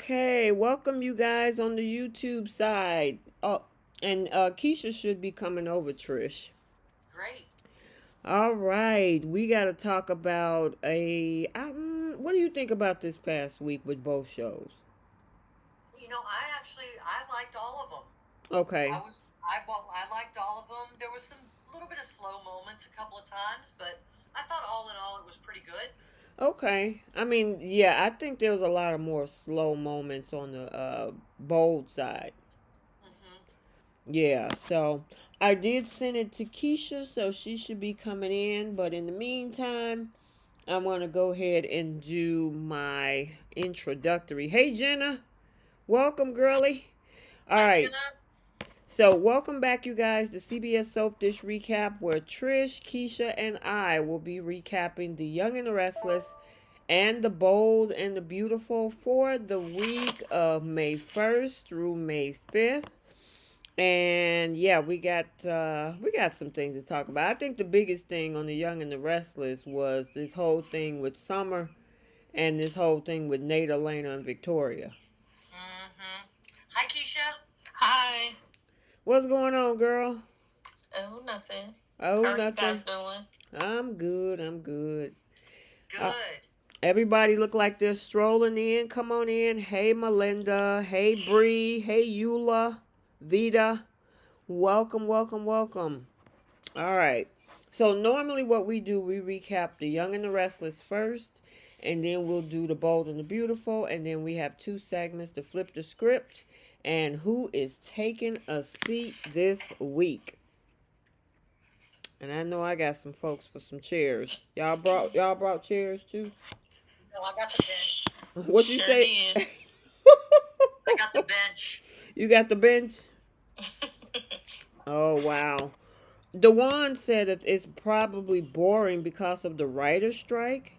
Okay, welcome you guys on the YouTube side. Oh, and Keisha should be coming over, Trish. Great. All right, we got to talk about what do you think about this past week with both shows? I liked all of them. Okay, I liked all of them. There was some little bit of slow moments a couple of times, but I thought all in all it was pretty good. okay. I mean, yeah, I think there was a lot of more slow moments on the bold side. Hmm. Yeah, so I did send it to Keisha, so she should be coming in. But in the meantime, I'm going to go ahead and do my introductory. Hey, Jenna. Welcome, girly. All Hi, right. Jenna. So, welcome back, you guys, to CBS Soap Dish Recap, where Trish, Keisha, and I will be recapping The Young and the Restless and The Bold and the Beautiful for the week of May 1st through May 5th. And yeah, we got some things to talk about. I think the biggest thing on The Young and the Restless was this whole thing with Summer and this whole thing with Nate, Elena, and Victoria. Hmm. Hi, Keisha. Hi. What's going on, girl? Oh, nothing. Oh, How are you nothing. guys doing? I'm good. I'm good. Uh, Good. Everybody look like they're strolling in. Come on in. Hey, Melinda. Hey, Bree. Hey, Eula. Vita. Welcome, welcome, welcome. All right. So normally what we do, we recap The Young and the Restless first, and then we'll do The Bold and the Beautiful, and then we have two segments to flip the script and who is taking a seat this week. And I know I got some folks for some chairs. Y'all brought chairs too? No, I got the bench. What you Sure say? did. I got the bench. You got the bench? Oh wow. Dewan said that it's probably boring because of the writer's strike.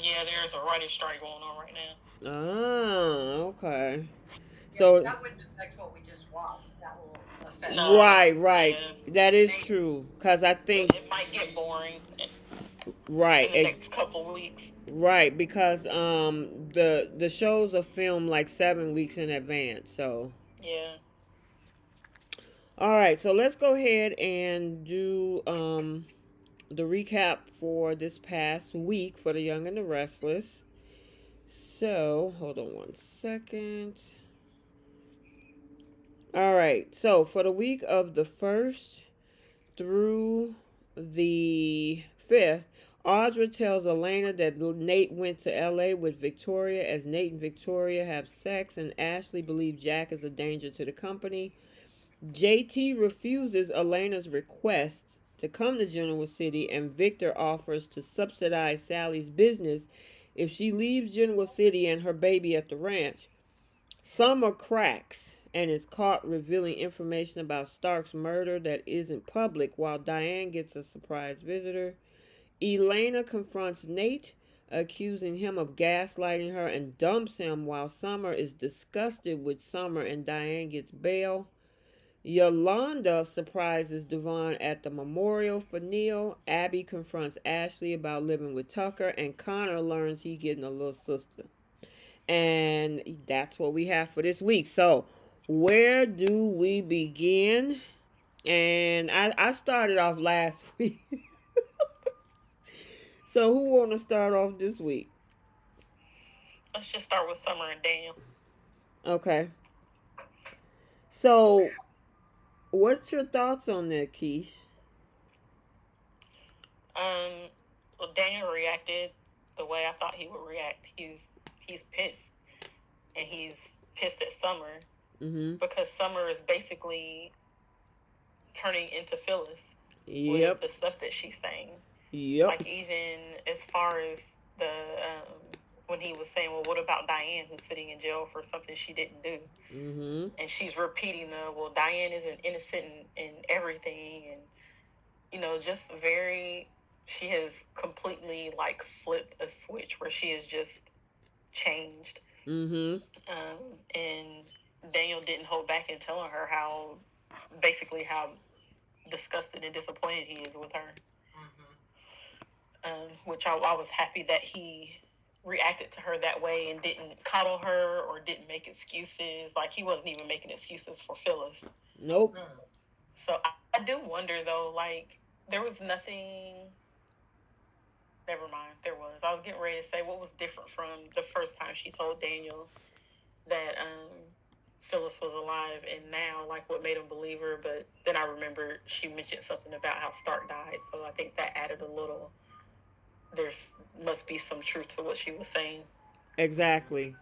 Yeah, there's a writer's strike going on right now. Ah, okay. Yeah, but So that wouldn't affect what we just watched. That will affect No, right, right. yeah. That is Nate. true. Cause I think It might get boring right, in the next couple weeks. right. Because the shows are filmed like 7 weeks in advance. So Yeah. all right. So let's go ahead and do the recap for this past week for The Young and the Restless. So hold on 1 second. All right. So for the week of the 1st through the 5th, Audra tells Elena that Nate went to LA with Victoria as Nate and Victoria have sex, and Ashley believes Jack is a danger to the company. JT refuses Elena's request to come to Genoa City, and Victor offers to subsidize Sally's business if she leaves Genoa City and her baby at the ranch. Summer cracks and is caught revealing information about Stark's murder that isn't public, while Diane gets a surprise visitor. Elena confronts Nate, accusing him of gaslighting her, and dumps him, while Summer is disgusted with Summer and Diane gets bail. Yolanda surprises Devon at the memorial for Neil. Abby confronts Ashley about living with Tucker, and Connor learns he's getting a little sister. And that's what we have for this week. So, where do we begin? And I started off last week. So, who want to start off this week? Let's just start with Summer and Daniel. Okay. So, what's your thoughts on that, Keish? Well, Daniel reacted the way I thought he would react. He's pissed, and he's pissed at Summer Mm-hmm. because Summer is basically turning into Phyllis with Yep. the stuff that she's saying. Yep. Like, even as far as the when he was saying, well, what about Diane, who's sitting in jail for something she didn't do? Mm-hmm. And she's repeating well, Diane isn't innocent in everything. And, just she has completely, like, flipped a switch where she has just changed. Mm-hmm. And Daniel didn't hold back in telling her how disgusted and disappointed he is with her. Mm-hmm. Which I was happy that he reacted to her that way and didn't coddle her or didn't make excuses. Like, he wasn't even making excuses for Phyllis. Nope. So I do wonder, though, like, there was nothing. Never mind, there was. I was getting ready to say what was different from the first time she told Daniel that Phyllis was alive, and now, like, what made him believe her. But then I remember she mentioned something about how Stark died, so I think that added a little. There's must be some truth to what she was saying. Exactly.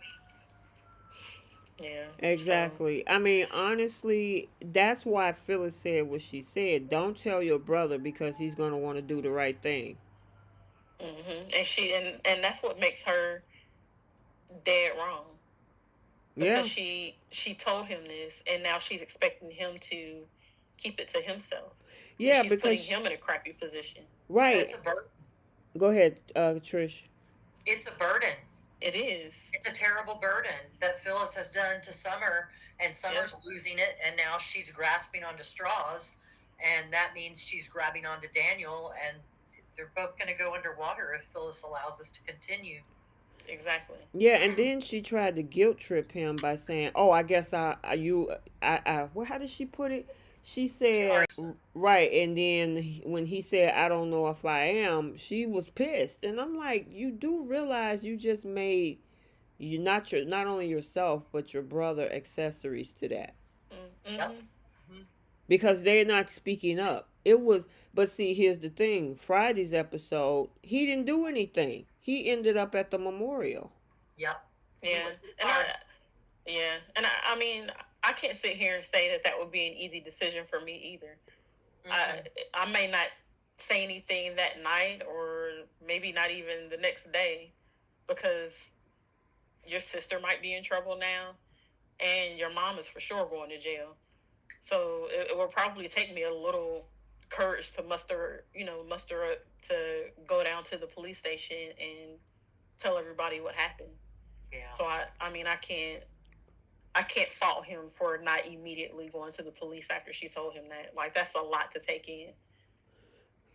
Yeah. Exactly. I mean, honestly, that's why Phyllis said what she said. Don't tell your brother because he's going to want to do the right thing. And and that's what makes her dead wrong, Yeah. because she told him this, and now she's expecting him to keep it to himself, and Yeah, she's putting because him in a crappy position. right. It's a burden. Go ahead, Trish. It's a burden. It is. It's a terrible burden that Phyllis has done to Summer, and Summer's losing it, and now she's grasping onto straws, and that means she's grabbing onto Daniel, and they're both going to go underwater if Phyllis allows this to continue. Exactly. Yeah, and then she tried to guilt trip him by saying, "Oh, I guess well, how did she put it? She said, right, and then when he said, I don't know if I am, she was pissed. And I'm like, you do realize you just made you not only yourself, but your brother accessories to that. Mm-hmm. Yep. Because they're not speaking up. It was, but see, here's the thing. Friday's episode, he didn't do anything. He ended up at the memorial. Yep. Yeah. I mean, I can't sit here and say that would be an easy decision for me either. I may not say anything that night, or maybe not even the next day, because your sister might be in trouble now, and your mom is for sure going to jail. So it will probably take me a little courage to muster up to go down to the police station and tell everybody what happened. Yeah. So I mean, I can't fault him for not immediately going to the police after she told him that. Like, that's a lot to take in.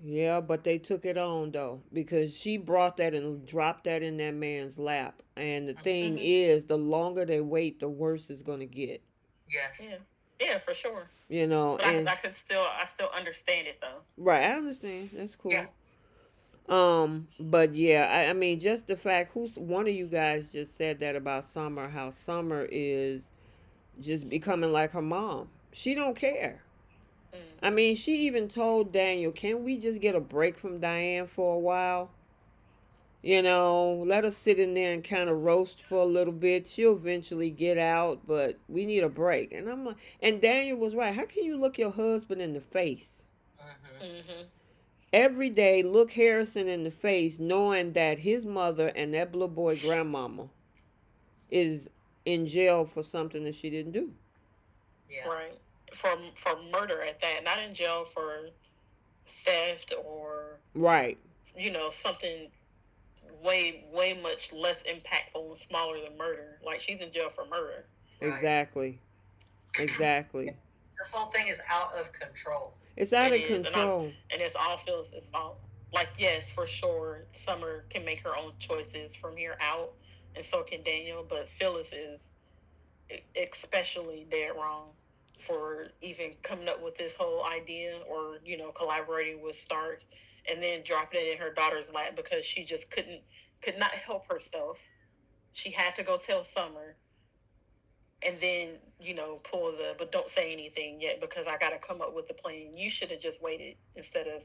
Yeah, but they took it on though, because she brought that and dropped that in that man's lap. And the thing is, the longer they wait, the worse it's gonna get. Yes. Yeah, for sure. You know, but and I still understand it though. Right, I understand. That's cool. Yeah. But yeah, I mean, just the fact one of you guys just said that about Summer, how Summer is just becoming like her mom. She don't care. I mean, she even told Daniel, "Can we just get a break from Diane for a while? You know, let us sit in there and kind of roast for a little bit. She'll eventually get out, but we need a break." And I'm like, and Daniel was right. How can you look your husband in the face every day? Look Harrison in the face, knowing that his mother and that little boy grandmama is in jail for something that she didn't do. Yeah. Right. For murder at that, not in jail for theft or something way much less impactful and smaller than murder. Like, she's in jail for murder. Exactly. This whole thing is out of control. It's out of control. And it's all Phyllis' fault. Like, yes, for sure, Summer can make her own choices from here out, and so can Daniel, but Phyllis is especially dead wrong for even coming up with this whole idea, or collaborating with Stark and then dropping it in her daughter's lap because she just could not help herself. She had to go tell Summer, and then but don't say anything yet because I got to come up with a plan. You should have just waited instead of,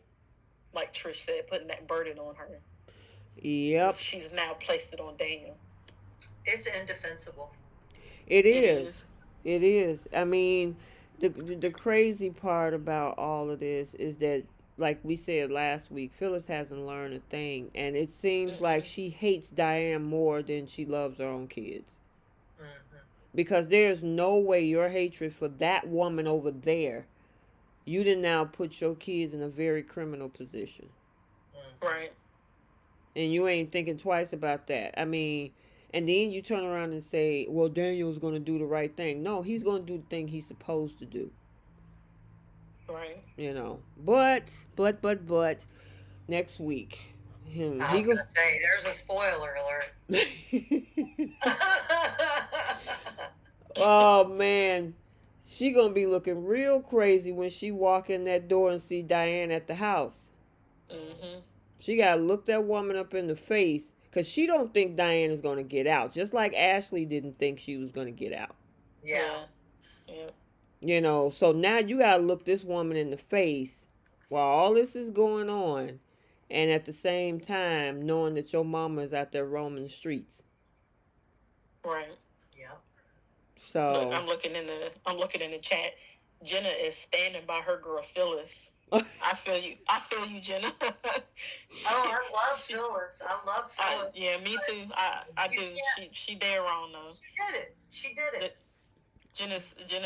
like Trish said, putting that burden on her. Yep. She's now placed it on Daniel. It's indefensible. It is. I mean, the crazy part about all of this is that, like we said last week, Phyllis hasn't learned a thing, and it seems like she hates Diane more than she loves her own kids. Because there's no way your hatred for that woman over there, you did now put your kids in a very criminal position. Right. And you ain't thinking twice about that. I mean, and then you turn around and say, well, Daniel's going to do the right thing. No, he's going to do the thing he's supposed to do. Right. But, next week, I He was go. gonna say, there's a spoiler alert. Oh man, she gonna be looking real crazy when she walk in that door and see Diane at the house. Mm-hmm. She gotta look that woman up in the face because she don't think Diane is gonna get out. Just like Ashley didn't think she was gonna get out. Yeah. Yeah. Yeah. So now you gotta look this woman in the face while all this is going on, and at the same time knowing that your mama is out there roaming the streets. Right. Yeah. Look, So I'm looking in the chat. Jenna is standing by her girl Phyllis. I feel you. I feel you, Jenna. Oh, I love Phyllis. I love Phyllis. Yeah, me too. I do. She dead wrong though. She did it. She did it. Jenna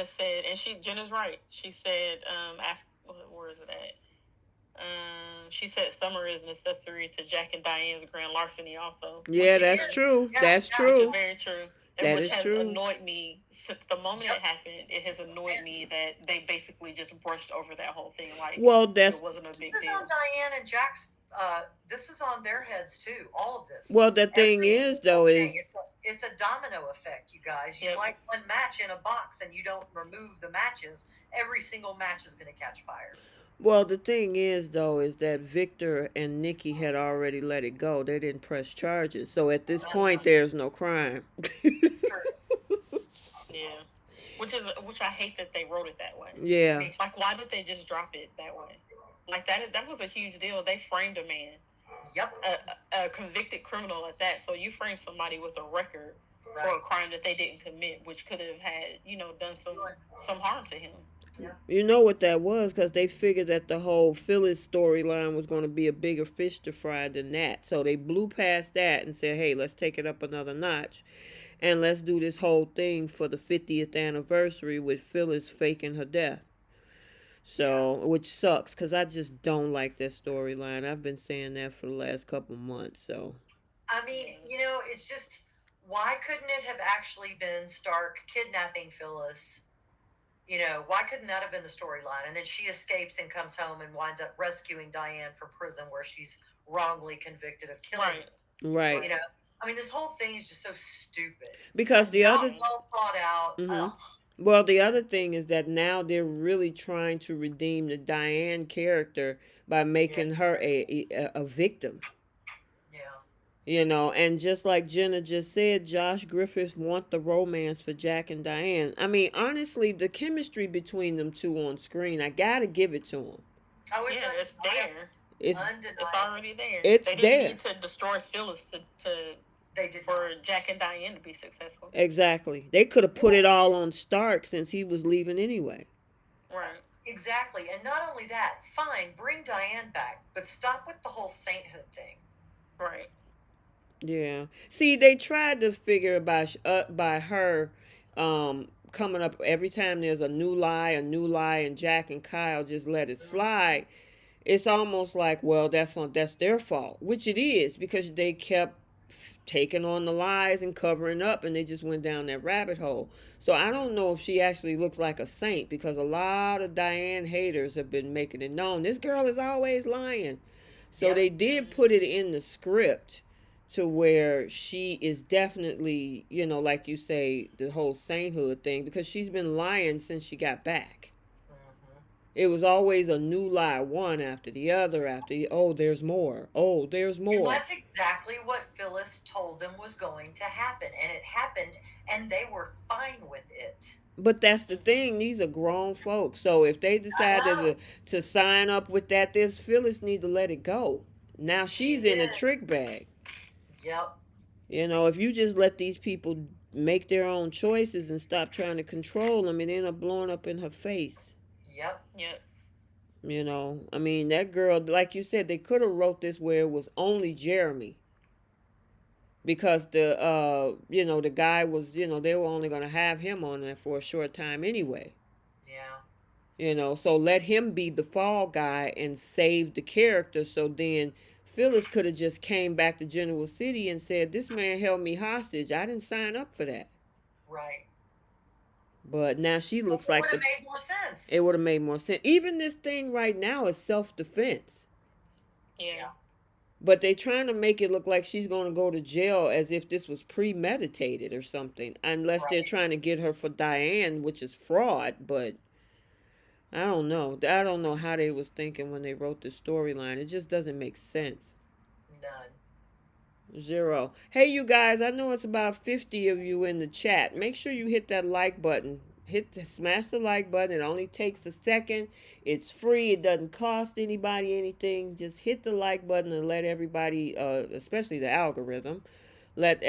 said, and Jenna's right. She said, after, where is it at? She said Summer is an accessory to Jack and Diane's grand larceny also. yeah, that's true. Yeah, That's yeah. Which true. is very true. And That which is has true. annoyed me since the moment it happened. It has annoyed me that they basically just brushed over that whole thing like Well, it wasn't a big This is deal. on Diane and Jack's. This is on their heads too. All of this. Well, the thing is, though, is it's a domino effect, you guys. You Yep. light one match in a box and you don't remove the matches. Every single match is going to catch fire. well, the thing is, though, is that Victor and Nikki had already let it go. They didn't press charges, so at this point, there's no crime. Yeah. Which I hate that they wrote it that way. Yeah. Like, why did they just drop it that way? Like that was a huge deal. They framed a man, Yep. a convicted criminal at that. So you frame somebody with a record for a Right. crime that they didn't commit, which could have had done some harm to him. Yeah. You know what that was? Because they figured that the whole Phyllis storyline was going to be a bigger fish to fry than that. So they blew past that and said, hey, let's take it up another notch. And let's do this whole thing for the 50th anniversary with Phyllis faking her death. So, which sucks because I just don't like that storyline. I've been saying that for the last couple months. So, I mean, it's just, why couldn't it have actually been Stark kidnapping Phyllis? Why couldn't that have been the storyline? And then she escapes and comes home and winds up rescuing Diane from prison where she's wrongly convicted of killing. Right. right. I mean, this whole thing is just so stupid. Because the Not other. well thought out. Mhm. Well, the other thing is that now they're really trying to redeem the Diane character by making her a victim. Yeah. And just like Jenna just said, Josh Griffith want the romance for Jack and Diane. I mean, honestly, the chemistry between them two on screen, I gotta give it to them. Oh, Yeah, it's there. It's It's already there. It's They didn't there. need to destroy Phyllis They did for Jack and Diane to be successful. exactly. They could have put it all on Stark since he was leaving anyway. Right. Exactly. And not only that, fine, bring Diane back, but stop with the whole sainthood thing. Right. Yeah. See, they tried to figure by her coming up every time there's a new lie, and Jack and Kyle just let it slide. It's almost like, well, that's their fault, which it is because they kept taking on the lies and covering up, and they just went down that rabbit hole. So I don't know if she actually looks like a saint because a lot of Diane haters have been making it known this girl is always lying. So Yep. they did put it in the script to where she is definitely, like you say, the whole sainthood thing because she's been lying since she got back. Mhm. It was always a new lie, one after the other, oh, there's more. Oh, there's And more. that's exactly what Phyllis told them was going to happen. And it happened, and they were fine with it. But that's the thing; these are grown folks. So if they decided to sign up with that, this Phyllis need to let it go. Now she's in a did. trick bag. Yep. If you just let these people make their own choices and stop trying to control them, it end up blowing up in her face. Yep. Yep. I mean, that girl, like you said, they could have wrote this where it was only Jeremy. Because the guy was, they were only going to have him on there for a short time anyway. Yeah. So let him be the fall guy and save the character. So then Phyllis could have just came back to General City and said, this man held me hostage. I didn't sign up for that. Right. But now she looks like It would have made more sense. it would have made more sense. Even this thing right now is self-defense. Yeah. But they trying to make it look like she's going to go to jail as if this was premeditated or something, unless they're Right. trying to get her for Diane, which is fraud. But I don't know. I don't know how they was thinking when they wrote the storyline. It just doesn't make sense. None. Zero. Hey, you guys, I know it's about 50 of you in the chat. Make sure you hit that like button. Smash the like button. It only takes a second. It's free. It doesn't cost anybody anything. Just hit the like button and let everybody, especially the algorithm, let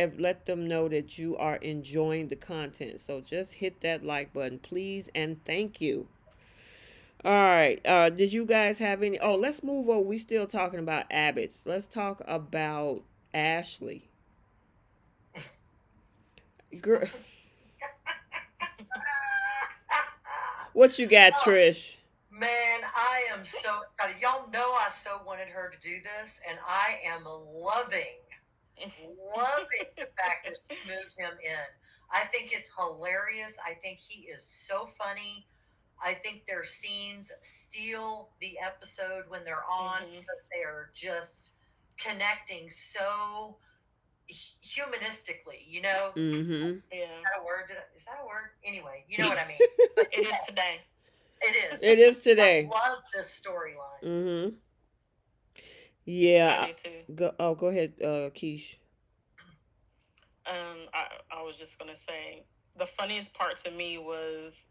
them know that you are enjoying the content. So just hit that like button, please, and thank you. All right. Did you guys have any? Oh, let's move on. We still talking about Abbott's. Let's talk about Ashley. Girl, what you got, Oh, Trish? man, I am so excited. Y'all know I so wanted her to do this, and I am loving the fact that she moved him in. I think it's hilarious. I think he is so funny. I think their scenes steal the episode when they're on because they are just connecting so humanistically, you know? Mm-hmm. Yeah, Is that a word? Is that a word? Anyway, you know what I mean. But it is today. it is. It is I today. love this storyline. Mm-hmm. I Yeah. do too. Go ahead, Keish. I was just gonna say the funniest part to me was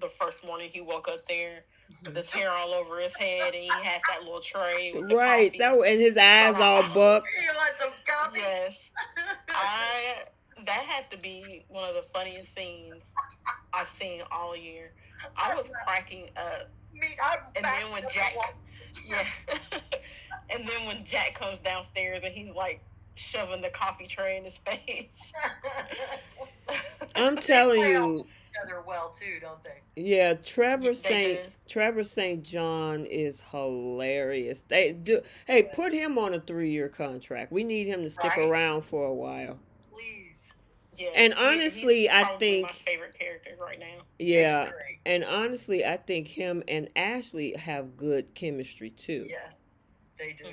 the first morning he woke up there with his hair all over his head, and he had that little tray with the Right. coffee. And his eyes all bucked. You want some coffee? Yes, I that had to be one of the funniest scenes I've seen all year. I was cracking up. And then when Jack, yeah, and then when Jack comes downstairs and he's like shoving the coffee tray in his face. I'm telling They play off you. each other well too, don't they? Yeah, They did. Trevor St. John is hilarious. They do. Hey, put him on a 3-year contract. We need him to stick Right. around for a while. Please. Yes, And honestly, he's I probably my think, favorite character right now. yeah, It's great. and honestly, I think him and Ashley have good chemistry too. Yes, they do.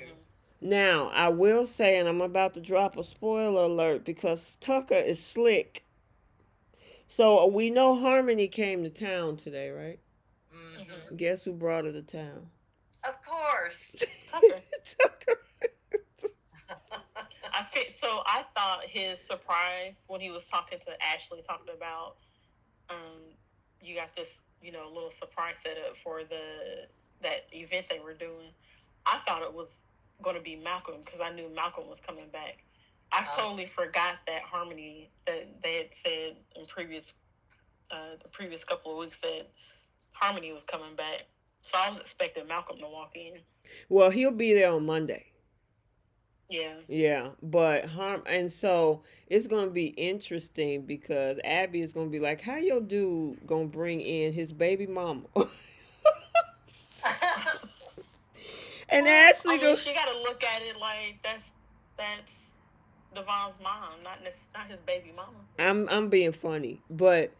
Now, I will say, and I'm about to drop a spoiler alert because Tucker is slick. So we know Harmony came to town today, right? Mm-hmm. Guess who brought her to town? Of course. Tucker. Tucker. I thought his surprise when he was talking to Ashley, talking about, you got this, little surprise set up for that event they were doing. I thought it was going to be Malcolm because I knew Malcolm was coming back. I totally forgot that Harmony, that they had said in the previous couple of weeks that Harmony was coming back. So I was expecting Malcolm to walk in. Well, he'll be there on Monday. Yeah. Yeah, but and so it's gonna be interesting because Abby is gonna be like, "How your dude gonna bring in his baby mama?" And Ashley goes, she got to look at it like that's Devon's mom, not his baby mama. I'm being funny, but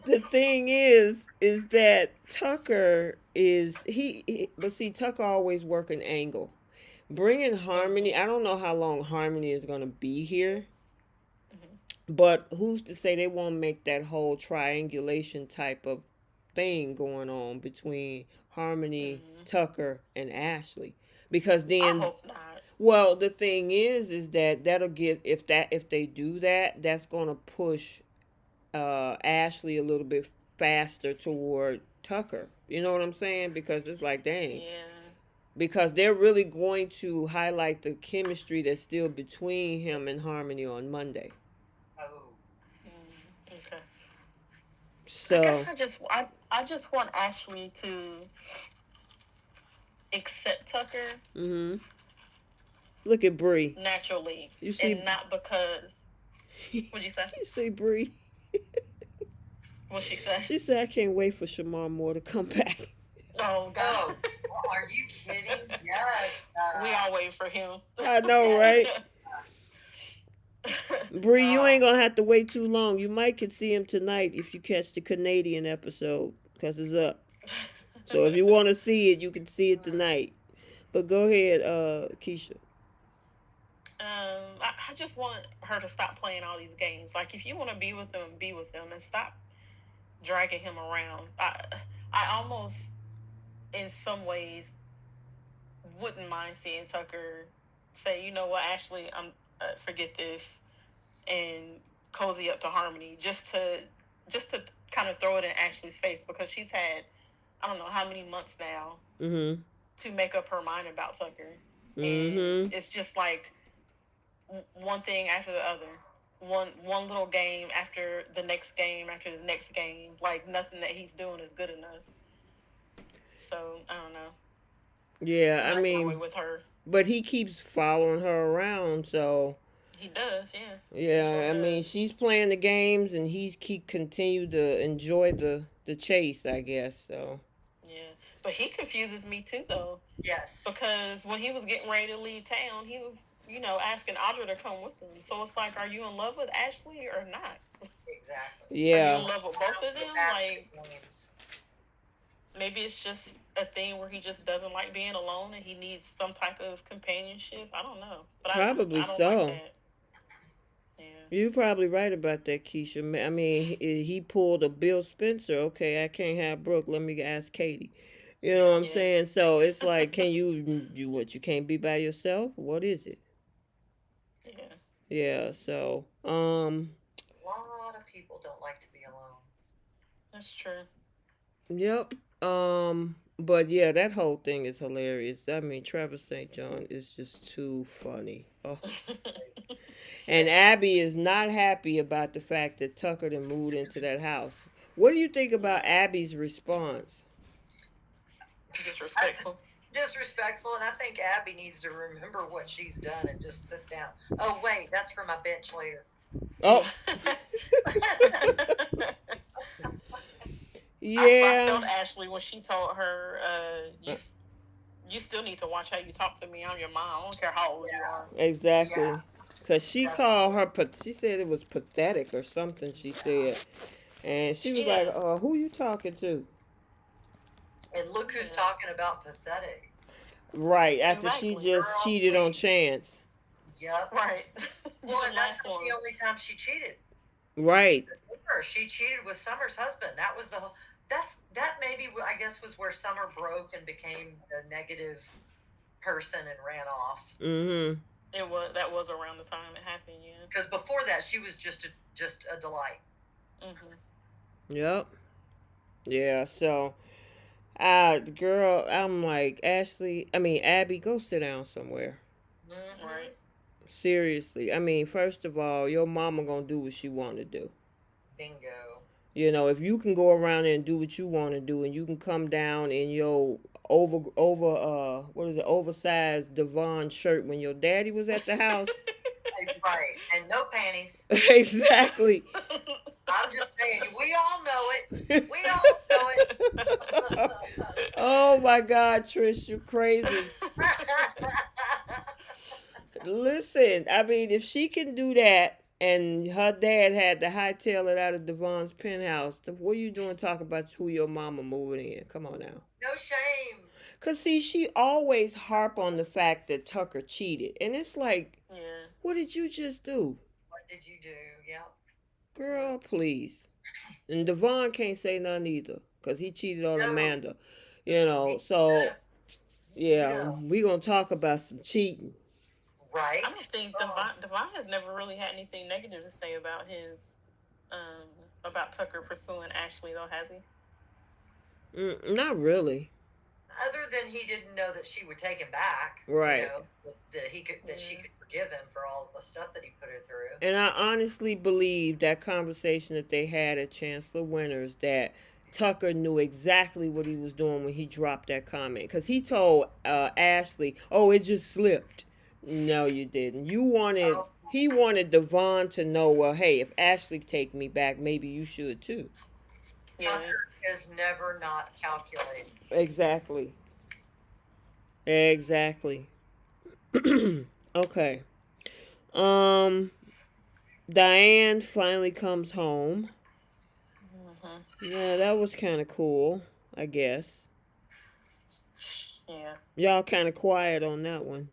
the thing is that Tucker is but see, Tucker always work an angle. Bringing Harmony, I don't know how long Harmony is gonna be here, but who's to say they won't make that whole triangulation type of thing going on between Harmony, Tucker, and Ashley? Because then, I hope not. well, the thing is that that'll get if they do that, that's gonna push Ashley a little bit faster toward Tucker. You know what I'm saying? Because it's like, dang. Yeah. Because they're really going to highlight the chemistry that's still between him and Harmony on Monday. Oh. Okay. So I guess I just want Ashley to accept Tucker. Mm-hmm. Look at Bree. Naturally. You see, and not because. What'd you say? You see Bree. What'd she say? She said, "I can't wait for Shamar Moore to come back." Oh God. Are you kidding? Yes. We all wait for him. I know, right? Bree, you ain't gonna have to wait too long. You might could see him tonight if you catch the Canadian episode because it's up. So if you want to see it, you can see it tonight. But go ahead, Keisha. I just want her to stop playing all these games. Like, if you want to be with them, and stop dragging him around. I almost, in some ways, wouldn't mind seeing Tucker say, you know what, Ashley, I'm forget this, and cozy up to Harmony, just to kind of throw it in Ashley's face, because she's had, I don't know how many months now Mm-hmm. to make up her mind about Tucker, and Mm-hmm. it's just like one thing after the other. One little game after the next game after the next game. Like, nothing that he's doing is good enough. So I don't know. Yeah, I That's my way mean, with her. but he keeps following her around, so He does, yeah. He sure yeah, I mean, does. she's playing the games, and he's keep continue to enjoy the chase, I guess. So Yeah, but he confuses me too, though, Yes. because when he was getting ready to leave town, he was, asking Audra to come with him. So it's like, are you in love with Ashley or not? Exactly. Are you yeah, in love with I both don't of feel them? bad for Like, the games. maybe it's just a thing where he just doesn't like being alone and he needs some type of companionship. I don't know, but probably I don't like so. that. Yeah, You're probably right about that, Keisha. I mean, he pulled a Bill Spencer. Okay, I can't have Brooke. Let me ask Katie. You know what Yeah. I'm yeah, saying? So it's like, can you what? You can't be by yourself? What is it? yeah. Yeah. So A lot of people don't like to be alone. That's true. yep. But yeah, that whole thing is hilarious. I mean, Travis St. John is just too funny. Oh. And And Abby is not happy about the fact that Tucker done moved into that house. What do you think about Abby's response? I, Disrespectful. disrespectful, and I think Abby needs to remember what she's done and just sit down. Oh wait, that's for my bench later. Yeah. Oh, I yeah, felt Ashley when she told her, you still need to watch how you talk to me. I'm your mom. I don't care how old you Yeah. are. Yeah. exactly. Because she called Definitely. her, she said it was pathetic or something, she Yeah. said. And she was like, Yeah, who you talking to? And look who's yeah, talking about pathetic. Right, after she exactly. just Girl, cheated on please. Chance. Yep. Right. Well, The and that's last not the one. only time she cheated. Right. Remember, she cheated with Summer's husband. That was the whole. That maybe I guess was where Summer broke and became the negative person and ran off. Mm-hmm. That was around the time it happened. Yeah. Because before that, she was just a delight. Mhm. Yep. Yeah, so, girl, I'm like, Abby, go sit down somewhere. Mm-hmm. Right. Seriously. I mean, first of all, your mama gonna do what she want to do. Bingo. You know, if you can go around there and do what you want to do, and you can come down in your what is it, oversized Devon shirt when your daddy was at the house. Right. And no panties. Exactly. I'm just saying, we all know it. We all know it. Oh my God, Trish, you're crazy. Listen, I mean, if she can do that, and her dad had to hightail it out of Devon's penthouse, then what are you doing talking about who your mama moving in? Come on now. No shame. Cause see, she always harp on the fact that Tucker cheated, and it's like, Yeah. what did you just do, What did you do? Yep. girl? Please. And Devon can't say nothing either, cause he cheated on No. Amanda. You know, He so could yeah, have. we gonna talk about some cheating. I don't Right. think Oh, Devon has never really had anything negative to say about um about Tucker pursuing Ashley, though, has he? Not really. other than he didn't know that she would take him back, Right. that she Yeah. could forgive him for all the stuff that he put her through. And I honestly believe that conversation that they had at Chancellor Winters, that Tucker knew exactly what he was doing when he dropped that comment. Because he told Ashley, oh, it just slipped. No, you didn't. Oh, He wanted Devon to know, well, hey, if Ashley take me back, maybe you should too. Yeah. Tucker is never not calculated. Exactly. Exactly. Okay. Um, Diane finally comes home. Hmm. Yeah, that was kind of cool, I guess. Yeah. Y'all kind of quiet on that one.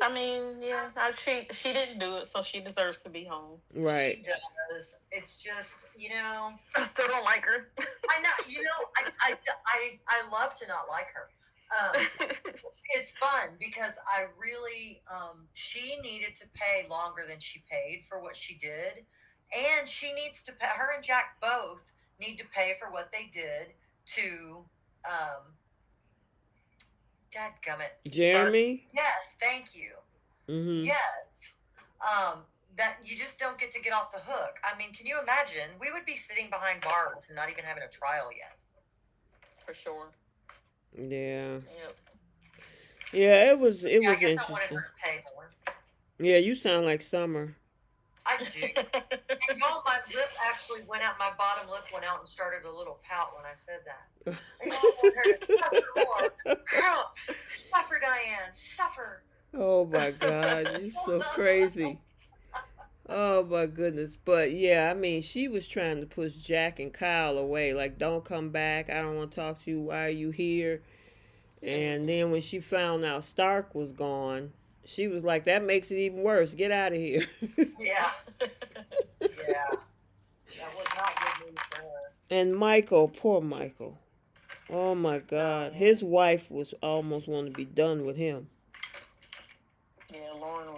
I mean, yeah, she didn't do it, so she deserves to be home. Right. She does. It's just, I still don't like her. I know, I love to not like her. It's fun because I really, she needed to pay longer than she paid for what she did. And she needs to pay, her and Jack both need to pay for what they did to, dadgummit. Jeremy? Yes, thank you. Mm-hmm. Yes. That you just don't get off the hook. I mean, can you imagine? We would be sitting behind bars and not even having a trial yet. For sure. Yeah. Yep. Yeah, it was I guess interesting. I wanted her to pay more. Yeah, you sound like Summer. I do. And y'all, my lip actually went out, my bottom lip went out and started a little pout when I said that. And y'all want her to suffer more. Help! Suffer, Diane! Suffer! Oh my God, you're so crazy. Oh my goodness. But yeah, I mean, she was trying to push Jack and Kyle away. Like, don't come back. I don't want to talk to you. Why are you here? And then when she found out Stark was gone, she was like, that makes it even worse. Get out of here. Yeah. Yeah. That was not good news for her. And Michael, poor Michael. Oh my God. His wife was almost wanting to be done with him. Yeah, Lauren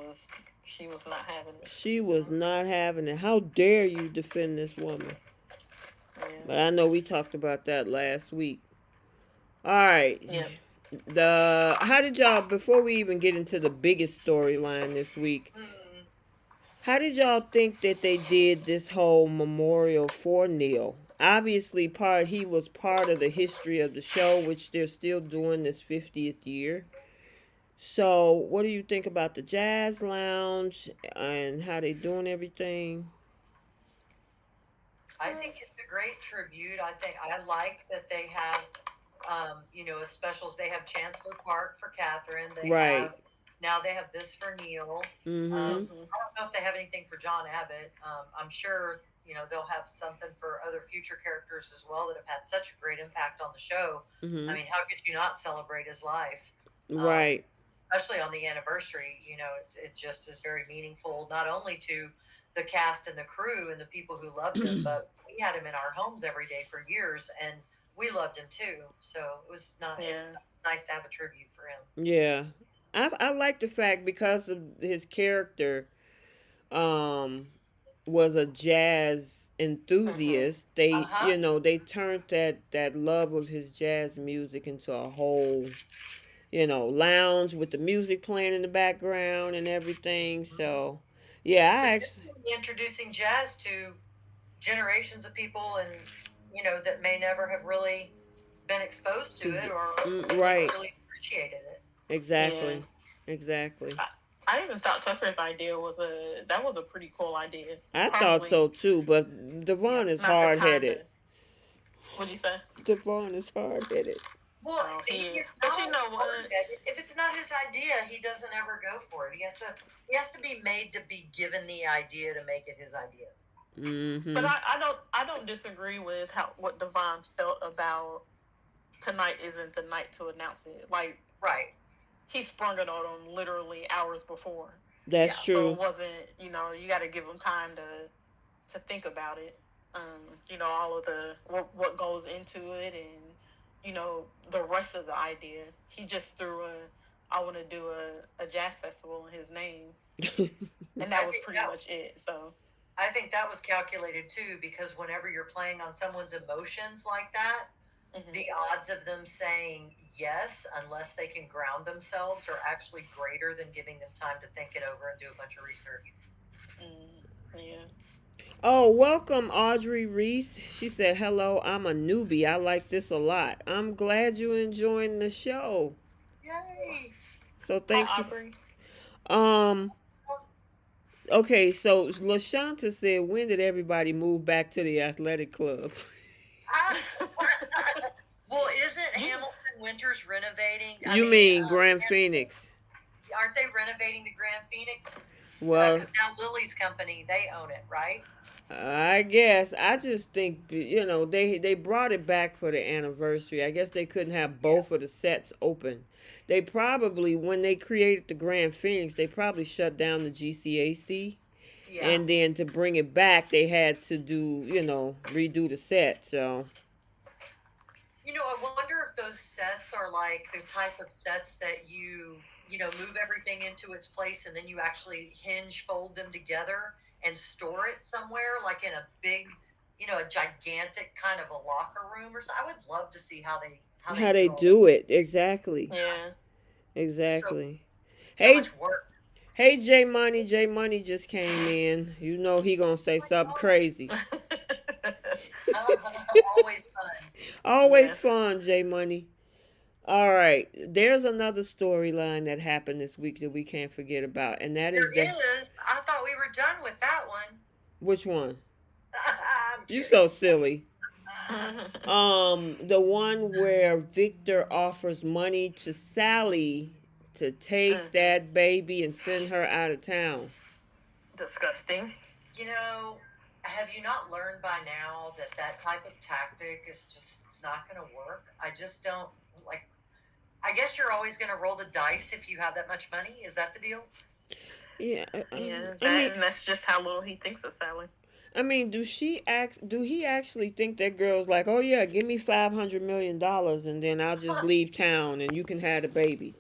she was not having it. She was not having it. How dare you defend this woman? Yeah. But I know we talked about that last week. All right. Yeah. How did y'all, before we even get into the biggest storyline this week, how did y'all think that they did this whole memorial for Neil? Obviously, he was part of the history of the show, which they're still doing this 50th year. So, what do you think about the Jazz Lounge and how they doing everything? I think it's a great tribute. I like that they have, specials. They have Chancellor Park for Catherine. Right. Now they have this for Neil. Mm-hmm. I don't know if they have anything for John Abbott. I'm sure, they'll have something for other future characters as well that have had such a great impact on the show. Mm-hmm. I mean, how could you not celebrate his life? Right. Especially on the anniversary, it just is very meaningful, not only to the cast and the crew and the people who loved him, but we had him in our homes every day for years, and we loved him too. So it was not. Yeah. It's nice to have a tribute for him. Yeah, I like the fact because of his character, was a jazz enthusiast. They, they turned that love of his jazz music into a whole, lounge with the music playing in the background and everything. So, yeah, I actually introducing jazz to generations of people, and that may never have really been exposed to it or right. really appreciated it. Exactly. Yeah. Exactly. I even thought Tucker's idea was a pretty cool idea. I thought so too, but Devon is hard headed. What'd you say? Devon is hard headed. Well, he's not. But you know what? If it's not his idea, he doesn't ever go for it. He has to be made to be given the idea to make it his idea. Mm-hmm. But I don't disagree with what Devon felt about tonight isn't the night to announce it. Like, right. He sprung it on him literally hours before. That's true. So it wasn't, you got to give him time to think about it. All of the what goes into it, and the rest of the idea. He just threw I want to do a jazz festival in his name, and that was pretty much it. So I think that was calculated too, because whenever you're playing on someone's emotions like that, the odds of them saying yes, unless they can ground themselves, are actually greater than giving them time to think it over and do a bunch of research. Yeah. Oh, welcome, Audrey Reese. She said, hello, I'm a newbie. I like this a lot. I'm glad you're enjoying the show. Yay. So thanks. Hi, Audrey. Okay, so LaShanta said, when did everybody move back to the athletic club? Well, isn't Hamilton Winters renovating? You mean Grand Phoenix? Aren't they renovating the Grand Phoenix? Well, Because now Lily's company, they own it, right? I guess I just think they brought it back for the anniversary. I guess they couldn't have Yeah. both of the sets open. They probably when they created the Grand Phoenix, they probably shut down the GCAC, Yeah. and then to bring it back, they had to do redo the set. So I wonder if those sets are like the type of sets that move everything into its place and then you actually hinge fold them together and store it somewhere, like in a big, a gigantic kind of a locker room or so. I would love to see how they how they do all do it exactly, that. Yeah. So exactly. so Hey, much work. hey, J Money, J Money just came in. You know he gonna say something crazy. Always fun. Always Yes. fun, J Money. All right, there's another storyline that happened this week that we can't forget about, and that is There the is. I thought we were done with that one. which one? I'm You kidding. so silly. The one where Victor offers money to Sally to take Mhm. that baby and send her out of town. Disgusting. You know, have you not learned by now that that type of tactic is just it's not going to work? I just don't like. I guess you're always going to roll the dice if you have that much money. Is that the deal? Yeah, Yeah, I mean, and that's just how little he thinks of Sally. do she act? Do he actually think that girl's like, oh yeah, give me $500 million and then I'll just leave town and you can have the baby?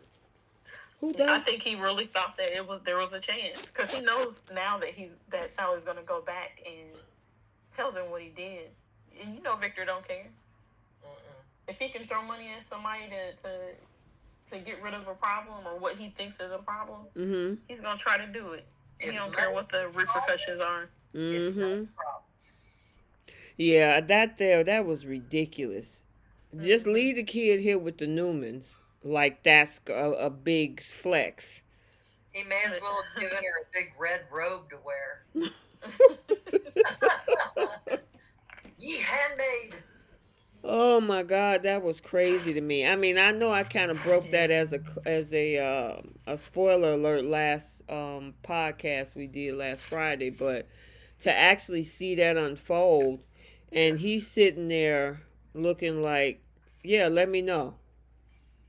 Who I does? think he really thought that there was a chance because he knows now that Sally's gonna go back and tell them what he did. And Victor don't care Mm-mm. if he can throw money at somebody to get rid of a problem or what he thinks is a problem. Mm-hmm. He's gonna try to do it. He If don't care money what the is the problem, repercussions are. it's not Mm-hmm. a problem. Yeah, that was ridiculous. Just Mm-hmm. leave the kid here with the Newmans. Like that's a big flex. He may as well have given her a big red robe to wear. Ye handmaid. Oh my God, that was crazy to me. I mean, I know I kind of broke that as a spoiler alert last podcast we did last Friday, but to actually see that unfold, and he's sitting there looking like, yeah, let me know.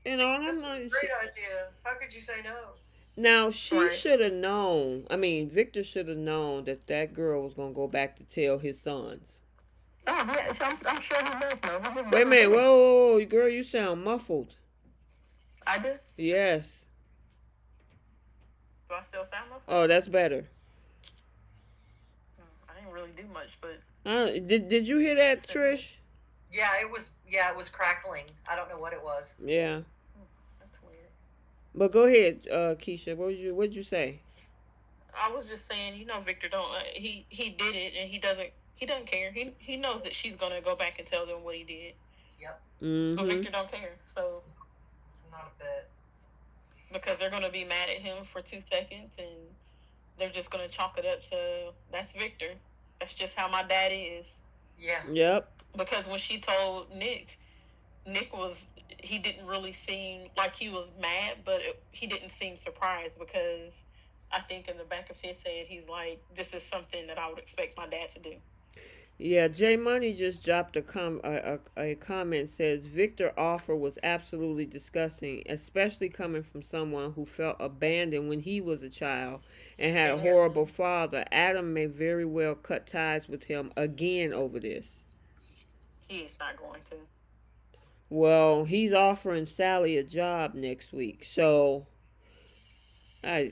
And I'm This is a like, great idea. How could you say no? now she Right. should have known. I mean, Victor should have known that that girl was gonna go back to tell his sons. Oh, yeah, I'm sure he does know. Wait a minute, whoa, girl, you sound muffled. I do. Yes. Do I still sound muffled? Oh, that's better. I didn't really do much, but Did you hear that, Trish? Yeah, it was crackling. I don't know what it was. Yeah. that's weird. But go ahead, Keisha. What'd you say? I was just saying, Victor don't. He did it, and he doesn't care. He knows that she's gonna go back and tell them what he did, Yep, but Mm-hmm. Victor don't care. So not a bit. because they're gonna be mad at him for 2 seconds, and they're just gonna chalk it up to that's Victor. That's just how my daddy is. Yeah, Yep. Because when she told Nick he didn't really seem like he was mad, but he didn't seem surprised because I think in the back of his head he's like, this is something that I would expect my dad to do. Yeah, J Money just dropped a comment says Victor offer was absolutely disgusting, especially coming from someone who felt abandoned when he was a child and had a Yeah. horrible father. Adam may very well cut ties with him again over this. He's not going to. Well, he's offering Sally a job next week, so I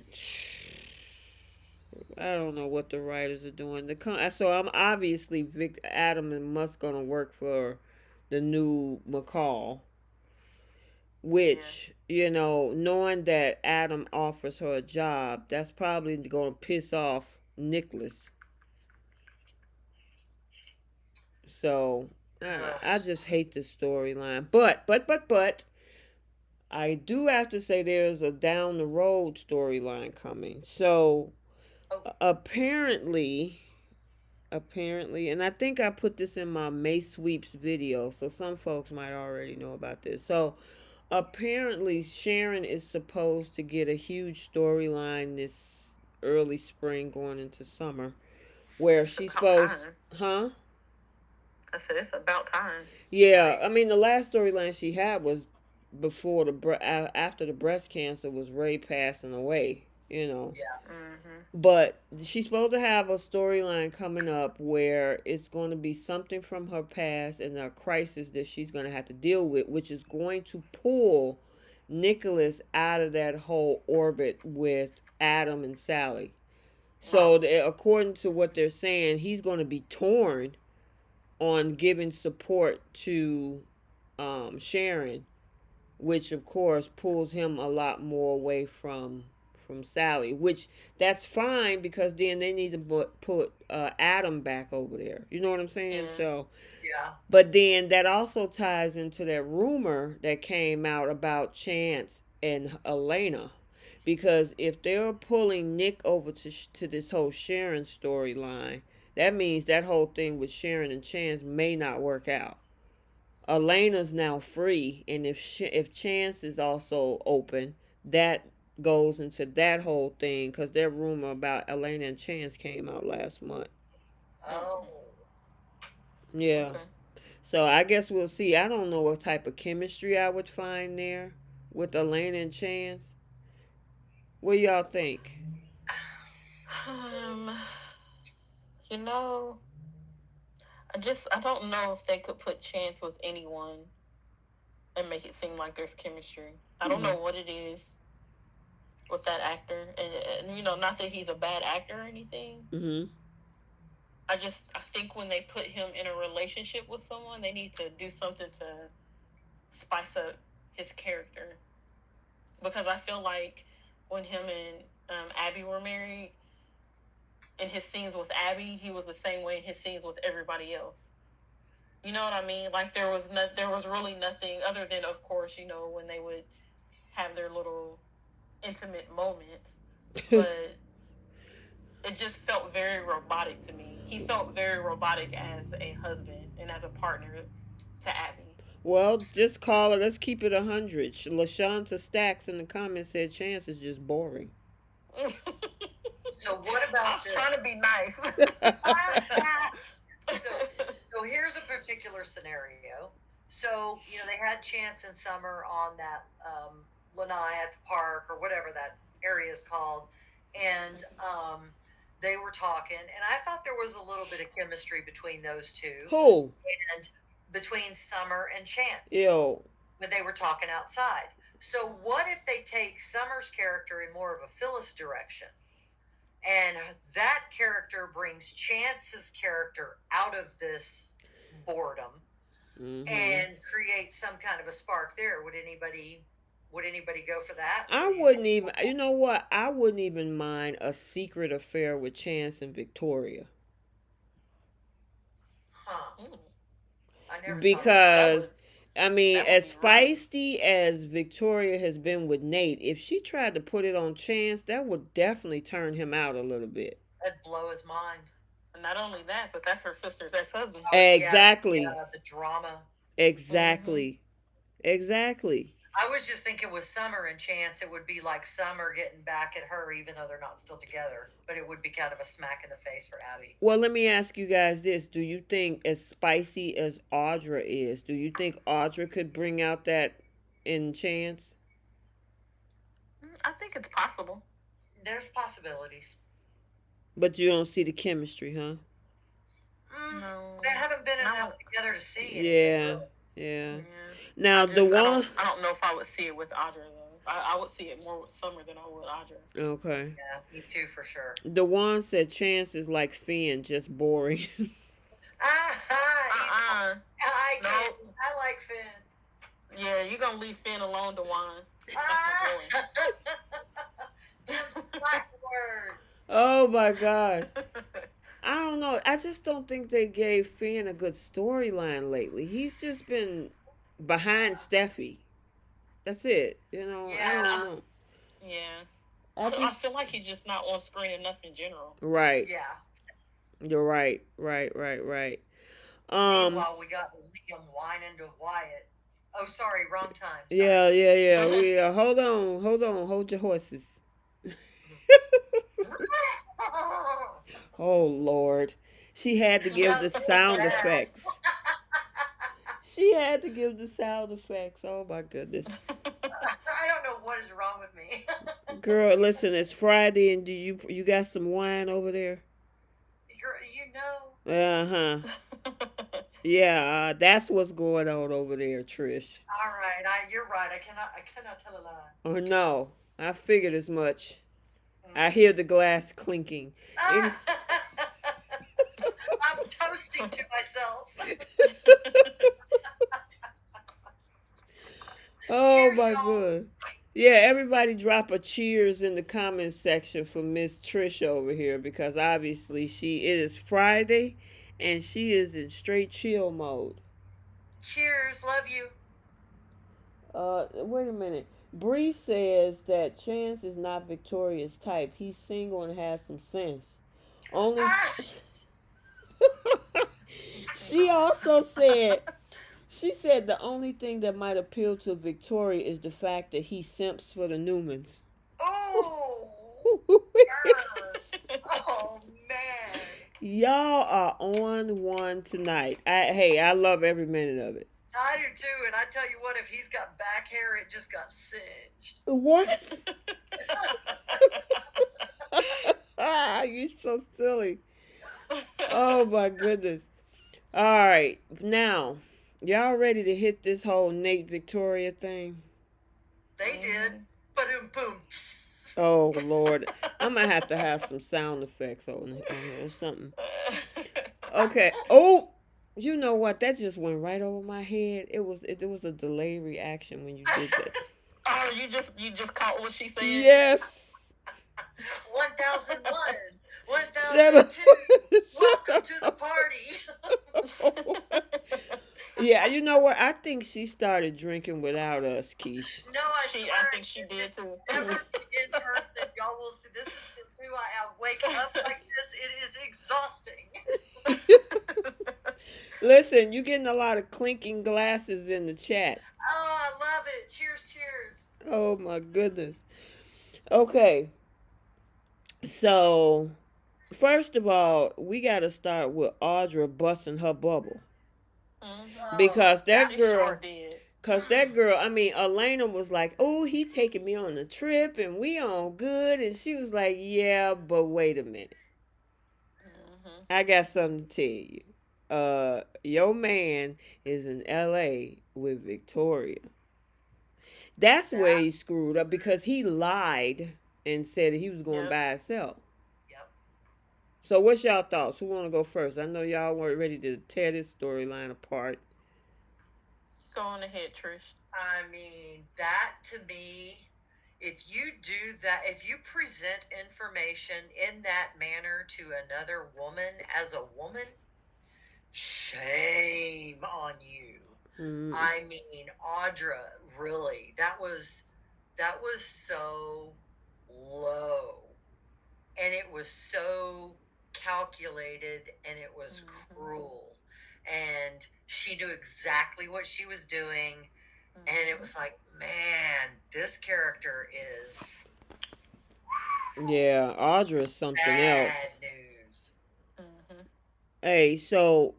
don't know what the writers are doing. So I'm obviously Adam and Musk gonna work for the new McCall, which knowing that Adam offers her a job, that's probably gonna piss off Nicholas. So I just hate this storyline. But I do have to say there's a down the road storyline coming. So Oh, apparently, and I think I put this in my May sweeps video, so some folks might already know about this. So apparently Sharon is supposed to get a huge storyline this early spring going into summer, where It's she's about supposed, time. huh? I said it's about time. Yeah, Right. I mean the last storyline she had was before after the breast cancer was Ray passing away, you know. Yeah. Hmm. But she's supposed to have a storyline coming up where it's going to be something from her past and a crisis that she's going to have to deal with, which is going to pull Nicholas out of that whole orbit with Adam and Sally. Huh. So, according to what they're saying, he's going to be torn on giving support to Sharon, which of course pulls him a lot more away from Sally, which that's fine because then they need to put Adam back over there. You know what I'm saying? Yeah. So, Yeah. but then that also ties into that rumor that came out about Chance and Elena. Because if they're pulling Nick over to this whole Sharon storyline, that means that whole thing with Sharon and Chance may not work out. Elena's now free, and if Chance is also open, that goes into that whole thing because that rumor about Elena and Chance came out last month. Oh. Yeah, Okay. so I guess we'll see. I don't know what type of chemistry I would find there with Elena and Chance. What do y'all think? Um, you know, I don't know if they could put Chance with anyone and make it seem like there's chemistry. I don't Mm-hmm. know what it is with that actor, and not that he's a bad actor or anything. Mm-hmm. I think when they put him in a relationship with someone, they need to do something to spice up his character, because I feel like when him and Abby were married, in his scenes with Abby, he was the same way in his scenes with everybody else. You know what I mean? Like there was really nothing other than, of course, when they would have their little intimate moments, but it just felt very robotic to me. He felt very robotic as a husband and as a partner to Abby. Well, just call it. Let's keep it 100. LaShanta Stacks in the comments said Chance is just boring. So what I about was this? trying to be nice. so so here's a particular scenario. So they had Chance and Summer on that lanai at the park or whatever that area is called, and they were talking, and I thought there was a little bit of chemistry between those two Who? and between Summer and Chance Yo. when they were talking outside. So what if they take Summer's character in more of a Phyllis direction? And that character brings Chance's character out of this boredom Mm-hmm. and creates some kind of a spark there. Would anybody go for that? What I do you think? wouldn't even. You know what? I wouldn't even mind a secret affair with Chance and Victoria Huh. Mm, I never thought of that. that would because. I mean, that would be as real. feisty as Victoria has been with Nate, if she tried to put it on Chance, that would definitely turn him out a little bit. That'd blow his mind. Not only that, but that's her sister's ex-husband. Oh yeah, Exactly. yeah, the drama. Mm-hmm. Exactly. Exactly. I was just thinking with Summer and Chance, it would be like Summer getting back at her, even though they're not still together. But it would be kind of a smack in the face for Abby. Well, let me ask you guys this. Do you think, as spicy as Audra is, do you think Audra could bring out that in Chance? I think it's possible. There's possibilities. But you don't see the chemistry, huh? Mm, No, they haven't been enough no. together to see anything Yeah. really. Yeah. Yeah, Now, the one. I don't know if I would see it with Audra though. I would see it more with Summer than I would Audra. Okay. Yeah, me too for sure. The one said Chance is like Finn, just boring. He's Uh-uh. I No. can I like Finn. Yeah, you gonna leave Finn alone to whine. That's my Ah, Tim's black words. Oh my God. boy. I don't know. I just don't think they gave Finn a good storyline lately. He's just been behind Steffi. That's it. I don't Yeah, know. Yeah. I I just feel like he's just not on screen enough in general. right. yeah. You're right. Right. Right. Right. Um. Meanwhile, we got Liam whining to Wyatt. Oh, sorry, wrong time. Sorry. Yeah. Yeah. Yeah. We hold on. Hold on. Hold your horses. Oh Lord. She had to give the That's so sound bad. effects. She had to give the sound effects. Oh my goodness. I don't know what is wrong with me. Girl, listen, it's Friday and do you got some wine over there? You know. Uh-huh. Yeah, that's what's going on over there, Trish. All right, you're right. I cannot tell a lie. Oh no. I figured as much. I Mm-mm. hear the glass clinking. Any I'm toasting to myself. Oh Cheers, my y'all. god. Yeah, everybody drop a cheers in the comments section for Miss Trish over here because obviously it is Friday and she is in straight chill mode. Cheers. Love you. Wait a minute. Bree says that Chance is not Victoria's type. He's single and has some sense. Only Ah, she also said she said the only thing that might appeal to Victoria is the fact that he simps for the Newmans. oh, burn. Oh man. Y'all are on one tonight. I love every minute of it. I do too, and I tell you what, if he's got back hair, it just got singed. What? You so silly. Oh my goodness. All right, now y'all ready to hit this whole Nate Victoria thing? They did. Boom, boom. Oh Lord, I'm gonna have to have some sound effects on here or something. Okay. Oh, you know what? That just went right over my head. It was a delay reaction when you did that. Oh, you just caught what she said. Yes. 1001, Shut up. 1002. Welcome Shut to the up. party. Yeah, you know what? I think she started drinking without us, Keish. No, I I swear. think she did too. Ever in person, y'all will see. This is just who I am. Wake up like this. It is exhausting. Listen, you getting a lot of clinking glasses in the chat. Oh, I love it. Cheers, cheers. Oh my goodness. Okay, so first of all, we got to start with Audra busting her bubble Oh, because that. that She sure girl, did. cause that girl, I mean, Elena was like, "Oh, he taking me on a trip and we on good," and she was like, "Yeah, but wait a minute, I got something to tell you. Your man is in L.A. with Victoria. That's where That. he screwed up because he lied and said that he was going Yep. by himself. Yep. So, what's y'all thoughts? Who want to go first? I know y'all weren't ready to tear this storyline apart. Go on ahead, Trish. I mean, that to me, if you do that, if you present information in that manner to another woman as a woman, shame on you. Mm, I mean, Audra, really, that was so low, and it was so calculated, and it was cruel, and she knew exactly what she was doing, and it was like, man, this character is yeah, Audra is something else. bad news. Hey, so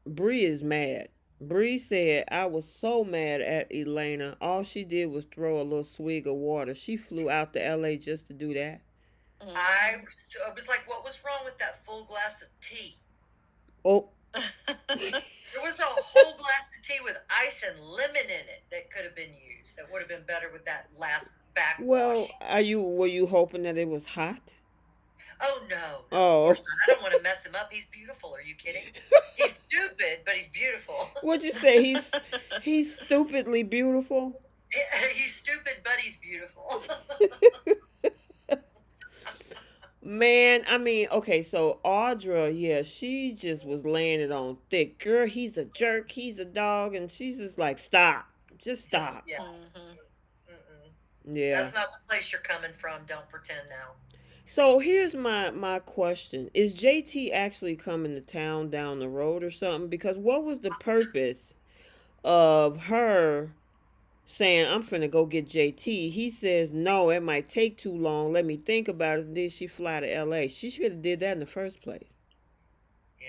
Bree is mad. Bree said, I was so mad at Elena. All she did was throw a little swig of water. She flew out to LA just to do that. I was like, what was wrong with that full glass of tea? Oh, There was a whole glass of tea with ice and lemon in it that could have been used. That would have been better with that last backwash. well, were you hoping that it was hot? Oh no, no, of Oh, course not. I don't want to mess him up. He's beautiful. Are you kidding? He's stupid, but he's beautiful. what'd you say? He's stupidly beautiful. He's stupid, but he's beautiful. Man, I mean, okay, so Audra, yeah, she just was laying it on thick. Girl, he's a jerk, he's a dog, and she's just like, stop. Just Just stop. yeah. Mm-mm. Yeah. That's not the place you're coming from. Don't pretend now. So here's my question. Is JT actually coming to town down the road or something? Because what was the purpose of her saying, I'm finna go get JT. He says, no, it might take too long. Let me think about it. And then she fly to LA. She should have did that in the first place. Yeah,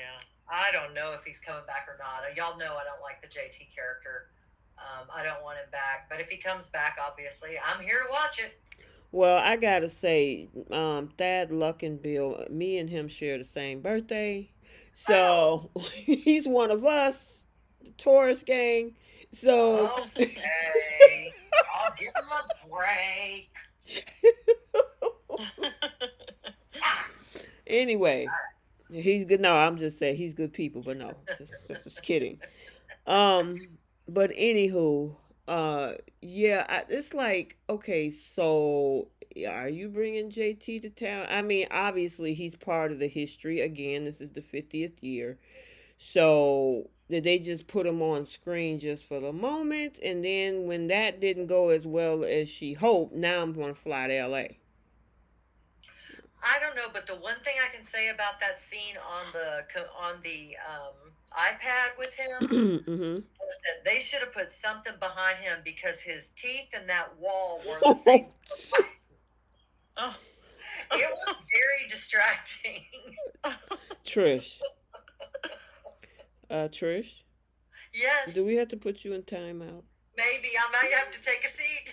I don't know if he's coming back or not. Y'all know I don't like the JT character. I don't want him back. But if he comes back, obviously, I'm here to watch it. Well, I gotta say, Thad Luckenbill, me and him share the same birthday. Oh, So he's one of us, the Taurus gang. So okay. I'll give him a break. Ah, anyway, he's good. No, I'm just saying he's good people, but no, just kidding. Um, but anywho, yeah, it's like, okay, so are you bringing JT to town? I mean, obviously he's part of the history. Again, this is the 50th year. So did they just put him on screen just for the moment? And then when that didn't go as well as she hoped, now I'm going to fly to LA. I don't know, but the one thing I can say about that scene on the iPad with him Mm-hmm. was that they should have put something behind him because his teeth and that wall were the same. Oh. It was very distracting. Trish. Trish, Yes, do we have to put you in timeout? maybe I might have to take a seat.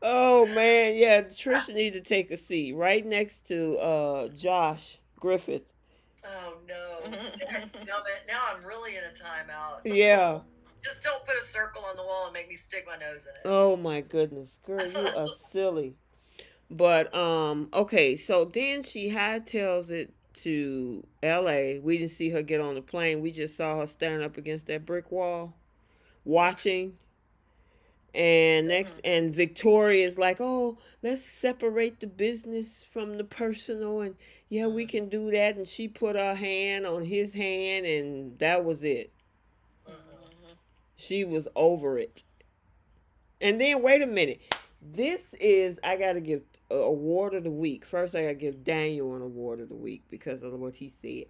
Oh man, yeah, Trish need to take a seat right next to Josh Griffith. Oh no. Now I'm really in a timeout. Yeah. Just don't put a circle on the wall and make me stick my nose in Oh my goodness, girl, you are silly. But okay, so then she hightails it to LA. We didn't see her get on the plane. We just saw her standing up against that brick wall watching. And next, and Victoria is like, oh, let's separate the business from the personal, and yeah, we it. can do that. And she put her hand on his hand, and that was it. Mhm. She was over it. And then wait a minute, this is, I gotta give a award of the week. First, I gotta give Daniel an award of the week because of what he said.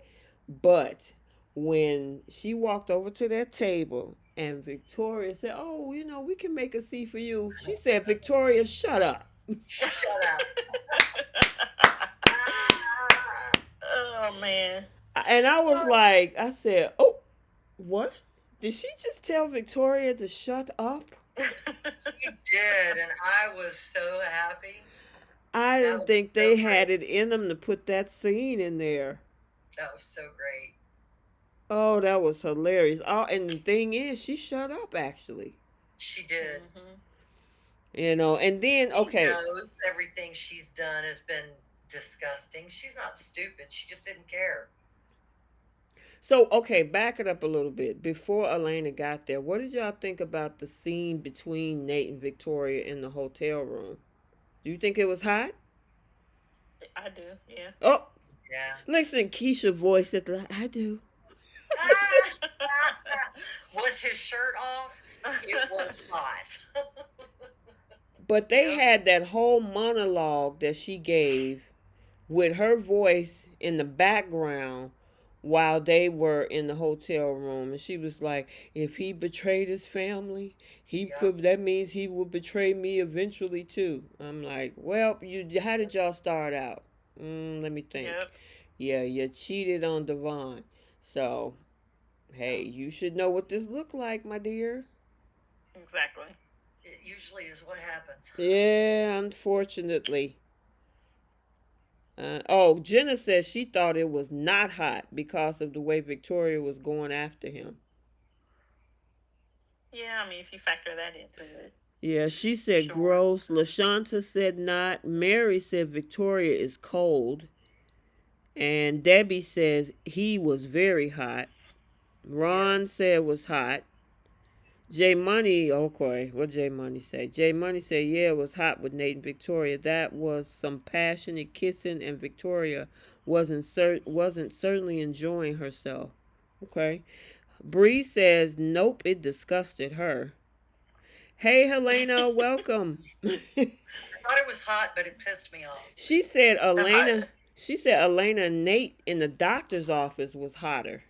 But when she walked over to that table and Victoria said, "Oh, we can make a seat for you," she said, "Victoria, shut up." Shut up. Oh man. And I was like, I said, "Oh, what? Did she just tell Victoria to shut up?" He did, and I was so happy. I That didn't was think so they had great. it in them to put that scene in there. That was so great. Oh, that was hilarious. Oh, and the thing is, she shut up actually. She did. Mm-hmm. And then She okay, knows everything she's done has been disgusting. She's not stupid. She just didn't care. so okay, back it up a little bit. Before Elena got there, what did y'all think about the scene between Nate and Victoria in the hotel room? Do you think it was hot? I do, yeah. Oh, Yeah. listen, Keisha voice at the I do. Was his shirt off? It was hot. But they Yep. had that whole monologue that she gave with her voice in the background while they were in the hotel room, and she was like, if he betrayed his family, he Yep. could that means he will betray me eventually too. I'm like, well, you how did y'all start out? Let me think. Yep. Yeah, you cheated on Devon, so hey, you should know what this looked like, my dear. Exactly. It usually is what happens. Yeah, unfortunately. Oh, Jenna says she thought it was not hot because of the way Victoria was going after him. Yeah, I mean, if you factor that into it, Yeah, she said sure. gross. LaShanta said not. Mary said Victoria is cold. And Debbie says he was very hot. Yep. Ron said was hot. J Money, okay, what J Money say? J Money said, yeah, it was hot with Nate and Victoria. That was some passionate kissing, and Victoria wasn't certainly enjoying herself. Okay. Bree says, nope, it disgusted her. Hey, Helena, welcome. I thought it was hot, but it pissed me off. she said I'm hot. Elena. She said Elena and Nate in the doctor's office was hotter.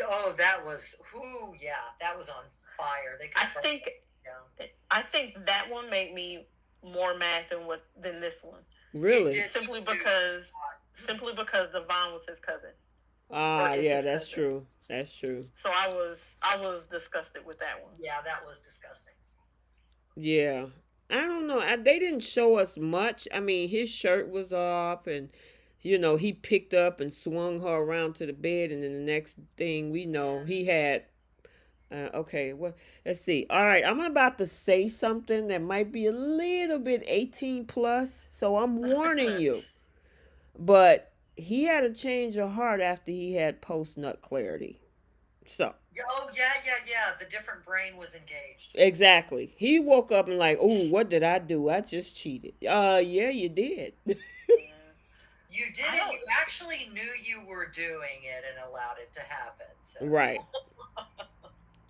Oh, that was who? Yeah, that was on fire. They could I have brought think it down. I think that one made me more mad than this one. It Really? did me Simply too. because Devon was his cousin or Ah, is yeah, his that's cousin. true. That's true. So I was disgusted with that one. Yeah, that was disgusting. Yeah. I don't know. They didn't show us much. I mean, his shirt was off, and he picked up and swung her around to the bed, and then the next thing we know, Yeah. he had. Okay, well, let's see. All right, I'm about to say something that might be a little bit 18 plus, so I'm warning you. But he had a change of heart after he had post nut clarity. So, Yeah, oh yeah, yeah, yeah. The different brain was engaged. exactly. He woke up and like, "Oh, what did I do? I just cheated." Yeah, you did. Yeah. You did I it. don't You actually knew you were doing it and allowed it to happen. So Right. I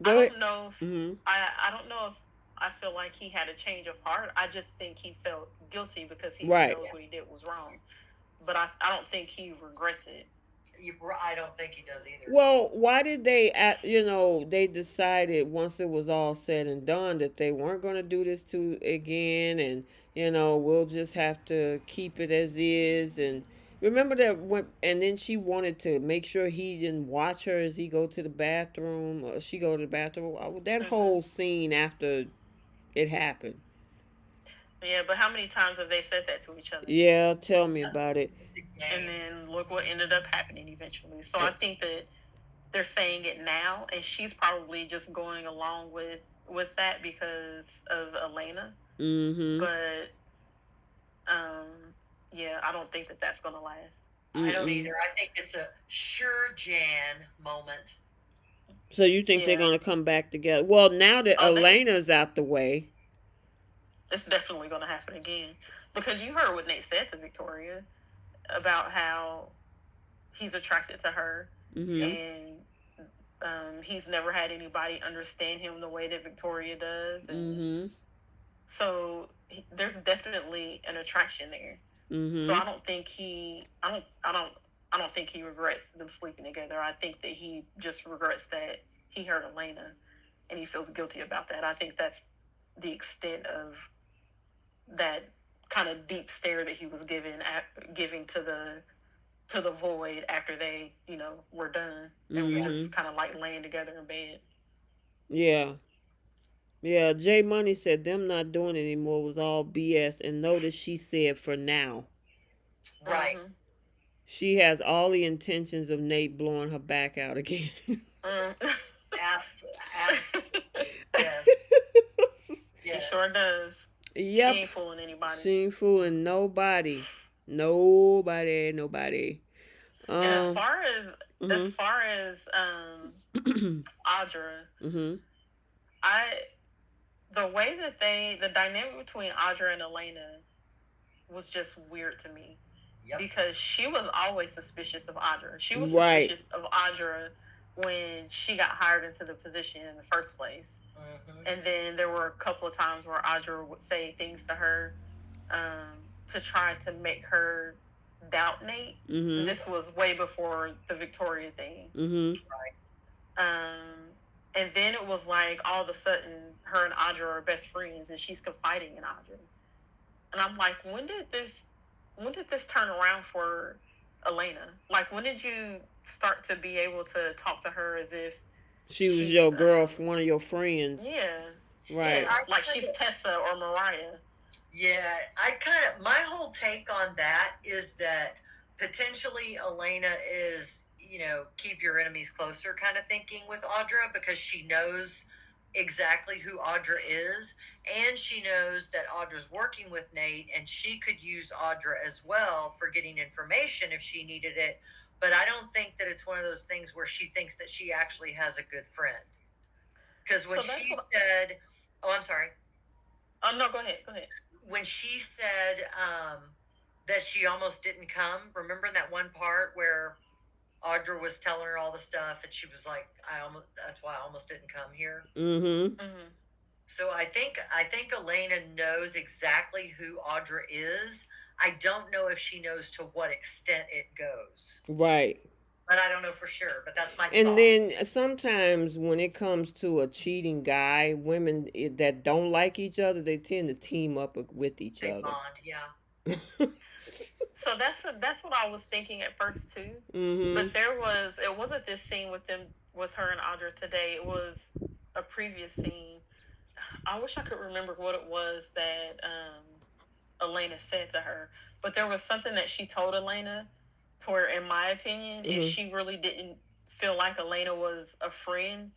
Go ahead. don't know if Mhm. I don't know if I feel like he had a change of heart. I just think he felt guilty because he Right. knows what he did was wrong. But I don't think he regrets it. I don't think he does either. Well, why did they decided once it was all said and done that they weren't going to do this to again, and we'll just have to keep it as is. And remember that and then she wanted to make sure he didn't watch her as he go to the bathroom, or she go to the bathroom. That Hmm. whole scene after it happened. Yeah, but how many times have they said that to each other? Yeah, tell me about it. It's a And game. then look what ended up happening eventually. So Eh, I think that they're saying it now, and she's probably just going along with that because of Elena. Mm-hmm. But yeah, I don't think that that's gonna last. I don't Mm-mm. either. I think it's a sure Jan moment. So you think they're Yeah. gonna come back together? Well, now that Oh, Elena's out the way. it's definitely gonna happen again because you heard what Nate said to Victoria about how he's attracted to her, Mm-hmm. and he's never had anybody understand him the way that Victoria does, and Mm-hmm. so there's definitely an attraction there. So Mm-hmm. I don't think I don't think he regrets them sleeping together. I think that he just regrets that he hurt Elena, and he feels guilty about that. I think that's the extent of that kind of deep stare that he was giving to the void after they were done and were Mm-hmm. just kind of like laying together in bed. Yeah. Yeah. Jay Money said them not doing it anymore was all BS, and notice she said for now. Right. Mm-hmm. She has all the intentions of Nate blowing her back out again. Absolutely. Yes. He Yes. sure does. She Yep. ain't fooling anybody. She ain't fooling nobody. Nobody. Nobody. And Um. as Mhm. far as Audra, Mhm. I the way that the dynamic between Audra and Elena was just weird to me Yep. because she was always suspicious of Audra. She was Right. suspicious of Audra when she got hired into the position in the first place. Mm-hmm. And then there were a couple of times where Audra would say things to her to try to make her doubt Nate. Mhm. This was way before the Victoria thing. Mhm. And then it was like all of a sudden her and Audra are best friends and she's confiding in Audra. And I'm like, when did this turn around for Elena? Like, when did you start to be able to talk to her as if She was she's your girl, one of your friends. yeah, Right. yeah, like she's Tessa or Mariah. Yeah, my whole take on that is that potentially Elena is, keep your enemies closer kind of thinking with Audra because she knows exactly who Audra is, and she knows that Audra's working with Nate, and she could use Audra as well for getting information if she needed it. But I don't think that it's one of those things where she thinks that she actually has a good friend. Because when So that's she what. said, oh, I'm sorry. Oh no, go ahead. Go ahead. When she said that she almost didn't come, remember that one part where Audra was telling her all the stuff, and she was like, that's why I almost didn't come here." Mhm. Mm-hmm. So I think Elena knows exactly who Audra is. I don't know if she knows to what extent it goes. Right. but I don't know for sure. But that's my And thought. then sometimes when it comes to a cheating guy, women that don't like each other, they tend to team up with each They other. bond, yeah. So that's what I was thinking at first too. Mhm. But it wasn't this scene with her and Audra today. It was a previous scene. I wish I could remember what it was that Elena said to her. But there was something that she told Elena, to where, in my opinion, if Mhm. she really didn't feel like Elena was a friend,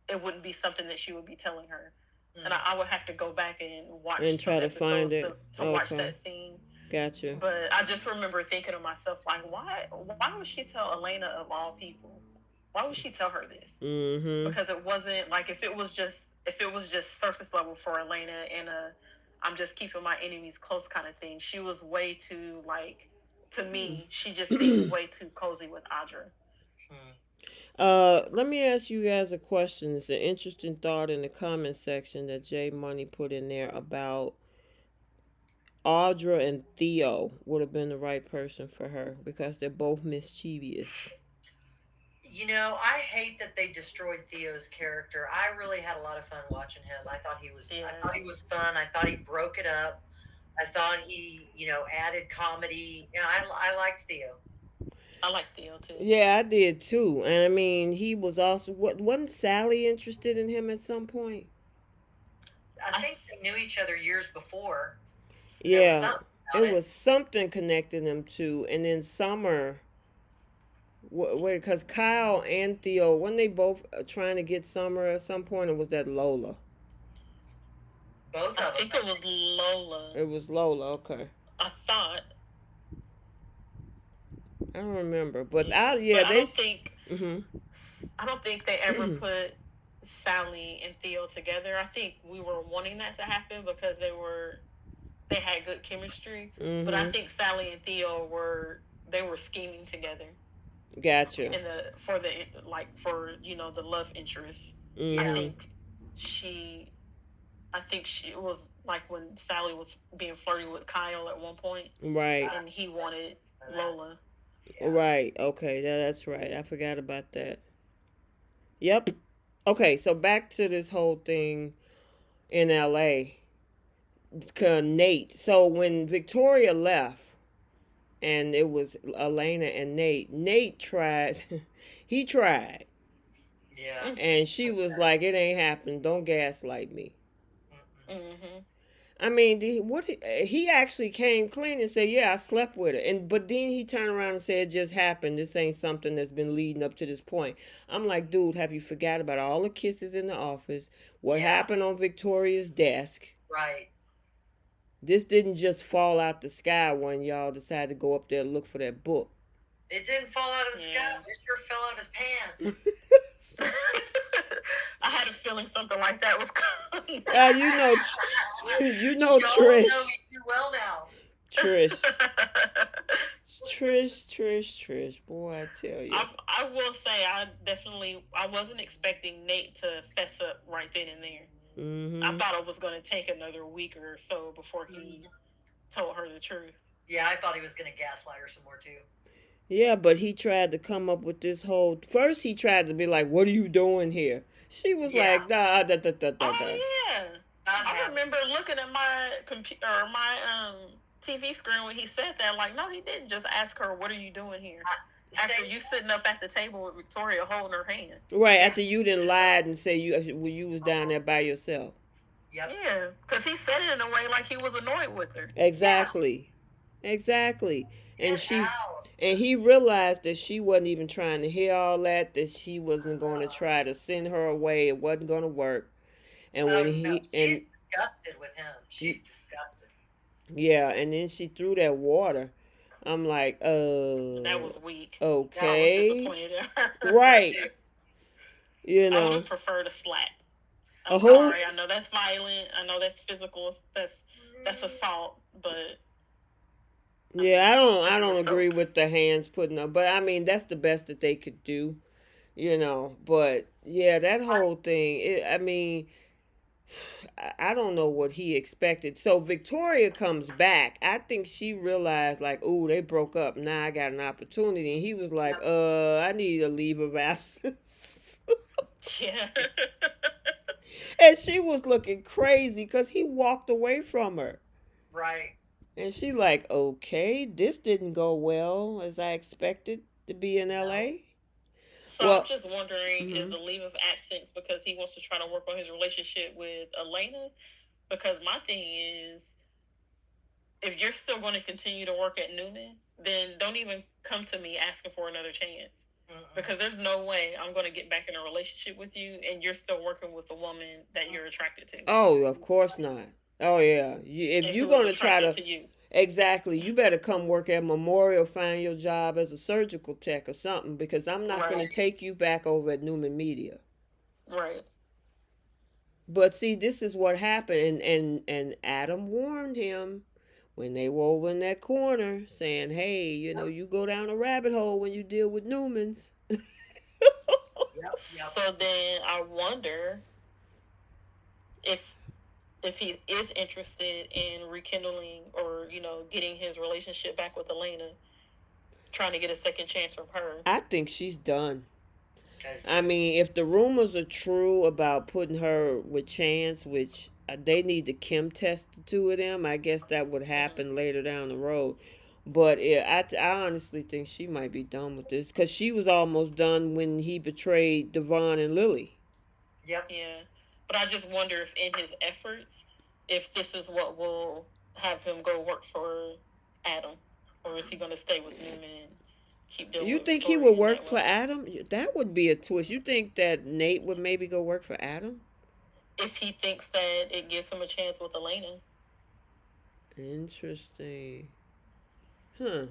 it wouldn't be something that she would be telling her. And I would have to go back and watch And some try to find episodes it. to watch Okay. that scene. Gotcha. But I just remember thinking to myself, like, why would she tell Elena, of all people? Why would she tell her this? Mhm. Because it wasn't like, if it was just surface level for Elena and I'm just keeping my enemies close kind of thing. She was way too, like, to me, she just seemed way too cozy with Audra. Let me ask you guys a question. It's an interesting thought in the comment section that Jay Money put in there about Audra and Theo would have been the right person for her because they're both mischievous. You know, I hate that they destroyed Theo's character. I really had a lot of fun watching him. I Yeah, thought he was fun. I thought he broke it up. I thought he, added comedy. I liked Theo. I like Theo too. Yeah, I did too. And I mean, he was also what wasn't Sally interested in him at some point? I I think they knew each other years before. There was Yeah, something about it it. was something connecting them two. And then Summer, wait, because Kyle and Theo, weren't they both trying to get Summer at some point, or was that Lola? Both I of them, think I it was think. Lola. It was Lola. Okay, I thought, I don't remember, but yeah, but they. Mhm. I don't think they ever put Sally and Theo together. I think we were wanting that to happen because they had good chemistry. But I Mhm. think Sally and Theo were scheming together Gotcha. in the for the like for the love interest. I Yeah. Mhm. think she I think she was like when Sally was being flirty with Kyle at one point, Right. and he wanted That. Lola. Yeah. Right. Okay. That's right. I forgot about that. Yep. Okay. So back to this whole thing in L.A. Nate. So when Victoria left, and it was Elena and Nate. Nate tried. He tried, Yeah. and she was like, "It ain't happened. Don't gaslight me." Mm-mm. Mm-hmm. I mean, he actually came clean and said, "Yeah, I slept with her," and but then he turned around and said, "It just happened. This ain't something that's been leading up to this point." I'm like, dude, have you forgot about all the kisses in the office? What Yeah. happened on Victoria's desk? Right. This didn't just fall out the sky when y'all decided to go up there and look for that book. It didn't fall out of the sky. Yeah. It sure fell out of his pants. I had a feeling something like that was coming. You know, you know Y'all know Trish, me too well now. Trish, Trish. Boy, I tell you. I will say I wasn't expecting Nate to fess up right then and there. I Mm-hmm. thought it was going to take another week or so before he told her the truth. Yeah, I thought he was going to gaslight her some more too. Yeah, but he tried to come up with this whole. First, he tried to be like, "What are you doing here?" She was Yeah. like, "Da da da da da da." Oh yeah, Not I happy. remember looking at my computer or my TV screen when he said that. Like, no, he didn't just ask her, "What are you doing here?" After Same. you sitting up at the table with Victoria holding her hand. Right Yeah. after you didn't lied and say you was down there by yourself. Yep. Yeah, because he said it in a way like he was annoyed with her. Yeah. Exactly, exactly. And Get she out. and he realized that she wasn't even trying to hear all that. That she wasn't going to try to send her away. It wasn't going to work. And when Oh no, he she's and disgusted with him. She's disgusted. yeah, and then she threw that water. I'm like, That was weak. I was okay, disappointed in her. right. You I would know, have preferred a slap. I'm a who? sorry. I know that's violent. I know that's physical. That's assault. But I Yeah, mean, I this is a don't agree soaps. with the hands putting up, but I mean that's the best that they could do. But yeah, that I, whole thing. I mean, I don't know what he expected. So Victoria comes back. I think she realized like, oh, they broke up. Now I got an opportunity, and he was like, Yep. I need a leave of absence. Yeah. And she was looking crazy because he walked away from her. Right. And she like, okay, this didn't go well as I expected to be in No. LA. So I'm Well, just wondering, is mhm. the leave of absence because he wants to try to work on his relationship with Elena? Because my thing is, if you're still going to continue to work at Newman, then don't even come to me asking for another chance. Because there's no way I'm going to get back in a relationship with you and you're still working with the woman that you're attracted to Oh, of course not. Oh yeah, if and you're who is gonna try attracted to, to you. exactly, you better come work at Memorial, find your job as a surgical tech or something, because I'm not gonna Right, take you back over at Newman Media. right. But see, this is what happened, and Adam warned him when they were over in that corner, saying, "Hey, you go down a rabbit hole when you deal with Newmans." Yep. Yep. So then I wonder if he is interested in rekindling or getting his relationship back with Elena, trying to get a second chance from her. I think she's done. That is I true. mean, if the rumors are true about putting her with Chance, which they need to chem test the two of them, I guess that would Mm-hmm. happen later down the road. But I honestly think she might be done with this because she was almost done when he betrayed Devon and Lily. Yep. Yeah, but I just wonder if in his efforts, if this is what will have him go work for Adam, or is he going to stay with Newman and keep dealing You with think he would Victoria in work that for way? Adam? That would be a twist. You think that Nate would maybe go work for Adam? If he thinks that it gives him a chance with Elena. Interesting. Huh.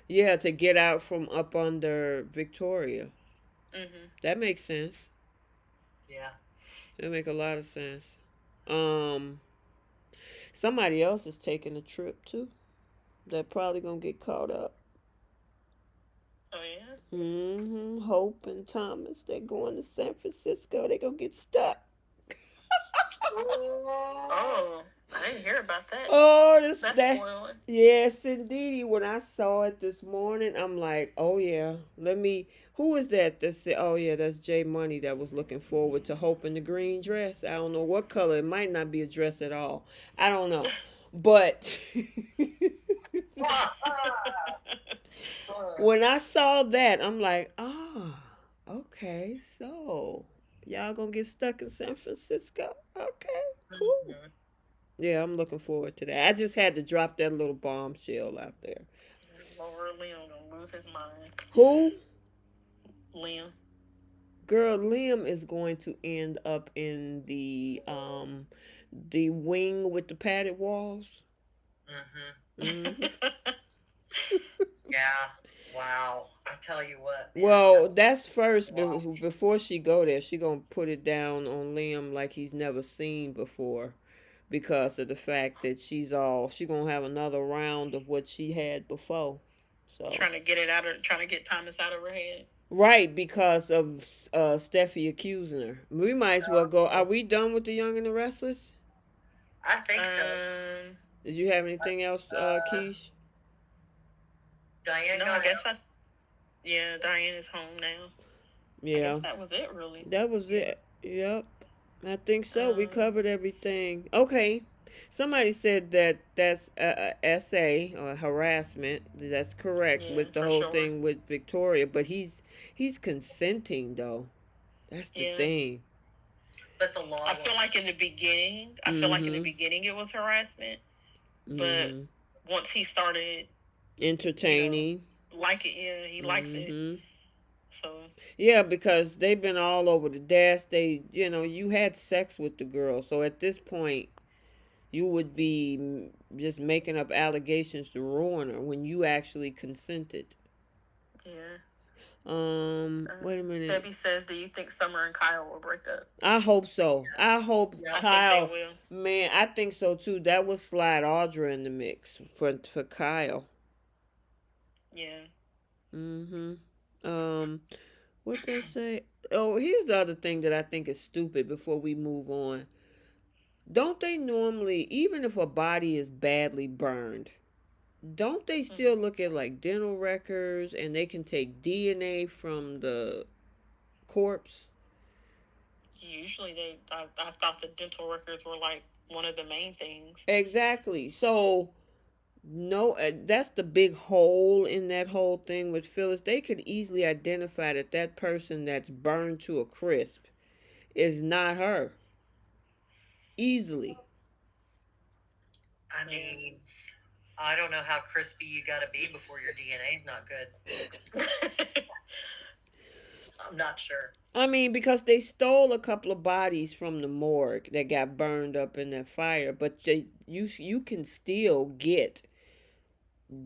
Yeah, to get out from up under Victoria. Mm-hmm. That makes sense. Yeah. That make a lot of sense. Um, Somebody else is taking a trip too. They're probably gonna get caught up. Oh yeah. Hope and Thomas, they're going to San Francisco. They're gonna get stuck. Oh. Oh, I didn't hear about that. Oh, this That's that. spoiling. Yes, indeedy. When I saw it this morning, I'm like, oh yeah. Let me. Who is that? That said, oh yeah, that's Jay Money that was looking forward to Hope in the green dress. I don't know what color. It might not be a dress at all. I don't know, but. When I saw that, I'm like, okay, so y'all gonna get stuck in San Francisco. Okay, cool. Mhm. Yeah, I'm looking forward to that. I just had to drop that little bombshell out there. Lord, Liam gonna lose his mind. Who? Liam. Girl, Liam is going to end up in the wing with the padded walls. Mhm. Hmm. Yeah. Wow. I tell you what, man. Well, That's that's first. wow. Before she go there, she gonna put it down on Liam like he's never seen before, because of the fact that she gonna have another round of what she had before. So Trying to get it out of, trying to get Thomas out of her head. right, because of Steffi accusing her. We might as well go. Are Oh, we done with the Young and the Restless? I think so. Um, Did you have anything else, Uh, Keish? Diane no, I got guess out. I. Yeah, Diane is home now. I guess Yeah, that was it, really. that was Yeah. it. Yep, I think so. We Um, covered everything. Okay. Somebody said that that's SA or harassment. That's correct yeah, with the for whole sure. thing with Victoria, but he's consenting though. That's the Yeah. thing. But the law I won't. feel like in the beginning, Mm-hmm. it was harassment, but Mm-hmm. once he started, you know, Entertaining. like it, yeah, he likes it. Mm-hmm. So Yeah, because they've been all over the desk. You had sex with the girl, so at this point, you would be just making up allegations to ruin her when you actually consented. yeah. Wait a minute. Debbie says, "Do you think Summer and Kyle will break up?" I hope so. I hope Yeah. I think they Kyle, will. man, I think so too. That would slide Audra in the mix for Kyle. Yeah. Mm-hmm. Um, what they say? Oh, here's the other thing that I think is stupid before we move on. don't they normally, even if a body is badly burned, don't they still look at like dental records and they can take DNA from the corpse? Usually, I thought the dental records were like one of the main things. Exactly. So no, that's the big hole in that whole thing with Phyllis. They could easily identify that that person that's burned to a crisp is not her. Easily. I Yeah. mean, I don't know how crispy you got to be before your DNA is not good. I'm not sure. I mean, because they stole a couple of bodies from the morgue that got burned up in that fire, but you can still get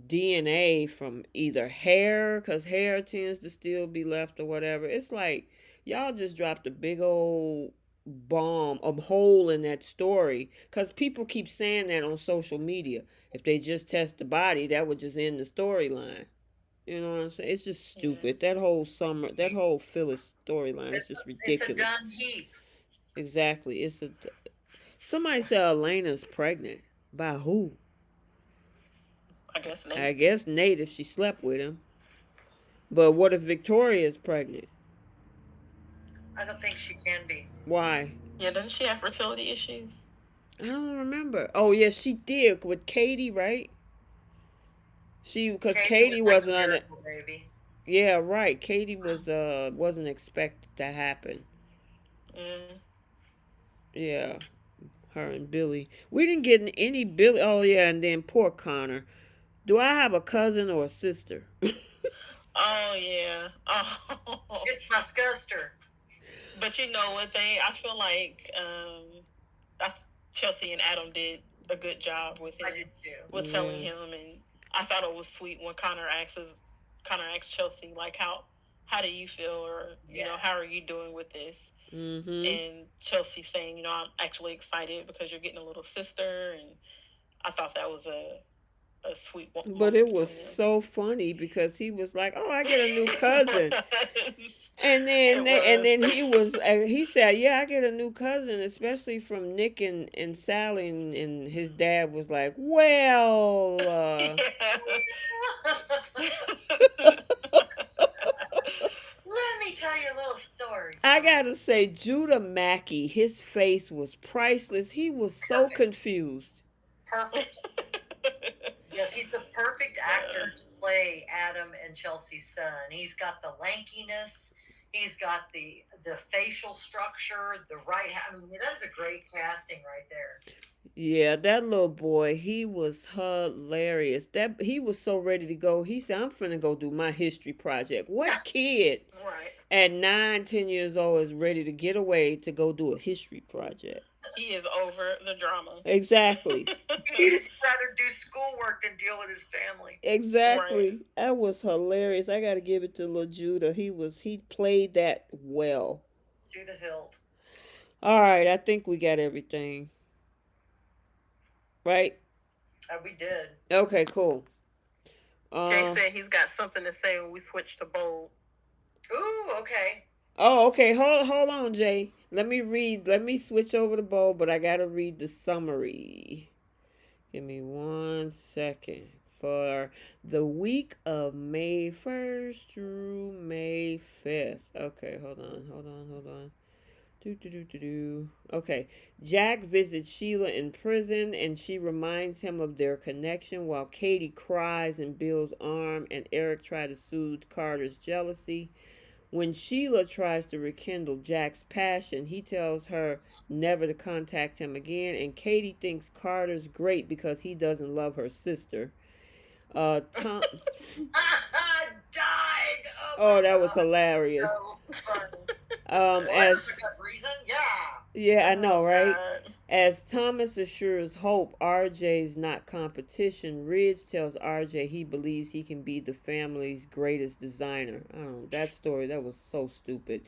DNA from either hair, because hair tends to still be left or whatever. It's like y'all just dropped a big old bomb, a hole in that story, because people keep saying that on social media. If they just test the body, that would just end the storyline. You know what I'm saying? It's just Yeah. stupid. That whole summer, that whole Phyllis storyline is just It's a ridiculous. done heap. Exactly. Somebody said Elena's pregnant. By who? I guess I Nate. guess Nate if she slept with him. But what if Victoria's pregnant? I don't think she can be. Why? Yeah, doesn't she have fertility issues? I don't remember. Oh yeah, she did with Katie, right? She because Katie Katie was like a wasn't on it. miracle baby. Yeah, right. Katie wasn't expected to happen. Mm. Yeah, her and Billy. We didn't get any Billy. Oh yeah, and then poor Connor. Do I have a cousin or a sister? Oh yeah. Oh. It's my scuster. But you know what thing? I feel like I, Chelsea and Adam did a good job with I him, did too. with telling him, and I thought it was sweet when Connor asked Chelsea like how do you feel, or Yeah. how are you doing with this? Mm-hmm. And Chelsea saying, I'm actually excited because you're getting a little sister, and I thought that was a sweet But moment it was between them. so funny because he was like, "Oh, I get a new cousin," and It then was. he said, "Yeah, I get a new cousin, especially from Nick and Sally," and his dad was like, "Well." Let me tell you a little story, I son. gotta say, Judah Mackey, his face was priceless. He was so Perfect. confused. Perfect. Yes, he's the perfect actor to play Adam and Chelsea's son. He's got the lankiness. He's got the facial structure, the right. I mean, that is a great casting right there. Yeah, that little boy, he was hilarious. That he was so ready to go. He said, "I'm finna go do my history project." What kid Right. at 9, 10 years old is ready to get away to go do a history project? He is over the drama. Exactly. He'd rather do schoolwork than deal with his family. Right. Exactly. That was hilarious. I gotta give it to little Judah. He played that well. To the hilt. All right, I think we got everything. Right? We did. Okay, cool. Jay said he's got something to say when we switch to bold. Ooh, okay. Oh, okay. Hold on, Jay. Let me read. Let me switch over to bowl, but I gotta read the summary. Give me 1 second. For the week of May 1st through May 5th. Okay, hold on. Do. Okay. Jack visits Sheila in prison and she reminds him of their connection while Katie cries in Bill's arm and Eric tries to soothe Carter's jealousy. When Sheila tries to rekindle Jack's passion, he tells her never to contact him again, and Katie thinks Carter's great because he doesn't love her sister. Tom. I died. Oh, that was hilarious. So funny. Um, Well, as that's a good reason. Yeah. Yeah, I know, Oh, right? God. As Thomas assures Hope RJ's not competition, Ridge tells RJ he believes he can be the family's greatest designer. I don't know, that story, that was so stupid.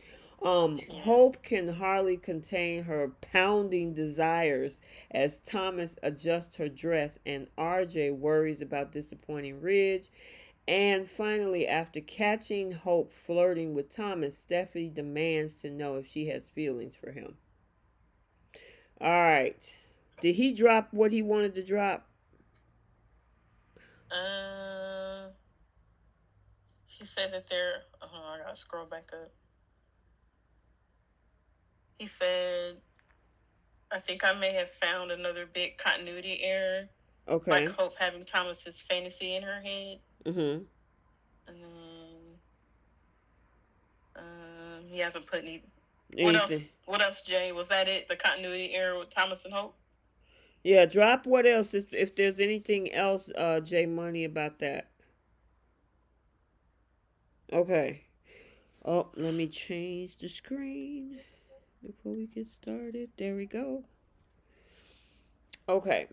Yeah. Hope can hardly contain her pounding desires as Thomas adjusts her dress and RJ worries about disappointing Ridge. And finally, after catching Hope flirting with Thomas, Stephanie demands to know if she has feelings for him. All right. Did he drop what he wanted to drop? Uh, he said that they're. Oh, I gotta scroll back up. He said, "I think I may have found another big continuity error, like Okay. Hope having Thomas's fantasy in her head." Mm-hmm. And then he hasn't put any. What else? Anything. What else, Jay? Was that it? The continuity error with Thomas and Hope? Yeah, drop what else if there's anything else, J Money, about that. Okay. Oh, let me change the screen before we get started. There we go. Okay.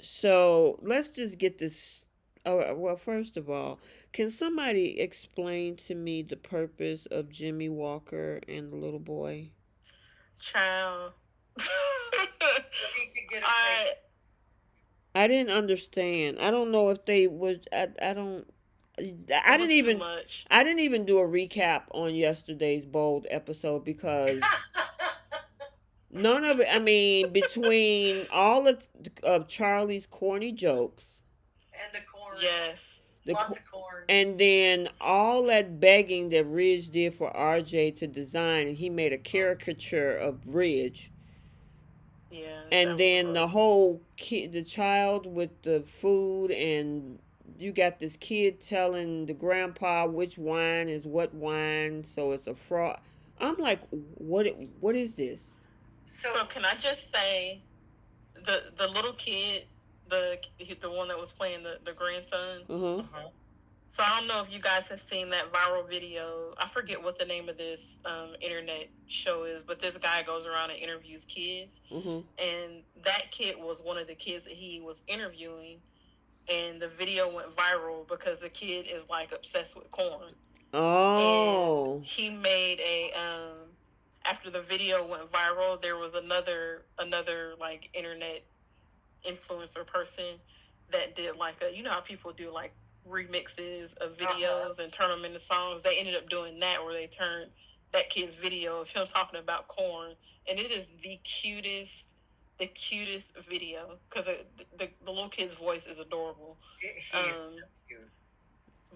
So let's just get this. Oh, well, first of all, can somebody explain to me the purpose of Jimmy Walker and the little boy? Child. So he could get a pay. I didn't understand. I don't know if they was. I don't. I It didn't was too even. much. I didn't even do a recap on yesterday's bold episode because none of it. I mean, between all of Charlie's corny jokes, And the corn. Yes. the Lots of corn. and then all that begging that Ridge did for RJ to design, and he made a caricature of Ridge. Yeah. And then the whole kid, the child with the food, and you got this kid telling the grandpa which wine is what wine, so it's a fraud. I'm like, what is this? So can I just say, the little kid, the one that was playing the grandson. Uh-huh. So I don't know if you guys have seen that viral video. I forget what the name of this internet show is, but this guy goes around and interviews kids. And that kid was one of the kids that he was interviewing. And the video went viral because the kid is like obsessed with corn. Oh. And he made a after the video went viral, there was another like internet influencer person that did like a, you know how people do like remixes of videos and turn them into songs. They ended up doing that where they turned that kid's video of him talking about corn, and it is the cutest video because the little kid's voice is adorable. He is so cute.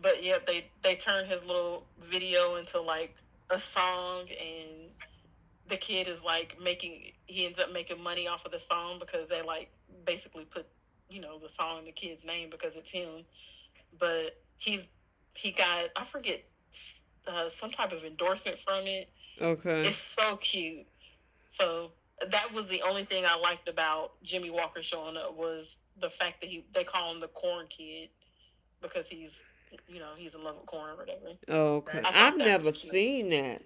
But yeah, they turned his little video into like a song, and the kid is like he ends up making money off of the song because they like basically put, you know, the song in the kid's name because it's him. But he got, I forget, some type of endorsement from it. Okay. It's so cute. So that was the only thing I liked about Jimmy Walker showing up, was the fact that they call him the corn kid because he's, you know, he's in love with corn or whatever. Okay. I've never seen that.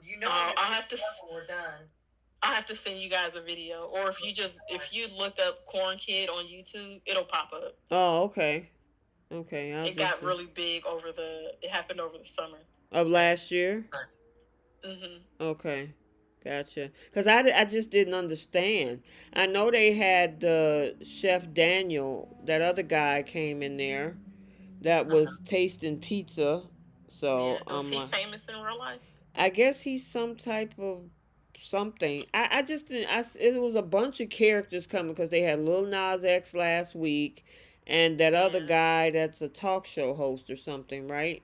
You know, I'll have to. We're done. I have to send you guys a video, or if you look up Corn Kid on YouTube, it'll pop up. Oh, okay. Okay. It got really big it happened over the summer of last year. Okay. Gotcha. Because I just didn't understand. I know they had the Chef Daniel, that other guy came in there that was tasting pizza. So was he famous in real life? I guess he's some type of something. I just didn't. It was a bunch of characters coming because they had Lil Nas X last week, and that other guy that's a talk show host or something, right?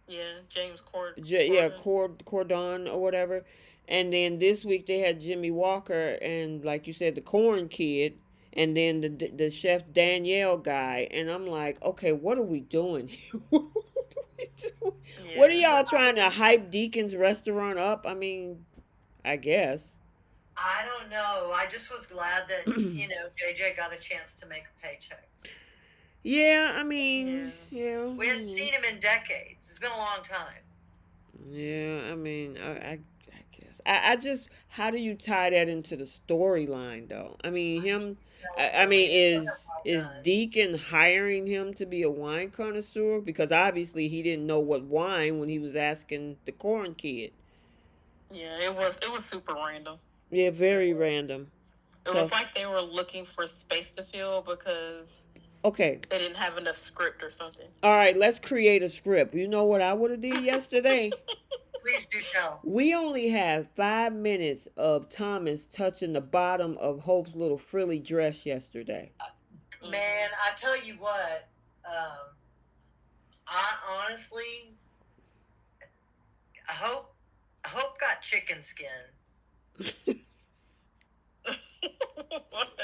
Yeah, James Corden. Cordon or whatever. And then this week they had Jimmy Walker and, like you said, the Corn Kid, and then the Chef Danielle guy. And I'm like, okay, what are we doing? What are y'all trying to hype Deacon's restaurant up? I mean, I guess. I don't know. I just was glad that, you know, JJ got a chance to make a paycheck. Yeah, I mean, yeah. We hadn't seen him in decades. It's been a long time. Yeah, I mean, I guess. I just, how do you tie that into the storyline, though? I mean, is Deacon hiring him to be a wine connoisseur? Because obviously he didn't know what wine when he was asking the Corn Kid. Yeah, it was super random. Yeah, very random. It was like they were looking for space to fill because they didn't have enough script or something. All right, let's create a script. You know what I would have did yesterday? Please do tell. We only have 5 minutes of Thomas touching the bottom of Hope's little frilly dress yesterday. Man, I tell you what, um, I honestly hope Hope got chicken skin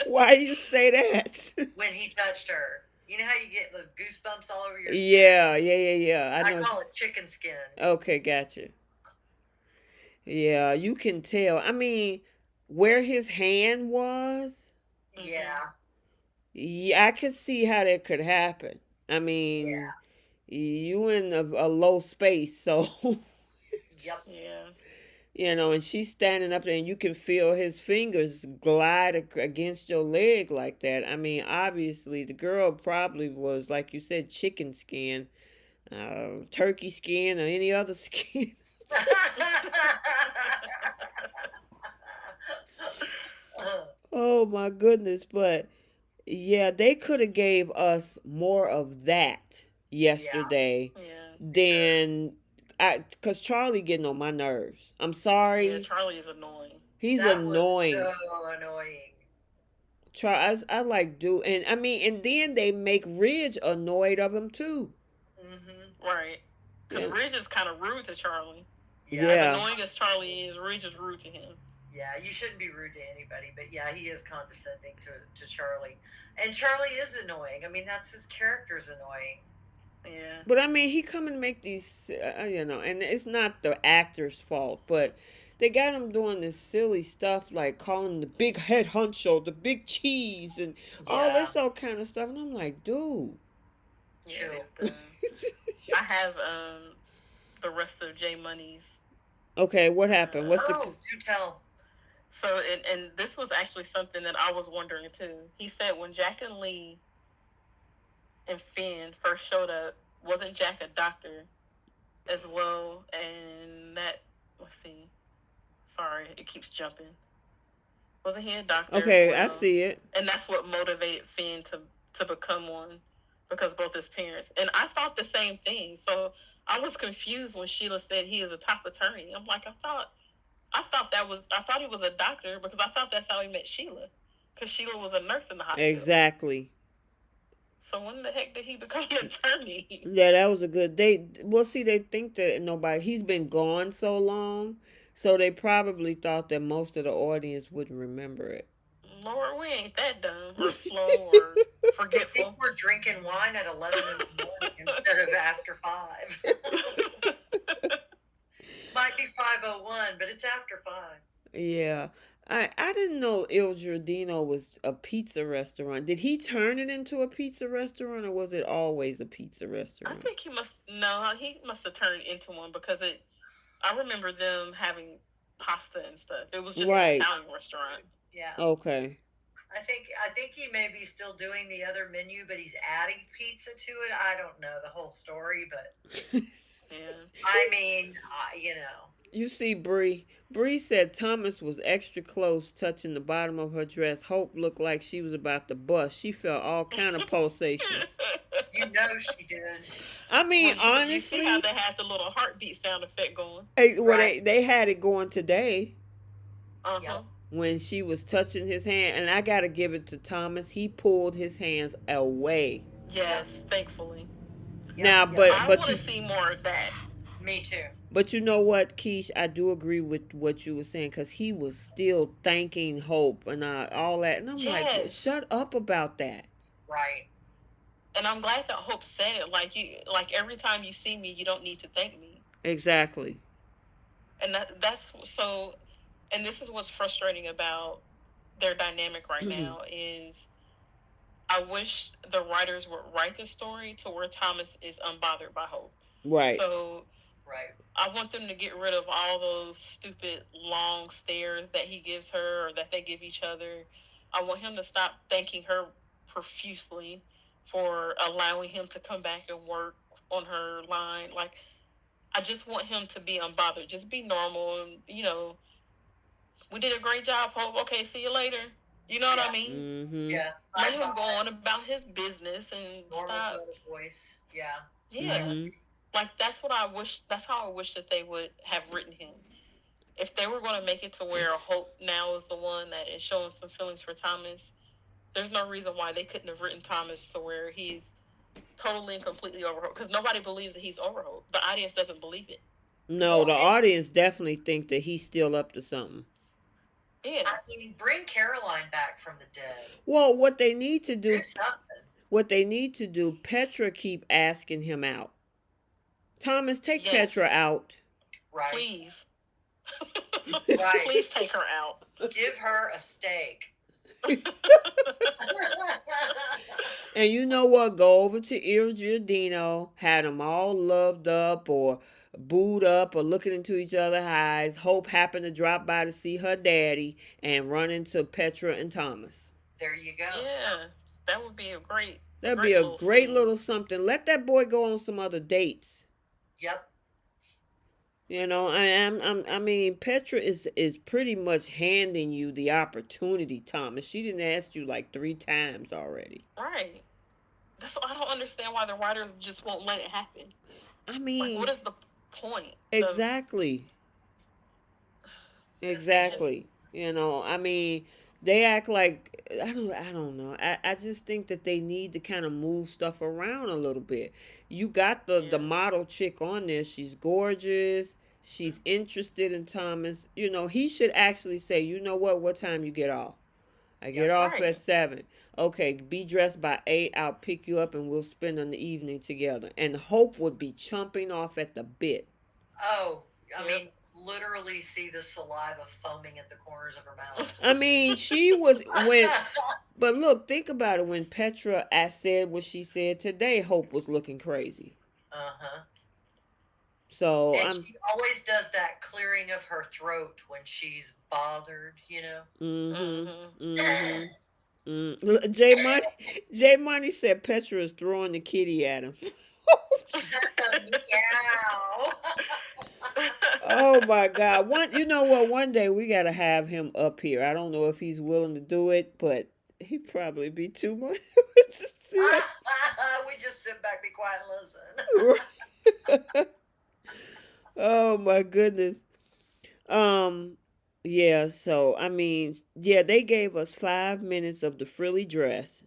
Why you say that? when he touched her. You know how you get those goosebumps all over your skin? Yeah, yeah, yeah, yeah. I I know. call it chicken skin. Okay, gotcha. Yeah, you can tell. I mean, where his hand was, Yeah, yeah, I could see how that could happen. I yeah, mean, you in a low space, so yep. Yeah. and she's standing up there, and you can feel his fingers glide against your leg like that. I mean, obviously, the girl probably was, like you said, chicken skin, turkey skin, or any other skin. Oh my goodness, but yeah, they could have gave us more of that Yeah, yesterday Yeah. sure. than cuz Charlie getting on my nerves. I'm Yeah. sorry. Charlie is annoying. He's That was annoying. so annoying. I like do, and I mean, and then they make Ridge annoyed of him too. Hmm. Right. Because Yeah. Ridge is kind of rude to Charlie. Yeah, As Yeah. annoying as Charlie is, Ridge is rude to him. yeah. You shouldn't be rude to anybody, but yeah, he is condescending to Charlie, and Charlie is annoying. I mean, that's his character's annoying. Yeah. But I mean, he come and make these, and it's not the actor's fault, but they got him doing this silly stuff like calling him the big head honcho, the big cheese, and all Yeah, this all kind of stuff. And I'm like, dude. Yeah, it true. is dumb. I have the rest of J Money's. Okay, what happened? What's the? Oh, do tell. So and this was actually something that I was wondering too. He said when Jack and Lee and Finn first showed up, wasn't Jack a doctor as well? And that, let's see, sorry, it keeps jumping. Wasn't he a doctor as Okay, I well? see it. And that's what motivated Finn to become one, because both his parents. And I thought the same thing. So I was confused when Sheila said he is a top attorney. I'm like, I thought he was a doctor, because I thought that's how he met Sheila, because Sheila was a nurse in the hospital. Exactly. So when the heck did he become an attorney? Yeah, that was a good. Well, see, they think that nobody. He's been gone so long, so they probably thought that most of the audience wouldn't remember it. Lord, we ain't that dumb or slow or I think forgetful. we're drinking wine at 11 in the morning instead of after 5. Might be 5:01, but it's after 5. Yeah. I didn't know Il Giardino was a pizza restaurant. Did he turn it into a pizza restaurant, or was it always a pizza I restaurant? think he must have turned it into one, because I remember them having pasta and stuff. It was just an Right. Italian restaurant. Yeah. Okay. I think he may be still doing the other menu, but he's adding pizza to it. I don't know the whole story, but Yeah. I mean, you know. You see, Bree. Bree said Thomas was extra close, touching the bottom of her dress. Hope looked like she was about to bust. She felt all kind of pulsations. You know she did. I mean, Well, you see how honestly, they had the little heartbeat sound effect going. well, Right. they had it going today Uh-huh. when she was touching his hand, and I gotta give it to Thomas. He pulled his hands away. Yes, thankfully. Yep, Now, yep. I but want to see more of that. Me too. But you know what, Keish? I do agree with what you were saying, because he was still thanking Hope and all that. And I'm like, Yes. shut up about that. Right. And I'm glad that Hope said it. Like every time you see me, you don't need to thank me. Exactly. And that's so. And this is what's frustrating about their dynamic right now is I wish the writers would write the story to where Thomas is unbothered by Hope. Right. So Right. I want them to get rid of all those stupid long stares that he gives her or that they give each other. I want him to stop thanking her profusely for allowing him to come back and work on her line. Like, I just want him to be unbothered. Just be normal. And, we did a great job, Hope. Okay, see you later. You know what I mean? Mm-hmm. Yeah. Let I him thought go that on about his business and normal stop. tone of voice. Yeah. Yeah. Mm-hmm. Like, that's what I wish. That's how I wish that they would have written him. If they were going to make it to where Hope now is the one that is showing some feelings for Thomas, there's no reason why they couldn't have written Thomas to where he's totally and completely over Hope, because nobody believes that he's over Hope. The audience doesn't believe it. No, Well, the audience definitely think that he's still up to something. Yeah. I mean, bring Caroline back from the dead. Well, what they need to Do do, something. Petra keep asking him out. Thomas, take Yes. Petra out. Right. Please. Right. Please take her out. Give her a steak. And you know what? Go over to Il Giardino, had them all loved up or booed up or looking into each other's eyes. Hope happened to drop by to see her daddy and run into Petra and Thomas. There you go. Yeah. That would be a great. That'd be a great scene. little something. Let that boy go on some other dates. Yep. You know, I mean, Petra is pretty much handing you the opportunity, Thomas. She didn't ask you like 3 times already. Right. That's I don't understand why the writers just won't let it happen. I mean, like, what is the point? Exactly. Exactly. You know, I mean, they act like I don't know. I just think that they need to kind of move stuff around a little bit. You got the model chick on there. She's gorgeous. She's interested in Thomas. You know, he should actually say, "You know what time you get off? I get off right. at 7. Okay, be dressed by 8. I'll pick you up and we'll spend an evening together." And Hope would be chomping off at the bit. Oh, I mean, literally see the saliva foaming at the corners of her mouth. I mean, she was when, but look, think about it. When Petra said what she said today, Hope was looking crazy. Uh-huh. So and she always does that clearing of her throat when she's bothered, you know. J Money said Petra is throwing the kitty at him. Meow. Oh my God! You know what? One day we gotta have him up here. I don't know if he's willing to do it, but he'd probably be too much. We just sit back, be quiet, and listen. Oh my goodness. Yeah, so I mean, yeah, they gave us 5 minutes of the frilly dress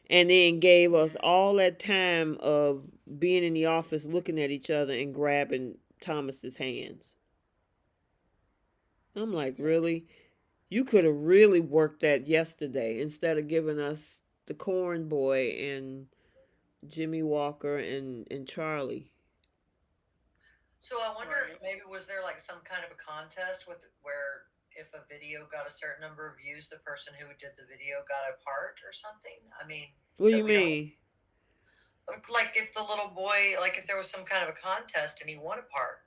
and then gave us all that time of being in the office looking at each other and grabbing Thomas's hands. I'm like, really? You could have really worked that yesterday instead of giving us the corn boy and Jimmy Walker and Charlie. So I wonder if maybe was there like some kind of a contest with where if a video got a certain number of views, the person who did the video got a part or something? I mean, what do you mean? Like if the little boy, like if there was some kind of a contest and he won a part.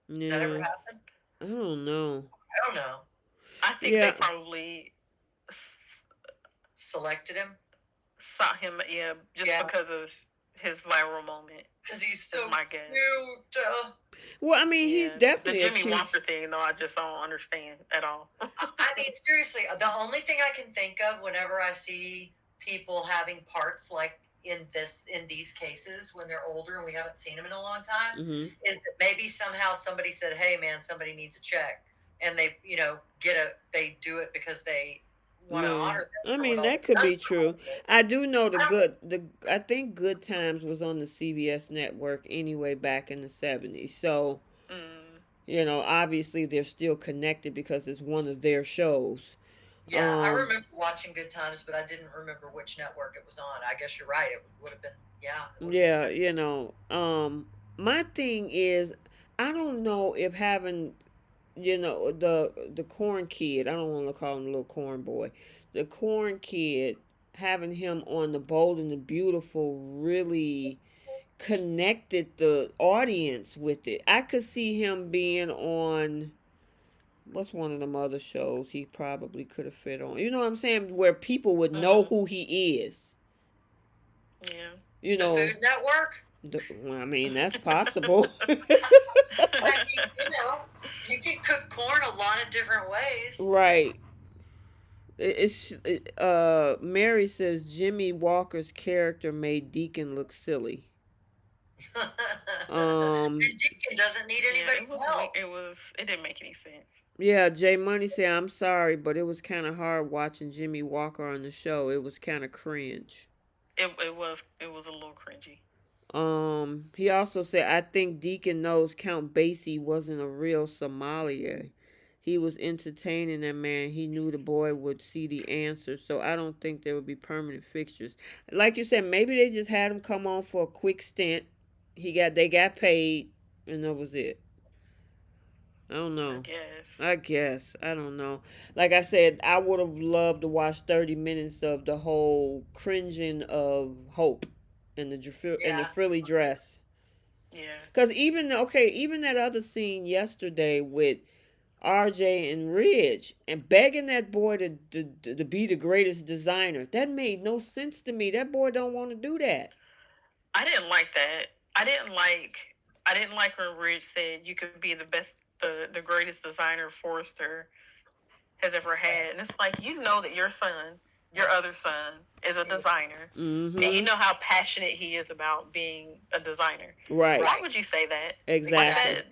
Does that ever happen? I don't know. I don't know. I think they probably selected him. Sought him, just because of his viral moment. Because he's so cute. Well, I mean, he's definitely the Jimmy Walker thing, though. I just don't understand at all. I mean, seriously, the only thing I can think of whenever I see people having parts like in these cases when they're older and we haven't seen them in a long time, is that maybe somehow somebody said, "Hey, man, somebody needs a check," and they, they do it because they want to honor them. I mean, that could be true. I do know I think Good Times was on the CBS network anyway back in the 70s. So, obviously they're still connected because it's one of their shows. Yeah, I remember watching Good Times, but I didn't remember which network it was on. I guess you're right. It would have been, my thing is, I don't know if having the corn kid, I don't want to call him a little corn boy, the corn kid, having him on The Bold and the Beautiful really connected the audience with it. I could see him being on, what's one of them other shows he probably could have fit on, you know what I'm saying, where people would know who he is. The Food Network. I mean, that's possible. I mean, you can cook corn a lot of different ways. Right. Mary says Jimmy Walker's character made Deacon look silly. Um, And Deacon doesn't need Yeah, it anybody's was help. it didn't make any sense. yeah, Jay Money said, I'm sorry, but it was kind of hard watching Jimmy Walker on the show. It was kind of cringe. It was a little cringy. He also said, I think Deacon knows Count Basie wasn't a real sommelier. He was entertaining that man. He knew the boy would see the answer, so I don't think there would be permanent fixtures. Like you said, maybe they just had him come on for a quick stint. They got paid, and that was it. I don't I know. guess. I guess. I don't know. Like I said, I would have loved to watch 30 minutes of the whole cringing of Hope and the Yeah. frilly dress. Yeah. Cause even that other scene yesterday with RJ and Ridge and begging that boy to be the greatest designer, that made no sense to me. That boy don't want to do that. I didn't like that. I didn't like when Ridge said you could be the greatest designer Forrester has ever had. And it's like, you know that your son, your other son, is a designer. And you Mm-hmm. know how passionate he is about being a designer. Right. Why Right. would you say that? Like Exactly.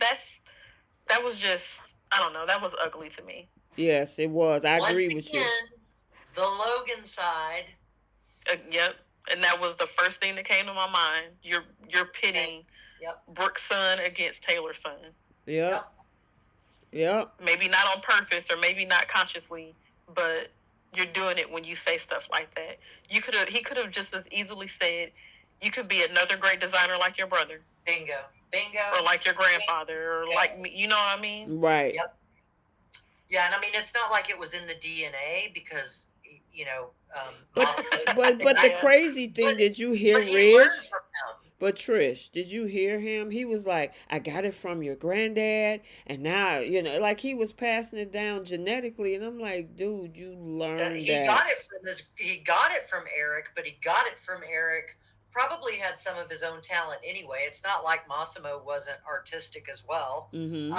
that was just, I don't know, that was ugly to me. Yes, it was. I agree Once with you. again, the Logan side. Yep. And that was the first thing that came to my mind. You're Okay. pitting Yep. Brooke's son against Taylor's son. Yep. Yep. Yep. Maybe not on purpose or maybe not consciously, but you're doing it when you say stuff like that. He could have just as easily said, you could be another great designer like your brother Bingo. Bingo. or like your grandfather or Bingo. like me, you know what I mean? Right. Yep. Yeah, and I mean it's not like it was in the DNA because But but the Yeah. crazy thing, but did you hear but you learn Ridge? from him. But Trish, did you hear him? He was like, I got it from your granddad, and now, like he was passing it down genetically. And I'm like, dude, you learned He that. got it from Eric, but he got it from Eric. Probably had some of his own talent anyway. It's not like Massimo wasn't artistic as well. Mm-hmm.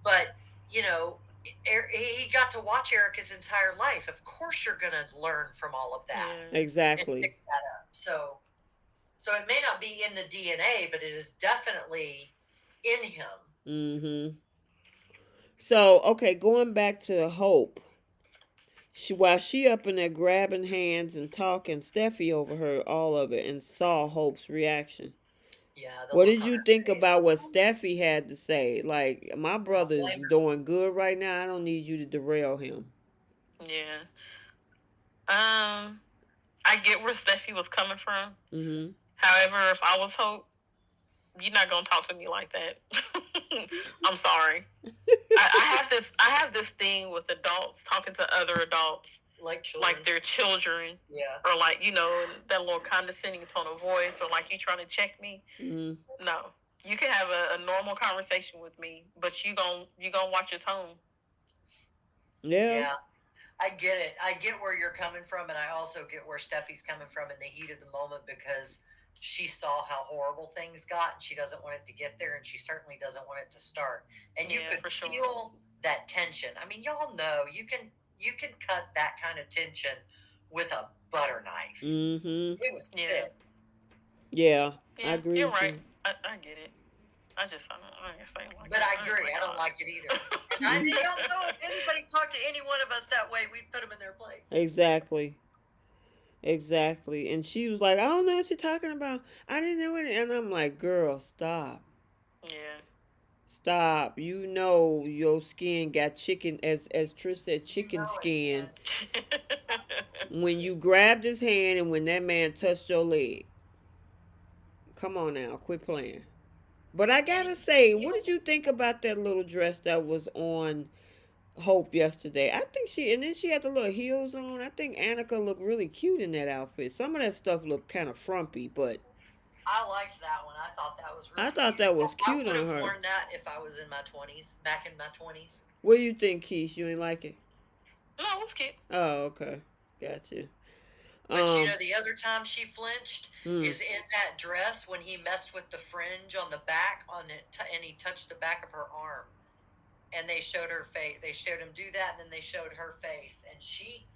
But you know, he got to watch Eric his entire life. Of course, you're going to learn from all of that Yeah. and Exactly. pick that up. So it may not be in the DNA, but it is definitely in him. Mm-hmm. So, okay, going back to Hope. While she up in there grabbing hands and talking, Steffi overheard all of it and saw Hope's reaction. Yeah, the What look did on you her think face. about what Steffi had to say? Like, my I don't brother's blame her. doing good right now. I don't need you to derail him. Yeah. I get where Steffi was coming from. Mm-hmm. However, if I was Hope, you're not gonna talk to me like that. I'm sorry. I have this thing with adults talking to other adults Like children. like they're children, Yeah. or like that little condescending tone of voice, or like you trying to check me. Mm-hmm. No, you can have a normal conversation with me, but you gonna watch your tone. Yeah. Yeah. I get it. I get where you're coming from, and I also get where Steffi's coming from in the heat of the moment because she saw how horrible things got, and she doesn't want it to get there, and she certainly doesn't want it to start. And you Yeah, could for sure. feel that tension. I mean, y'all know you can cut that kind of tension with a butter knife. Mm-hmm. It was Yeah. thick. Yeah. I Yeah, agree you're with right. you. I get it. I ain't saying like But that. I agree. I don't like it either. And I don't know if anybody talked to any one of us that way, we'd put them in their place. Exactly. Exactly. And she was like, I don't know what you're talking about. I didn't know it. And I'm like, girl, stop. Yeah. Stop. You know your skin got chicken, as Trish said, You chicken know it, skin. man. When you grabbed his hand and when that man touched your leg. Come on now, quit playing. But I And gotta say, what you did you think about that little dress that was on Hope yesterday? I think and then she had the little heels on. I think Annika looked really cute in that outfit. Some of that stuff looked kind of frumpy, but I liked that one. I thought that was I really thought cute. that was I cute would on have her. worn that if I was in my 20s, back in my 20s. What do you think, Keith? You ain't like it? No, it's cute. Oh, okay. Gotcha. But Um, the other time she flinched mm, is in that dress when he messed with the fringe on the back on it, and he touched the back of her arm, and they showed her face. They showed him do that, and then they showed her face, and she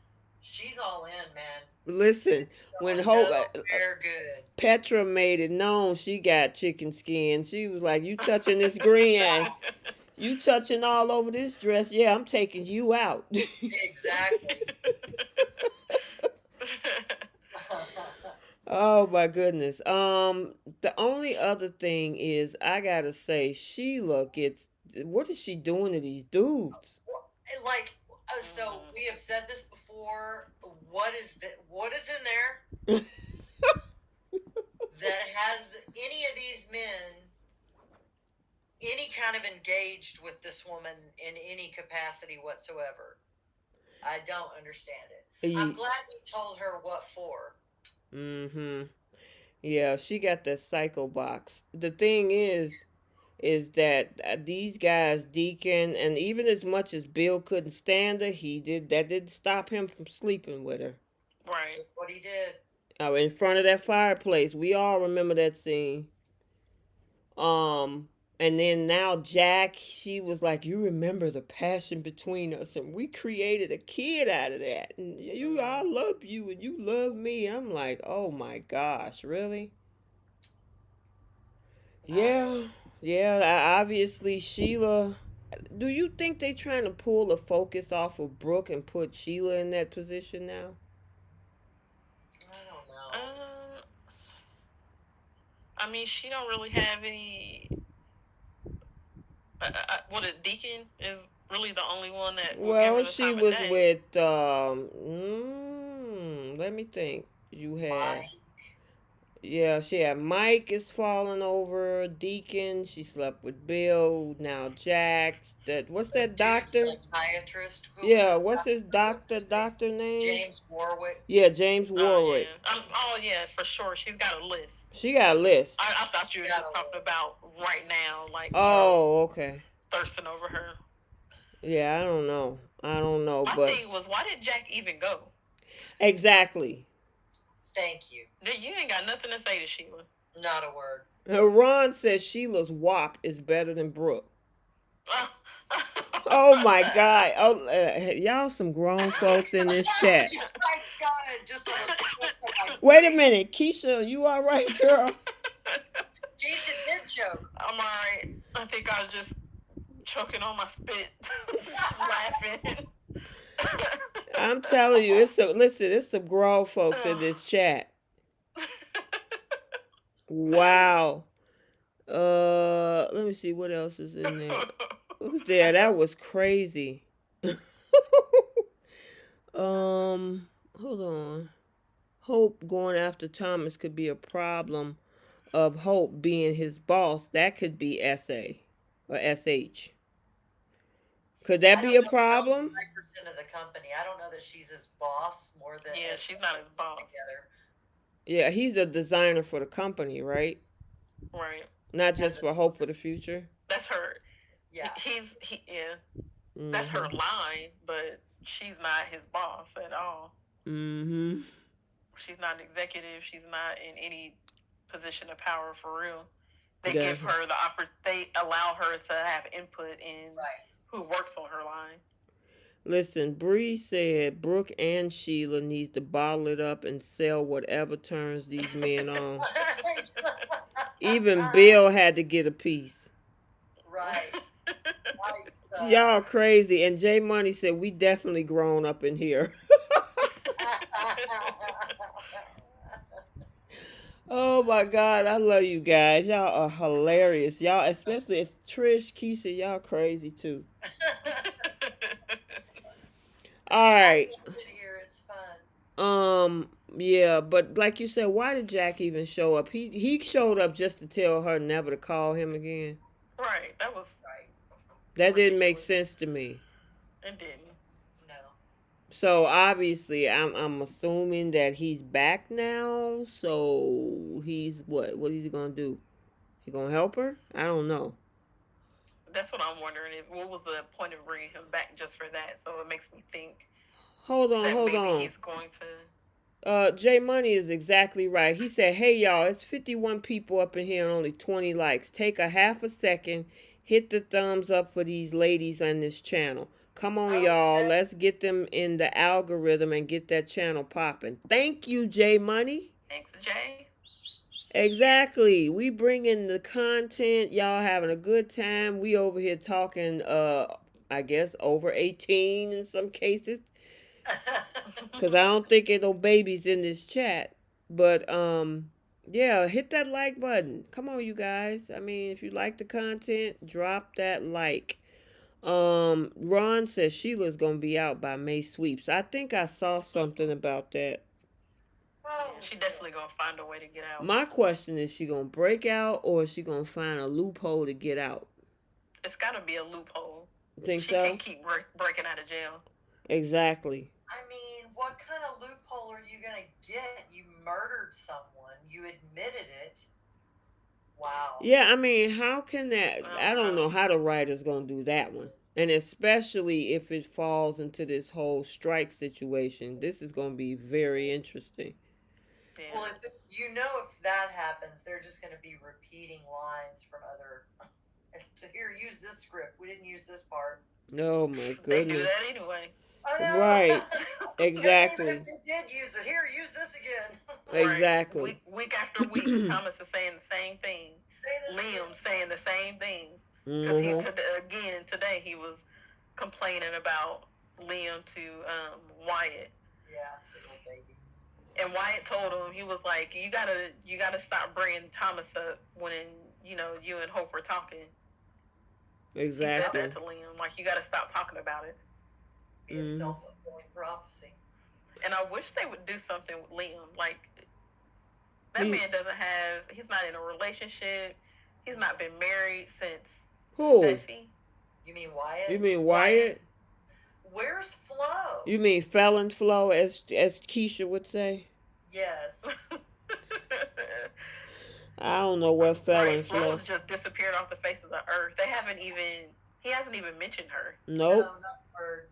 She's all in, man. Listen, when Oh Hope no, they're good. Petra made it known she got chicken skin, she was like, "You touching this green? You touching all over this dress? Yeah, I'm taking you out." Exactly. Oh my goodness. The only other thing is I gotta say Sheila gets what is she doing to these dudes? Well, like, so we have said this before. What is that? What is in there that has any of these men any kind of engaged with this woman in any capacity whatsoever? I don't understand it. I'm glad you told her what for. Mm-hmm. Yeah, she got that psycho box. The thing is that these guys, Deacon, and even as much as Bill couldn't stand her, he did that didn't stop him from sleeping with her. Right. That's what he did. In front of that fireplace. We all remember that scene. Um, and then now Jack, she was like, "You remember the passion between us, and we created a kid out of that. And I love you, and you love me." I'm like, "Oh my gosh, really?" Yeah, yeah. Obviously, Sheila. Do you think they trying to pull the focus off of Brooke and put Sheila in that position now? I don't know. I mean, she don't really have any. What a Deacon is really the only one that will give her Well, the she time of was day. with. Let me think. You had. Mike. Yeah, she had Mike is falling over. Deacon, she slept with Bill. Now Jack. That what's The that dude doctor? psychiatrist. Who was Yeah, his what's his doctor? doctor? Doctor name? James Warwick. Yeah, James Oh yeah. Warwick. Oh yeah, for sure. She's got a list. She got a list. I thought you were just talking about right now, like Oh, okay. thirsting over her. Yeah, I don't know. My But thing was, why did Jack even go? exactly. Thank you. You ain't got nothing to say to Sheila. Not a word. Ron says Sheila's WAP is better than Brooke. Oh my God! Oh, y'all some grown folks in this chat. I got it. Just Wait a minute, Keisha, you all right, girl? Keisha did choke. I'm alright. I think I was just choking on my spit, laughing. I'm telling you, it's some grown folks in this chat. Wow. Let me see what else is in there. Yeah, that was crazy. Hold on. Hope going after Thomas could be a problem of Hope being his boss. That could be SA or SH. Could that be a problem? 5% of the company. I don't know that she's his boss more than. Yeah, she's not his boss. Together. Yeah, he's a designer for the company, right? Right. Not just for Hope for the Future. That's her. Yeah. Yeah. Mm-hmm. That's her line, but she's not his boss at all. Mm-hmm. She's not an executive. She's not in any position of power for real. They give her they allow her to have input in who works on her line. Listen, Bree said Brooke and Sheila needs to bottle it up and sell whatever turns these men on. Even Bill had to get a piece. Right. Y'all crazy. And J Money said we definitely grown up in here. Oh my God, I love you guys. Y'all are hilarious. Y'all, especially it's Trish, Keisha, y'all crazy too. All right. It's fun. Yeah, but like you said, why did Jack even show up? He showed up just to tell her never to call him again. Right. That was right. That didn't make sense to me. It didn't. No. So obviously, I'm assuming that he's back now. So he's what? What is he gonna do? He gonna help her? I don't know. That's what I'm wondering. What was the point of bringing him back just for that? So it makes me think. Hold on. Maybe he's going to. J Money is exactly right. He said, "Hey y'all, it's 51 people up in here and only 20 likes. Take a half a second, hit the thumbs up for these ladies on this channel. Come on, y'all. Okay. Let's get them in the algorithm and get that channel popping. Thank you, J Money. Thanks, Jay. Exactly. We bring in the content. Y'all having a good time. We over here talking, I guess over 18 in some cases. Cause I don't think ain't no babies in this chat. But yeah, hit that like button. Come on, you guys. I mean, if you like the content, drop that like. Ron says Sheila's gonna be out by May sweeps. I think I saw something about that. Yeah, she definitely gonna find a way to get out. My question is, she gonna break out or is she gonna find a loophole to get out? It's gotta be a loophole. Think She so? can't keep breaking out of jail. Exactly. I mean, what kind of loophole are you going to get? You murdered someone. You admitted it. Wow. Yeah, I mean, how can that? I don't know. know how the writer's gonna do that one, and especially if it falls into this whole strike situation. This is gonna be very interesting. Yeah. Well, if that happens, they're just going to be repeating lines from other. So here, use this script. We didn't use this part. Oh my They do goodness. that anyway. Oh no! Right. Even Exactly. if they did use it, here, use this again. Exactly. Right. Week after week, Thomas is saying the same thing. Say this Liam again. saying the same thing. Because Mhm. today he was complaining about Liam to Wyatt. Yeah, little baby. And Wyatt told him, he was like, you gotta stop bringing Thomas up when you and Hope were talking. He said Exactly. that to Liam, like, you gotta stop talking about it. Be a self-fulfilling prophecy. And I wish they would do something with Liam. Like, that He- man he's not in a relationship. He's not been married since Who? Steffi. You mean Wyatt? You mean Wyatt? Where's Flo? You mean Felon Flo, as Keisha would say? Yes. I don't know what Felon Right, Flo. Flo's just disappeared off the face of the earth. He hasn't even mentioned her. Nope. No, not word.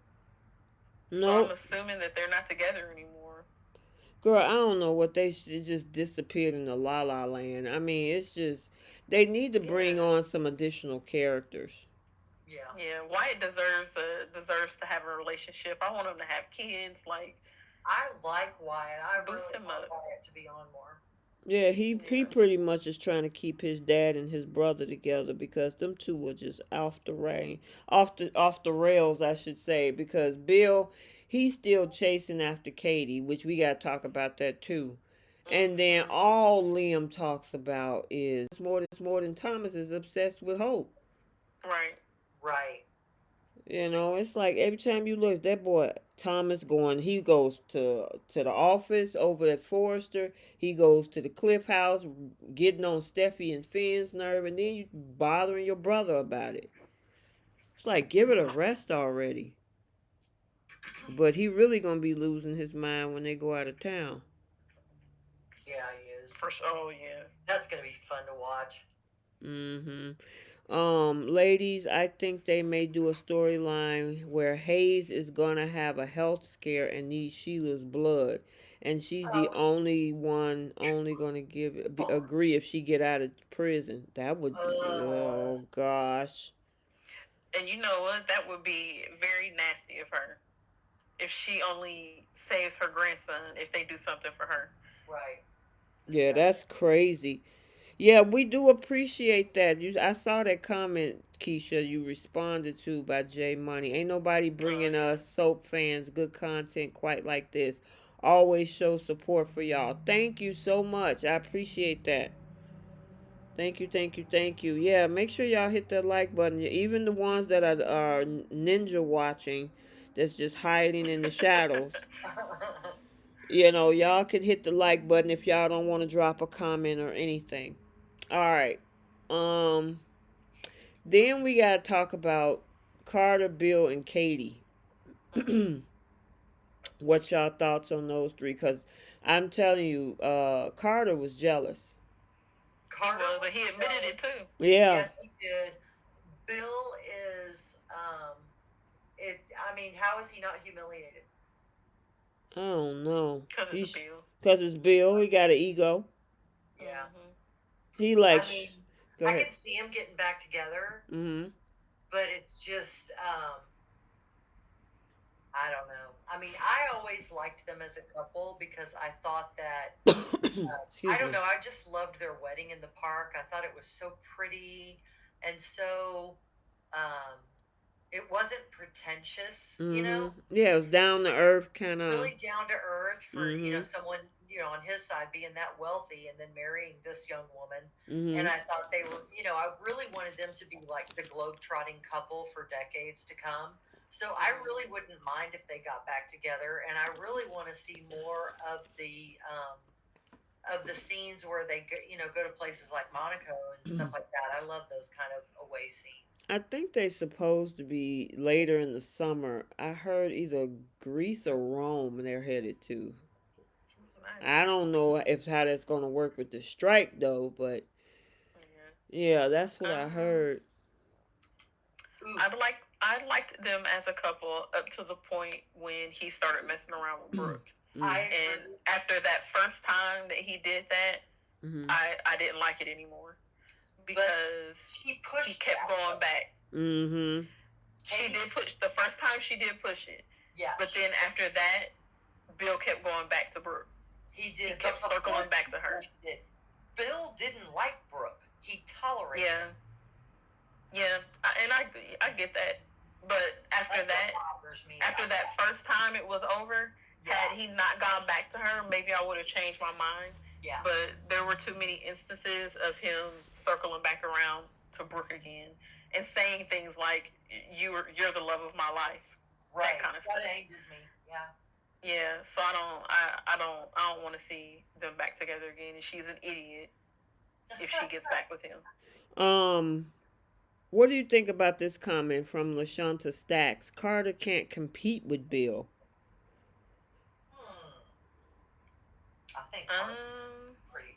So Nope. I'm assuming that they're not together anymore. Girl, I don't know what they just disappeared in the La La Land. I mean, it's just they need to bring on some additional characters. Yeah. Yeah, Wyatt deserves to have a relationship. I want him to have kids. Like, I like Wyatt. I Boost really him want up. Wyatt to be on more. Yeah, he pretty much is trying to keep his dad and his brother together because them two were just off the rails, I should say. Because Bill, he's still chasing after Katie, which we got to talk about that too. And then all Liam talks about is more than Thomas is obsessed with Hope. right. Right. You know, it's like every time you look, that boy Thomas he goes to the office over at Forrester. He goes to the Cliff House, getting on Steffi and Finn's nerve, and then you bothering your brother about it. It's like give it a rest already. But he really gonna be losing his mind when they go out of town. Yeah, he is. Oh yeah. That's gonna be fun to watch. Mm-hmm. Ladies, I think they may do a storyline where Hayes is gonna have a health scare and needs Sheila's blood, and she's the only one gonna agree if she get out of prison. That would be oh gosh. And you know what? That would be very nasty of her if she only saves her grandson if they do something for her. Right. Yeah, that's crazy. Yeah, we do appreciate that. I saw that comment, Keisha, you responded to by J Money. Ain't nobody bringing us soap fans good content quite like this. Always show support for y'all. Thank you so much. I appreciate that. Thank you, thank you, thank you. Yeah, make sure y'all hit that like button. Even the ones that are ninja watching, that's just hiding in the shadows. You know, y'all can hit the like button if y'all don't want to drop a comment or anything. All right. Um. Then we gotta talk about Carter, Bill, and Katie. What's y'all thoughts on those three? Cause I'm telling you, Carter was jealous. Carter He was, and he admitted it too. Yeah. Yes, he did. Bill is. I mean, how is he not humiliated? I don't know. Because it's Bill. Cause it's Bill. He got an ego. Yeah. He like. I mean, Go ahead. can see him getting back together, Mm-hmm. but it's just I don't know. I mean, I always liked them as a couple because I thought that I Excuse don't me. know. I just loved their wedding in the park. I thought it was so pretty and so. Um, it wasn't pretentious, Yeah, it was down to earth kind of. really down to earth for Mm-hmm. someone on his side being that wealthy and then marrying this young woman. And Mm-hmm. I thought they were, I really wanted them to be like the globe-trotting couple for decades to come. So I really wouldn't mind if they got back together, and I really want to see more of the scenes where they go to places like Monaco and stuff like that. I love those kind of away scenes. I think they supposed to be later in the summer. I heard either Greece or Rome they're headed to. I Nice. don't know if how that's gonna work with the strike though, but Yeah. yeah, that's what I heard. Ooh, I liked them as a couple up to the point when he started messing around with Brooke. I Mm-hmm. And agree. after that first time that he did that, Mm-hmm. I didn't like it anymore But because she he pushed kept that going though. back. Mm-hmm. She Katie, did push the first time. She did push it, yeah, but then after that, Bill kept going back to Brooke. he He did. But kept before circling back she to her. pushed it, Bill didn't like Brooke. He tolerated Yeah, her. yeah, and I get that. But after That's that, what bothers me after about that first time it was over, Yeah, had he not gone back to her, maybe I would have changed my mind. yeah, But there were too many instances of him circling back around to Brooke again and saying things like you're the love of my life. right. That kind of That stuff. angered me. Yeah. Yeah, so I don't want to see them back together again, and she's an idiot if she gets back with him. Um, what do you think about this comment from Lashonta Stacks? Carter can't compete with Bill. Hmm. I think Carter's Um, pretty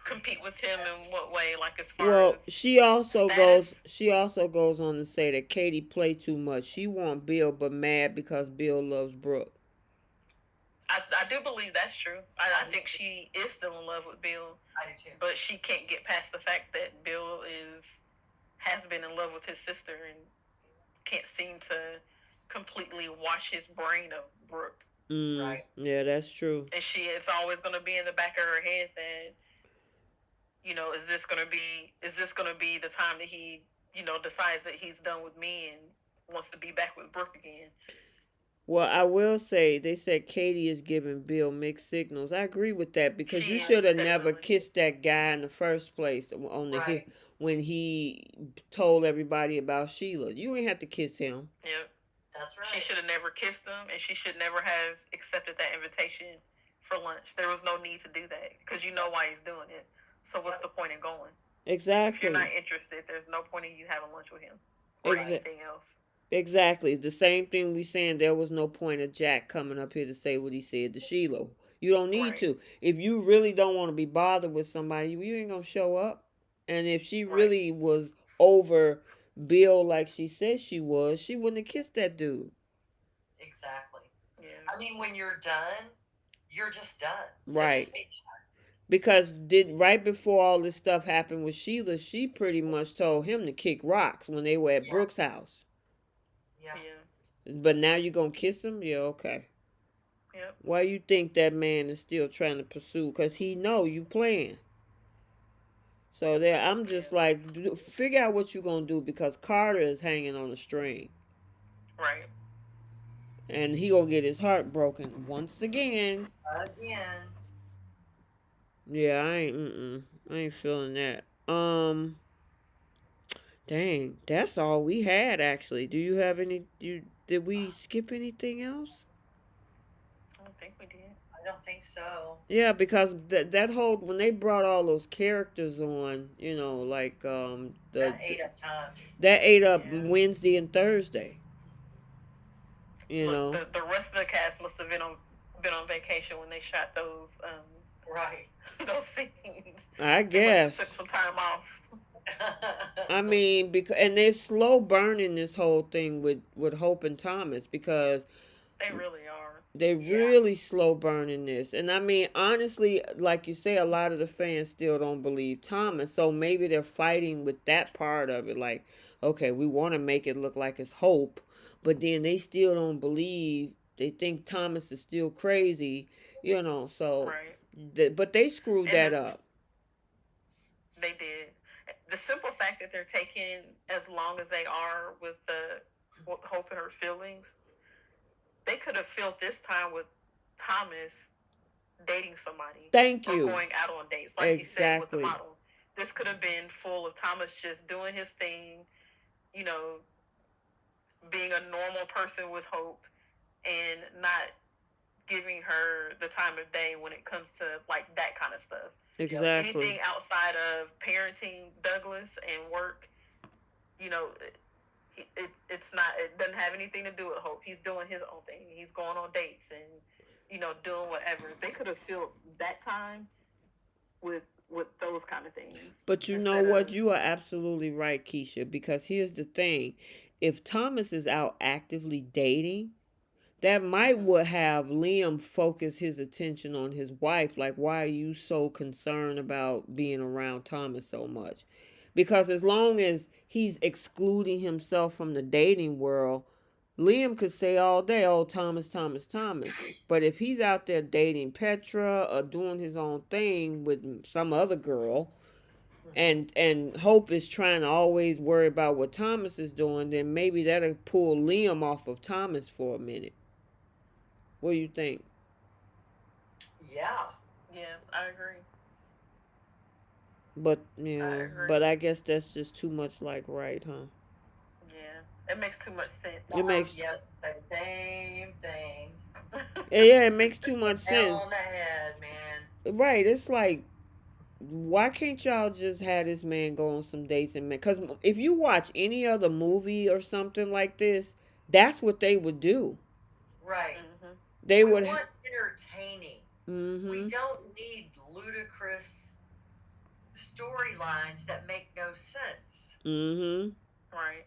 compete damn with him good. in what way? Like as far Well, as she also goes. status? She also goes on to say that Katie play too much. She want Bill, but mad because Bill loves Brooke. I do believe that's true. I I do think too. she is still in love with Bill, I do too. but she can't get past the fact that Bill has been in love with his sister and can't seem to completely wash his brain of Brooke. Right. Yeah, that's true. And it's always going to be in the back of her head that is this gonna be the time that he decides that he's done with me and wants to be back with Brooke again. Well, I will say they said Katie is giving Bill mixed signals. I agree with that because She you is should have never definitely. kissed that guy in the first place on the hit Right. when he told everybody about Sheila. You ain't have to kiss him. Yep. That's She right. should have never kissed him, and she should never have accepted that invitation for lunch. There was no need to do that because you know why he's doing it. So what's the point in going? If you're not Exactly. interested, there's no point in you having lunch with him or Right. Exa- anything else. exactly. The same thing we saying there was no point of Jack coming up here to say what he said to Sheila. You don't need Right. to. If you really don't want to be bothered with somebody, you ain't gonna show up. And if she Right. really was over Bill like she said she was, she wouldn't have kissed that dude. Exactly. Yeah. I mean, when you're done, you're just done. So Right. just be Because did right before all this stuff happened with Sheila, she pretty much told him to kick rocks when they were at Yeah. Brooke's house. Yeah. Yeah. But now you gonna kiss him? Yeah, okay. Yep. Why you think that man is still trying to pursue? Cause he know you playing. So there, I'm just Yeah. like, figure out what you gonna do because Carter is hanging on a string, Right. and he gonna get his heart broken once again. Again. Yeah, I ain't feeling that. Dang, that's all we had actually. Do you have any? Did we skip anything else? I don't think we did. I don't think so. Yeah, because that whole when they brought all those characters on, like That ate up time. that ate up Yeah. Wednesday and Thursday. You Look, know, the rest of the cast must have been on vacation when they shot those Right. those scenes. I They must have guess. took some time off. I mean, because and they're slow burning this whole thing with Hope and Thomas because They really are. they Yeah. really slow burning this. And I mean, honestly, like you say, a lot of the fans still don't believe Thomas. So maybe they're fighting with that part of it. Like, okay, we want to make it look like it's Hope, but then they still don't believe they think Thomas is still crazy, so Right. but they screwed And that up. they did. The simple fact that they're taking as long as they are with the with Hope and her feelings, they could have filled this time with Thomas dating somebody Thank or you. going out on dates, like you said with the Exactly. model. This could have been full of Thomas just doing his thing, you know, being a normal person with Hope and not giving her the time of day when it comes to like that kind of stuff. Exactly. Anything outside of parenting Douglas and work, you know, it's not. It doesn't have anything to do with Hope. He's doing his own thing. He's going on dates and doing whatever. They could have filled that time with those kind of things But you know instead what? of. You are absolutely right, Keisha, because here's the thing. If Thomas is out actively dating, that might Mhm. would have Liam focus his attention on his wife. Like, why are you so concerned about being around Thomas so much? Because as long as he's excluding himself from the dating world, Liam could say all day, oh, Thomas, Thomas, Thomas. But if he's out there dating Petra or doing his own thing with some other girl, and Hope is trying to always worry about what Thomas is doing, then maybe that'll pull Liam off of Thomas for a minute. What do you think? Yeah. Yeah, I agree. But I but agree. I guess that's just too much like right, huh? Yeah, it makes too much sense. It Wow. makes Yes. The same thing. yeah, it makes too much Nail sense. on the head, man. Right? It's like why can't y'all just have this man go on some dates and because if you watch any other movie or something like this, that's what they would do. Right. Mhm. They We would. want entertaining. We Mm-hmm. don't need ludicrous storylines that make no sense. Mm-hmm. Right.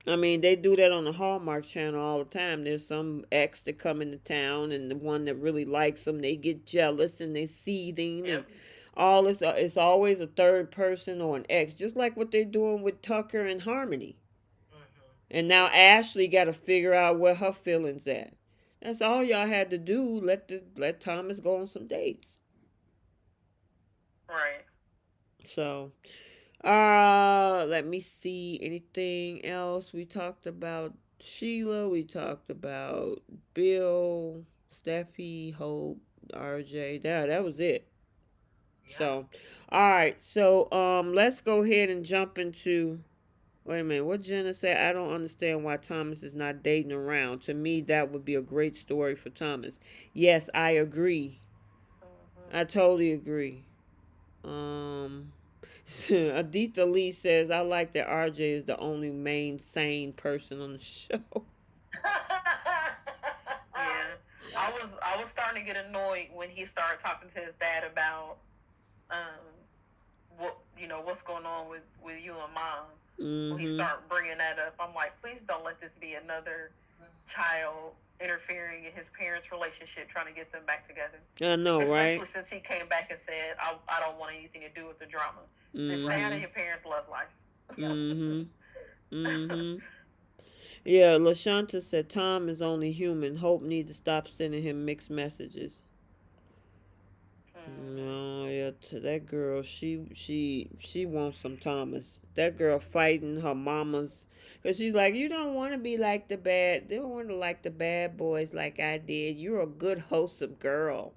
I mean, they do that on the Hallmark Channel all the time. There's some ex that come into town, and the one that really likes them, they get jealous and they seething and Yep. all this. It's always a third person or an ex, just like what they're doing with Tucker and Harmony. Hmm. And now Ashley got to figure out where her feelings at. That's all y'all had to do. Let Thomas go on some dates. Right. So, let me see. Anything else? We talked about Sheila. We talked about Bill, Steffi, Hope, RJ. That was it. Yeah. So, all right. So, let's go ahead and jump into. Wait a minute. What Jenna said? I don't understand why Thomas is not dating around. To me, that would be a great story for Thomas. Yes, I agree. Mhm. I totally agree. Um, Aditha Lee says, I like that RJ is the only main sane person on the show. Yeah. I was starting to get annoyed when he started talking to his dad about um what's going on with you and mom. When he Mm-hmm. started bringing that up, I'm like, please don't let this be another child interfering in his parents' relationship, trying to get them back together. I know, right? Especially since he came back and said, I don't want anything to do with the drama. Just stay out Mm-hmm. of your parents' love life. Yep. Mm-hmm. Mm-hmm. Yeah, LaShanta said Tom is only human. Hope need to stop sending him mixed messages. Mm-hmm. No, yeah, to that girl, she wants some Thomas. That girl fighting her mama's, cause she's like, you don't want to be like the bad. They don't want to like the bad boys like I did. You're a good, wholesome girl.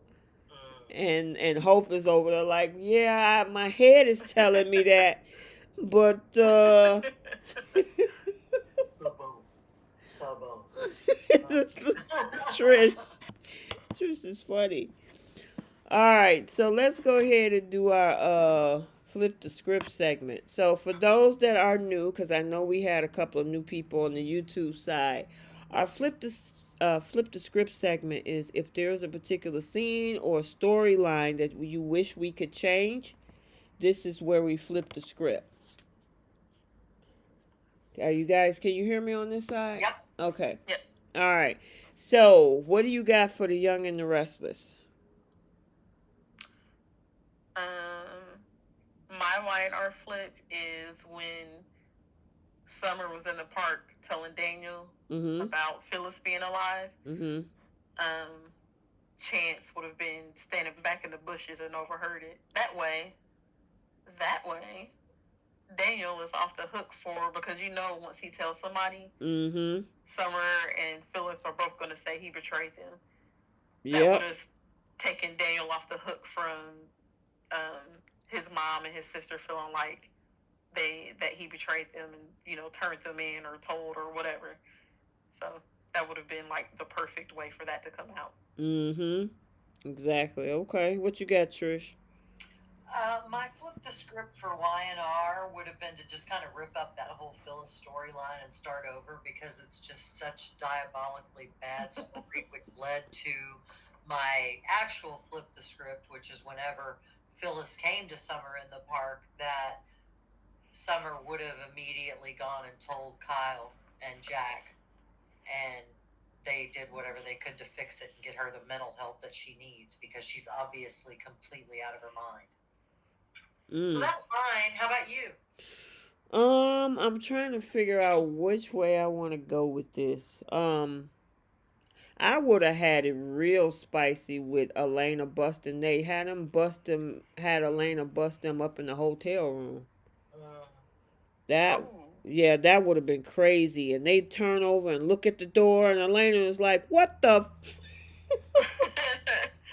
Mm. And Hope is over there like, yeah, my head is telling me that, but Ba-boom. Ba-boom. Trish, Trish is funny. All right, so let's go ahead and do our flip the script segment. So for those that are new, because I know we had a couple of new people on the YouTube side, our flip the script segment is if there's a particular scene or storyline that you wish we could change. This is where we flip the script. Are you guys? Can you hear me on this side? Yep. Okay. Yep. All right. So what do you got for the Young and the Restless? My white art flip is when Summer was in the park telling Daniel Mm-hmm. about Phyllis being alive, Mm-hmm. um, Chance would have been standing back in the bushes and overheard it. That way, Daniel is off the hook for, because once he tells somebody, Mm-hmm. Summer and Phyllis are both going to say he betrayed them. That would Yep. have taken Daniel off the hook from his mom and his sister feeling like that he betrayed them and turned them in or told or whatever. So that would have been like the perfect way for that to come out. Mm-hmm. Exactly. Okay. What you got, Trish? My flip the script for Y&R would have been to just kind of rip up that whole Phyllis storyline and start over because it's just such diabolically bad story, which led to my actual flip the script, which is whenever Phyllis came to Summer in the park, that Summer would have immediately gone and told Kyle and Jack, and they did whatever they could to fix it and get her the mental help that she needs because she's obviously completely out of her mind. So Mm. that's mine. How about you? I'm trying to figure out which way I want to go with this. I would have had it real spicy with Elena busting Nate. Had Elena bust them up in the hotel room. Mm. That, Oh. yeah, that would have been crazy. And they turn over and look at the door, and Elena is like, "What the?"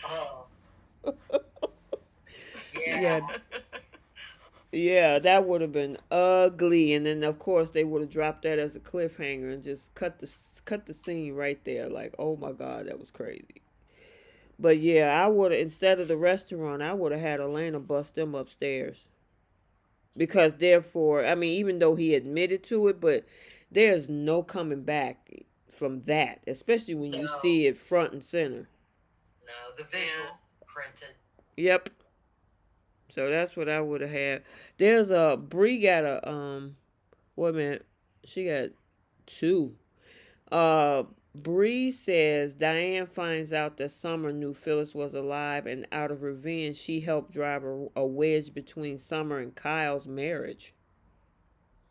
Oh, Yeah, yeah. yeah, that would have been ugly. And then of course they would have dropped that as a cliffhanger and just cut the scene right there. Like, oh my god, that was crazy. But yeah, I would have, instead of the restaurant, I would have had Elena bust them upstairs. Because therefore, I mean, even though he admitted to it, but there's no coming back from that, especially when you No, see it front and center. no. The Yeah. visuals printed. Yep. So that's what I would have had. There's a Bree got a wait a minute. She got two. Uh, Bree says Diane finds out that Summer knew Phyllis was alive, and out of revenge, she helped drive a wedge between Summer and Kyle's marriage.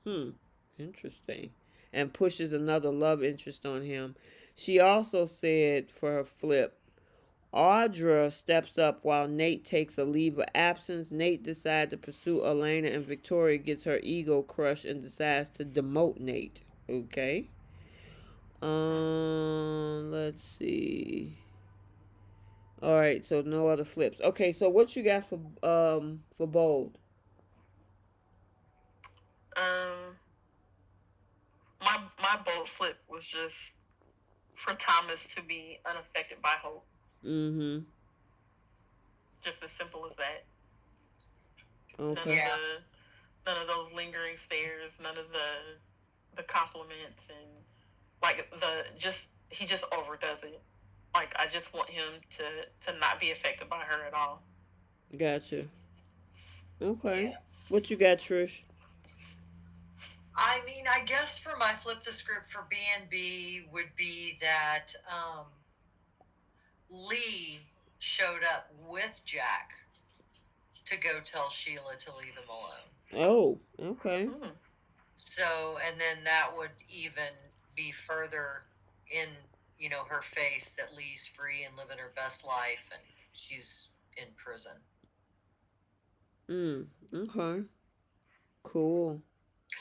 Hmm, interesting. And pushes another love interest on him. She also said for her flip, Audra steps up while Nate takes a leave of absence. Nate decides to pursue Elena, and Victoria gets her ego crushed and decides to demote Nate. Okay. Let's see. All right, so no other flips. Okay, so what you got for bold? um, my bold flip was just for Thomas to be unaffected by hope. Mm-hmm. Just as simple as that. None of Okay. Yeah. the none of those lingering stares, none of the compliments, and like the just he just overdoes it. Like I just want him to not be affected by her at all. Gotcha. Okay. Yeah. What you got, Trish? I mean, I guess for my flip the script for B&B would be that Lee showed up with Jack to go tell Sheila to leave him alone. Oh, okay. Mm. So, and then that would even be further in, her face that Lee's free and living her best life and she's in prison. Okay. Cool.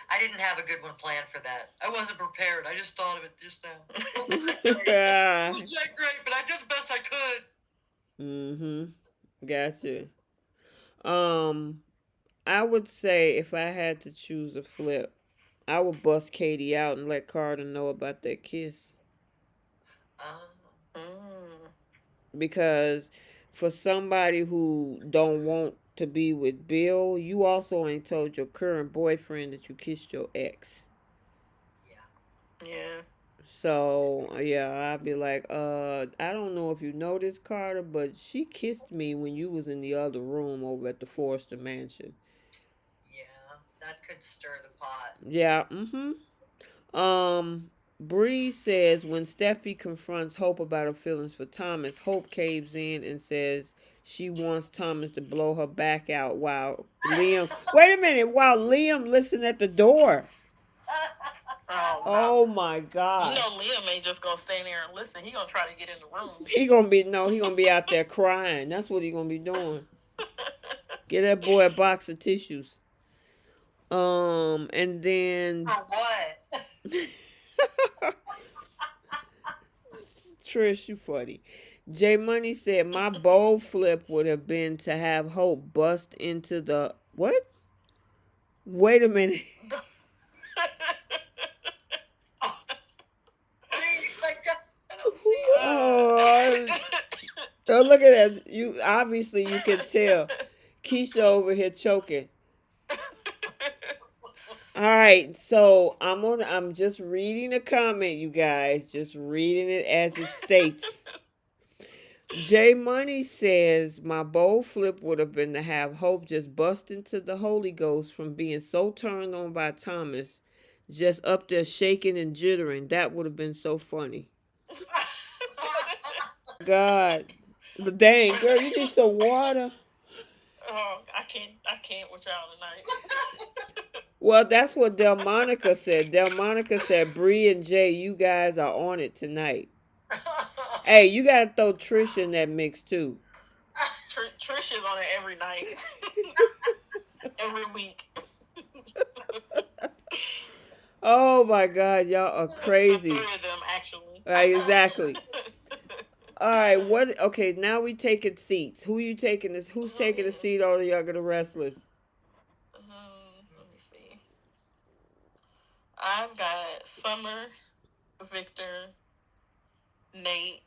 I didn't have a good one planned for that. I wasn't prepared. I just thought of it just now. It wasn't that great, but I did the best I could. Mm-hmm. Gotcha. Um, I would say if I had to choose a flip, I would bust Katie out and let Carter know about that kiss. Um, Mm. Because for somebody who don't want to be with Bill, you also ain't told your current boyfriend that you kissed your ex. yeah. Yeah. So yeah, I'd be like, I don't know if you know this, Carter, but she kissed me when you was in the other room over at the Forrester Mansion. Yeah. That could stir the pot. Yeah, mm-hmm. Bree says when Steffi confronts Hope about her feelings for Thomas, Hope caves in and says she wants Thomas to blow her back out while Liam. Wait a minute, while Liam listened at the door. Oh no. Oh my You gosh. know Liam ain't just gonna stay there and listen. He gonna try to get in the room. He gonna be out there crying. That's what he gonna be doing. Get that boy a box of tissues. And then For what? Trish, you funny. J Money said my bold flip would have been to have Hope bust into the what? Wait a minute. Like, I don't see it. Oh, oh, look at that. You obviously you can tell. Keisha over here choking. All right, so I'm just reading a comment, you guys. Just reading it as it states. J Money says my bold flip would have been to have Hope just bust into the Holy Ghost from being so turned on by Thomas, just up there shaking and jittering. That would have been so funny. God, dang girl, you need some water. Oh, I can't with y'all tonight. Well, that's what Delmonica said. Delmonica said, Bree and Jay, you guys are on it tonight. Hey, you gotta throw Trish in that mix too. Trish is on it every night, every week. Oh my God, y'all are crazy. The three of them, actually. Right, exactly. All right, what? Okay, now we taking seats. Who you taking this? Who's taking a seat on the Younger the Restless? Let me see. I've got Summer, Victor, Nate,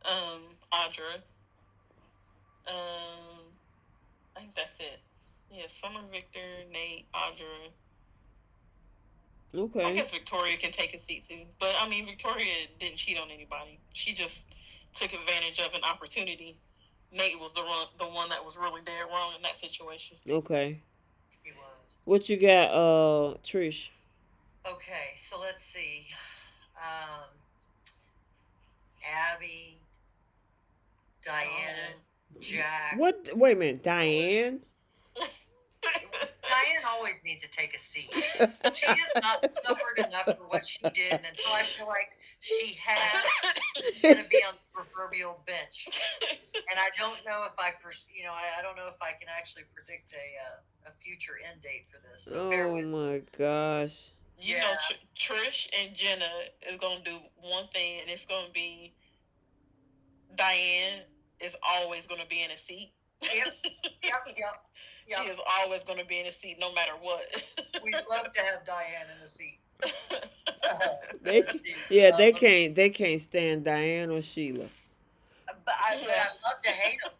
Audra. I think that's it. Yeah, Summer, Victor, Nate, Audra. Okay. I guess Victoria can take a seat too. But I mean, Victoria didn't cheat on anybody. She just took advantage of an opportunity. Nate was the one that was really dead wrong in that situation. Okay. He was. What you got, Trish? Okay, so let's see. Abby, Diane, Jack. What? Wait a minute, Diane. Diane always needs to take a seat. She has not suffered enough for what she did, and until I feel like she has, she's going to be on the proverbial bench. And I don't know if I don't know if I can actually predict a future end date for this. So bear Oh with me. my gosh. You know, Trish and Jenna is going to do one thing, and it's going to be Diane is always going to be in a seat. Yep. She is always going to be in a seat no matter what. We'd love to have Diane in the seat. They can't stand Diane or Sheila. But I love to hate them,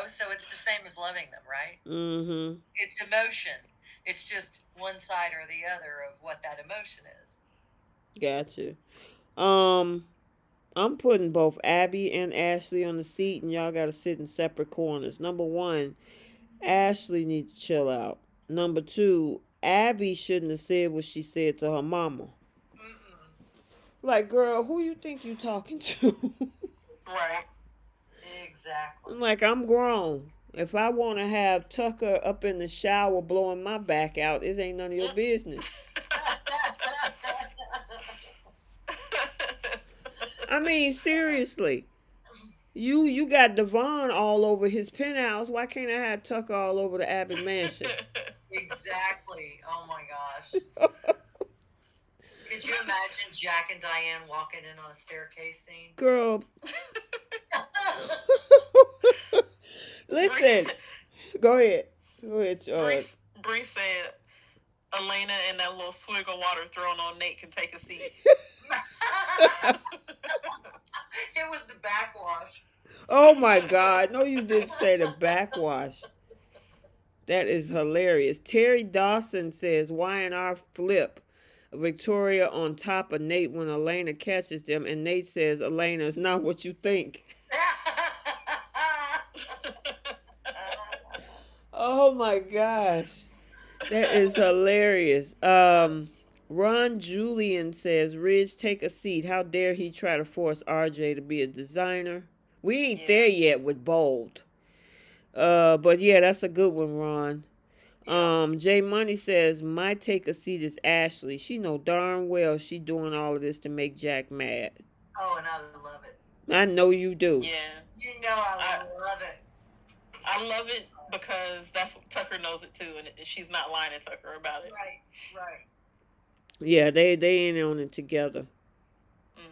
so it's the same as loving them, right? Mm-hmm. It's emotion. It's just one side or the other of what that emotion is. Gotcha. I'm putting both Abby and Ashley on the seat, and y'all gotta sit in separate corners. Number one, Ashley needs to chill out. Number two, Abby shouldn't have said what she said to her mama. Mm-mm. Like, girl, who you think you talking to? Right. Exactly. Like, I'm grown. If I want to have Tucker up in the shower blowing my back out, it ain't none of your business. I mean, seriously. You got Devon all over his penthouse. Why can't I have Tucker all over the Abbott mansion? Exactly. Oh my gosh. Could you imagine Jack and Diane walking in on a staircase scene? Girl. Listen. Go ahead. Bree said Elena and that little swig of water thrown on Nate can take a seat. It was the backwash. Oh my God. No, you didn't say the backwash. That is hilarious. Terry Dawson says, why in our flip? Victoria on top of Nate when Elena catches them, and Nate says, Elena, it's not what you think. Oh my gosh. That is hilarious. Ron Julian says, Ridge, take a seat. How dare he try to force RJ to be a designer? We ain't there yet with Bold. But yeah, that's a good one, Ron. Yep. Jay Money says my take a seat is Ashley. She know darn well she doing all of this to make Jack mad. Oh, and I love it. I know you do. Yeah, You know I I love it. I love it because that's Tucker knows it too, and she's not lying to Tucker about it. Right, right. Yeah, they ain't on it together. Hmm.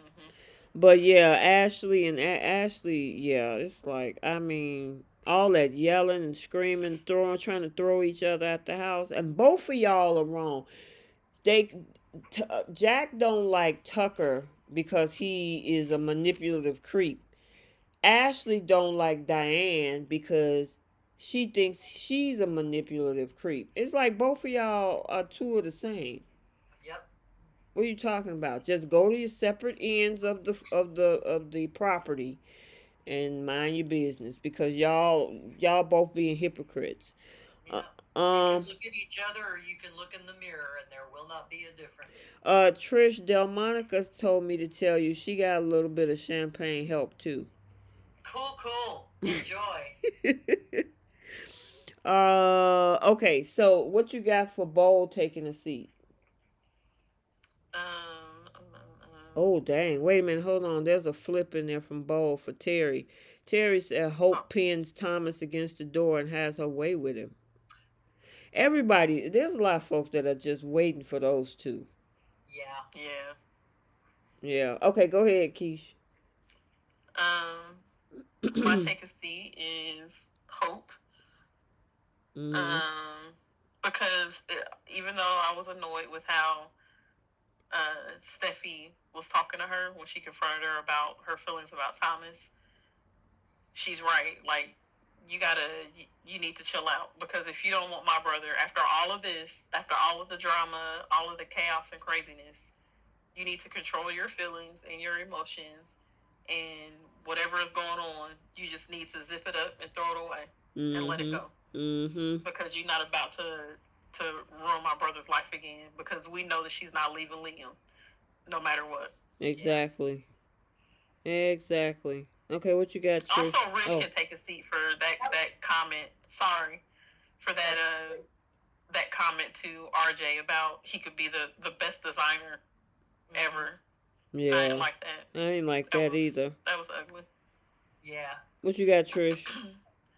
But yeah, Ashley and Ashley, yeah, it's like I mean, all that yelling and screaming, throwing, trying to throw each other at the house, and both of y'all are wrong. They Jack don't like Tucker because he is a manipulative creep. Ashley don't like Diane because she thinks she's a manipulative creep. It's like both of y'all are two of the same. Yep. What are you talking about? Just go to your separate ends of the property and mind your business because y'all both being hypocrites. Uh, Yep. You can um look at each other or you can look in the mirror and there will not be a difference. Trish Delmonica's told me to tell you she got a little bit of champagne help too. Cool, cool. Enjoy. Okay, so what you got for Bowl taking a seat? Um, um, um, Oh dang! Wait a minute, hold on. There's a flip in there from Bowl for Terry. Terry said oh, Hope pins Thomas against the door and has her way with him. Everybody, there's a lot of folks that are just waiting for those two. Yeah. yeah. Yeah. Okay, go ahead, Keish. Um, my take a seat is Hope. Mm-hmm. Um, because even though I was annoyed with how Steffi was talking to her when she confronted her about her feelings about Thomas, she's right. Like, you gotta, you need to chill out because if you don't want my brother, after all of this, after all of the drama, all of the chaos and craziness, you need to control your feelings and your emotions, and whatever is going on, you just need to zip it up and throw it away and let it Mm-hmm. go Mm-hmm. because you're not about to ruin my brother's life again because we know that she's not leaving Liam no matter what. Yeah. Exactly. Exactly. Okay, what you got, Also, Trish? Rich Oh. can take a seat for that comment. Sorry for that That's that comment to RJ about he could be the best designer mm-hmm. ever. I didn't Yeah. like that. I ain't like That that was either. that was ugly. Yeah. What you got, Trish?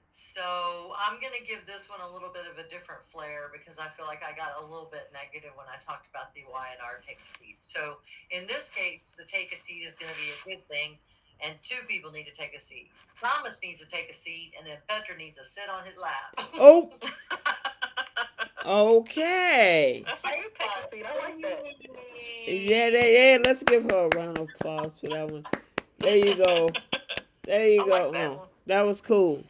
So I'm gonna give this one a little bit of a different flair because I feel like I got a little bit negative when I talked about the Y and R take a seat. So in this case, the take a seat is gonna be a good thing, and two people need to take a seat. Thomas needs to take a seat, and then Petra needs to sit on his lap. Oh, okay. That's a good take a seat. I like that. Yeah, let's give her a round of applause for that one. There you go. There you I like go. that Oh, one. that was cool.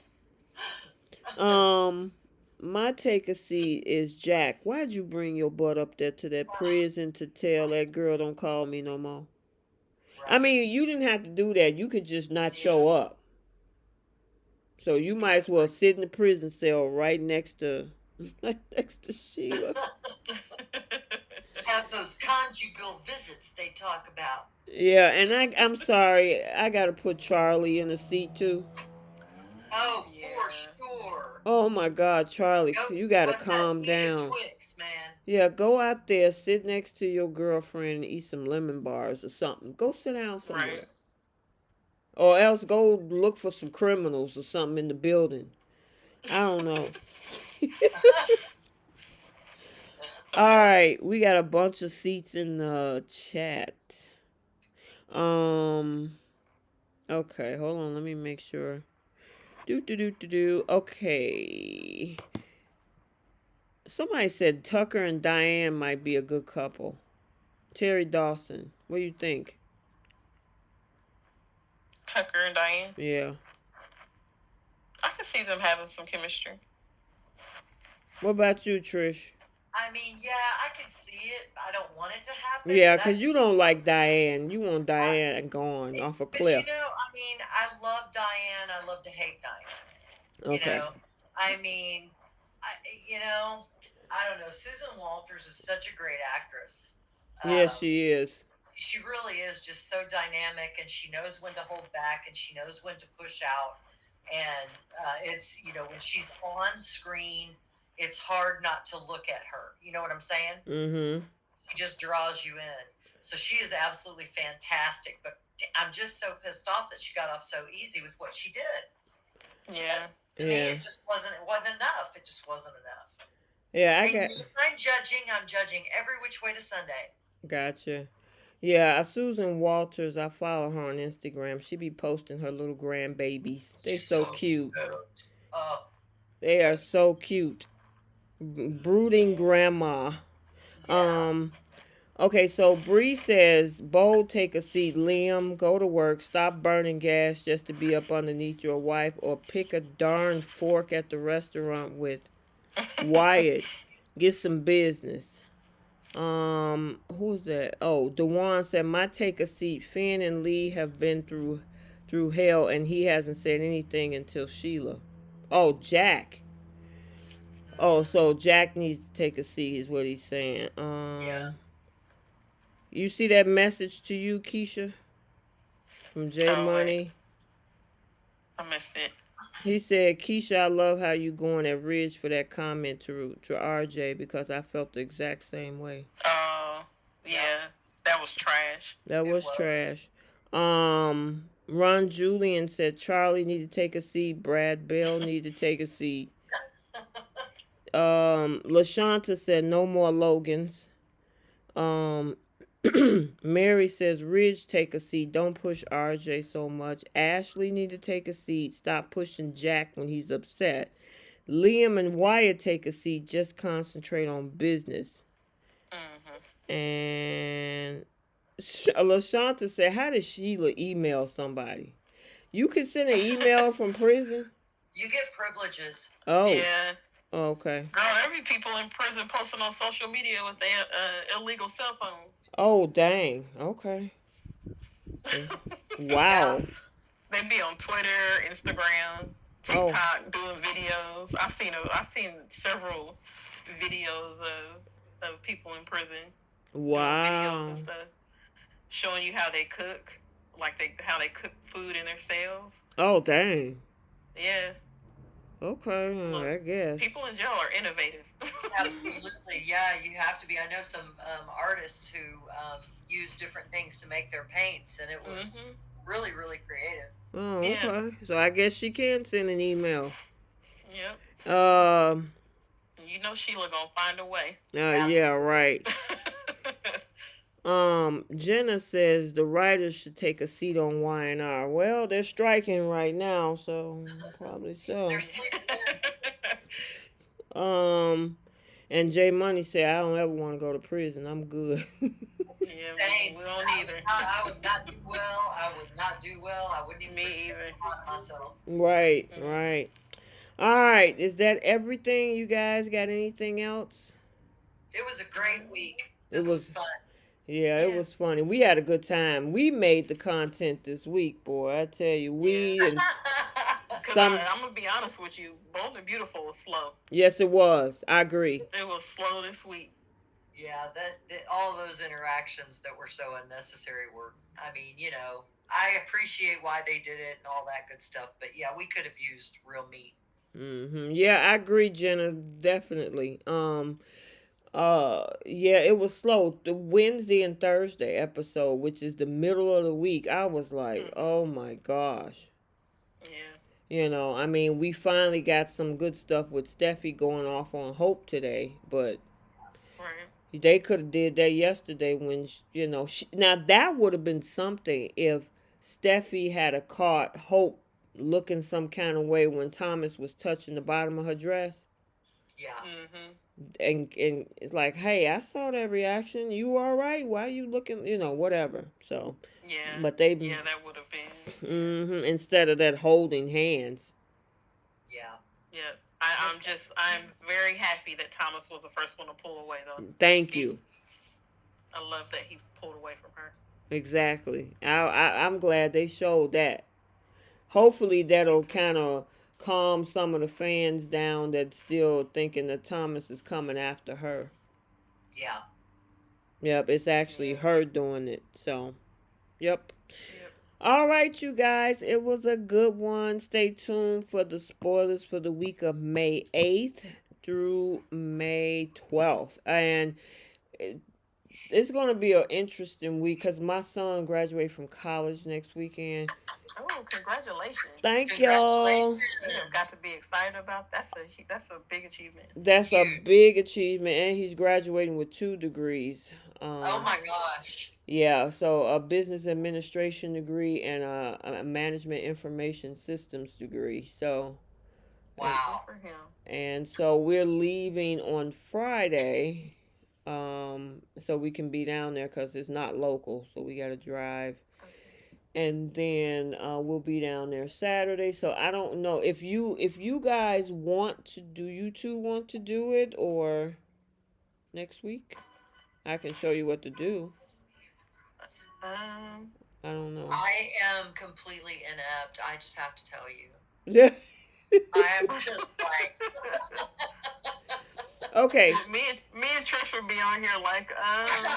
Um, my take a seat is Jack. Why'd you bring your butt up there to that prison to tell that girl don't call me no more? I Right. mean, you didn't have to do that. You could just not Yeah. show up. So you might as well sit in the prison cell right next to right next to Sheila. Have those conjugal visits they talk about. Yeah, and I'm sorry, I gotta put Charlie in the seat too. Oh, for Yeah. sure. Oh my God, Charlie, Go. you gotta What's that? calm Eat a down. Twix, man. Yeah, go out there, sit next to your girlfriend, and eat some lemon bars or something. Go sit down Right. somewhere, or else go look for some criminals or something in the building. I don't know. All right, we got a bunch of seats in the chat. Um. Okay, hold on. Let me make sure. Do do do do do. Okay. Somebody said Tucker and Diane might be a good couple. Terry Dawson. What do you think? Tucker and Diane. Yeah. I can see them having some chemistry. What about you, Trish? I mean, yeah, I can see it. I don't want it to happen, Yeah, but I, because you don't like Diane. You want I Diane gone off a but cliff. I mean, I love Diane. I love to hate Diane. You Okay. know, I mean, I, you know, I don't know. Susan Walters is such a great actress. Yes, Um, she is. she really is just so dynamic, and she knows when to hold back, and she knows when to push out. And it's when she's on screen, it's hard not to look at her. You know what I'm saying? Mm-hmm. She just draws you in. So she is absolutely fantastic. But I'm just so pissed off that she got off so easy with what she did. Yeah. To me, it just wasn't. It wasn't enough. It just wasn't enough. Yeah, I And got. I'm judging. I'm judging every which way to Sunday. Gotcha. Yeah, Susan Walters, I follow her on Instagram. She be posting her little grandbabies. They so So cute. cute. Oh, They are so cute. Brooding grandma. yeah. Okay, so Bree says, Bold, take a seat. Liam, go to work. Stop burning gas just to be up underneath your wife, or pick a darn fork at the restaurant with Wyatt. Get some business. Who's that? Oh, Dewan said, my take a seat. Finn and Lee have been through hell, and he hasn't said anything until Sheila. Oh, Jack. Oh, so Jack needs to take a seat, is what he's saying. Yeah. You see that message to you, Keisha, from J Oh, wait. Money? I missed it. He said, Keisha, I love how you going at Ridge for that comment to RJ, because I felt the exact same way. Oh, yeah. That was trash. That was trash. Ron Julian said Charlie need to take a seat. Brad Bell need to take a seat. LaShanta said no more Logans. Mary says Ridge take a seat. Don't push RJ so much. Ashley need to take a seat. Stop pushing Jack when he's upset. Liam and Wyatt take a seat. Just concentrate on business. Mm-hmm. And LaShanta said, how does Sheila email somebody? You can send an email from prison? You get privileges. Oh. Yeah. Okay. Girl, there be people in prison posting on social media with their illegal cell phones. Oh, dang. Okay. Wow. Yeah. They be on Twitter, Instagram, TikTok, doing videos. I've seen several videos of people in prison doing videos and stuff, showing you how they cook, like how they cook food in their cells. Oh, dang. Yeah. Okay, Look, I guess. people in jail are innovative. Absolutely, yeah. You have to be. I know some artists who use different things to make their paints, and it was really, really creative. Oh, okay. Yeah. So I guess she can send an email. Yep. You know Sheila gonna find a way. Yeah, right. Jenna says the writers should take a seat on Y&R. Well, they're striking right now, so probably so. They're sleeping. And J Money said, I don't ever want to go to prison. I'm good. Yeah, we don't either. I would not do well. I would not do well. I wouldn't even Me either. myself. Right, right. All right. Is that everything? You guys got anything else? It was a great week. This was fun. Yeah, it was funny. We had a good time. We made the content this week, boy. I tell you, and I'm gonna be honest with you. Bold and Beautiful was slow. Yes, it was. I agree. It was slow this week. Yeah, that all those interactions that were so unnecessary were. I mean, you know, I appreciate why they did it and all that good stuff, but yeah, we could have used real meat. Yeah, I agree, Jenna. Definitely. Yeah, it was slow. The Wednesday and Thursday episode, which is the middle of the week, I was like, oh my gosh. Yeah. You know, I mean, we finally got some good stuff with Steffi going off on Hope today, but they could have did that yesterday when, now that would have been something if Steffi had a caught Hope looking some kind of way when Thomas was touching the bottom of her dress. Yeah. And it's like, hey, I saw that reaction. You all right? Why are you looking? Whatever. So. Yeah. But they. Yeah, that would have been. Instead of that holding hands. Yeah. Yeah. I'm very happy that Thomas was the first one to pull away, though. Thank you. I love that he pulled away from her. Exactly. I'm glad they showed that. Hopefully that'll kind of calm some of the fans down that's still thinking that Thomas is coming after her. Yeah. Yep, it's actually her doing it. So, yep. All right, you guys, it was a good one. Stay tuned for the spoilers for the week of May 8th through May 12th. And it's going to be an interesting week because my son graduates from college next weekend. Oh, congratulations! Thank y'all. You have got to be excited about that's a big achievement. That's a Huge. big achievement, and he's graduating with 2 degrees. Oh Um, my gosh. yeah, so a business administration degree and a management information systems degree. So, and Good Wow. for him. so we're leaving on Friday, so we can be down there because it's not local, so we got to drive. Okay. And then we'll be down there Saturday. So I don't know if you guys want to do you two want to do it or next week. I can show you what to do. Um. I don't know. I am completely inept. I just have to tell you. Yeah. I am just like, Okay. Me and Trish would be on here like,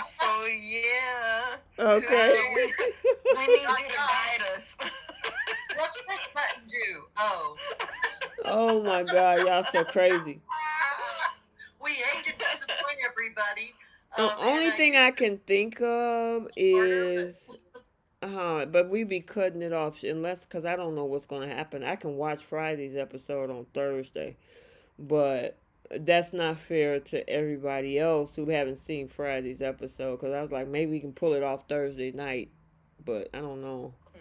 so yeah, Okay. who's we need not you to God? guide us. What's this button do? Oh. Oh my God, y'all so crazy. We hate to disappoint everybody. The And only I thing I can think of smarter, but is but we be cutting it off unless because I don't know what's gonna happen. I can watch Friday's episode on Thursday, but that's not fair to everybody else who haven't seen Friday's episode. Because I was like, maybe we can pull it off Thursday night, but I don't know. Mm,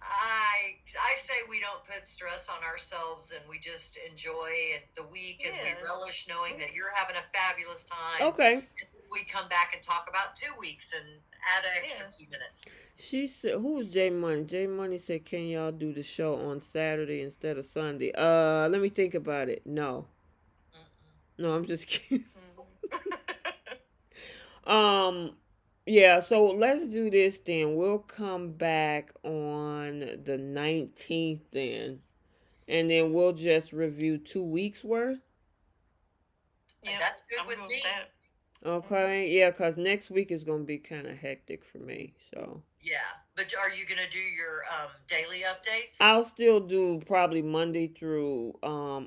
I say we don't put stress on ourselves and we just enjoy the week and we yeah. relish knowing that you're having a fabulous time. Okay. And we come back and talk about 2 weeks and add an extra Yeah. few minutes. She said, "Who was J Money?" J Money said, "Can y'all do the show on Saturday instead of Sunday?" Let me think about it. No, Mm-mm. no, I'm just kidding. Mm. um, yeah. So let's do this then. We'll come back on the 19th then, and then we'll just review 2 weeks worth. And Yep. that's good I'm with good with me. that. Mhm. Okay, yeah, cause next week is gonna be kind of hectic for me. So Yeah. But are you going to do your daily updates? I'll still do probably Monday through.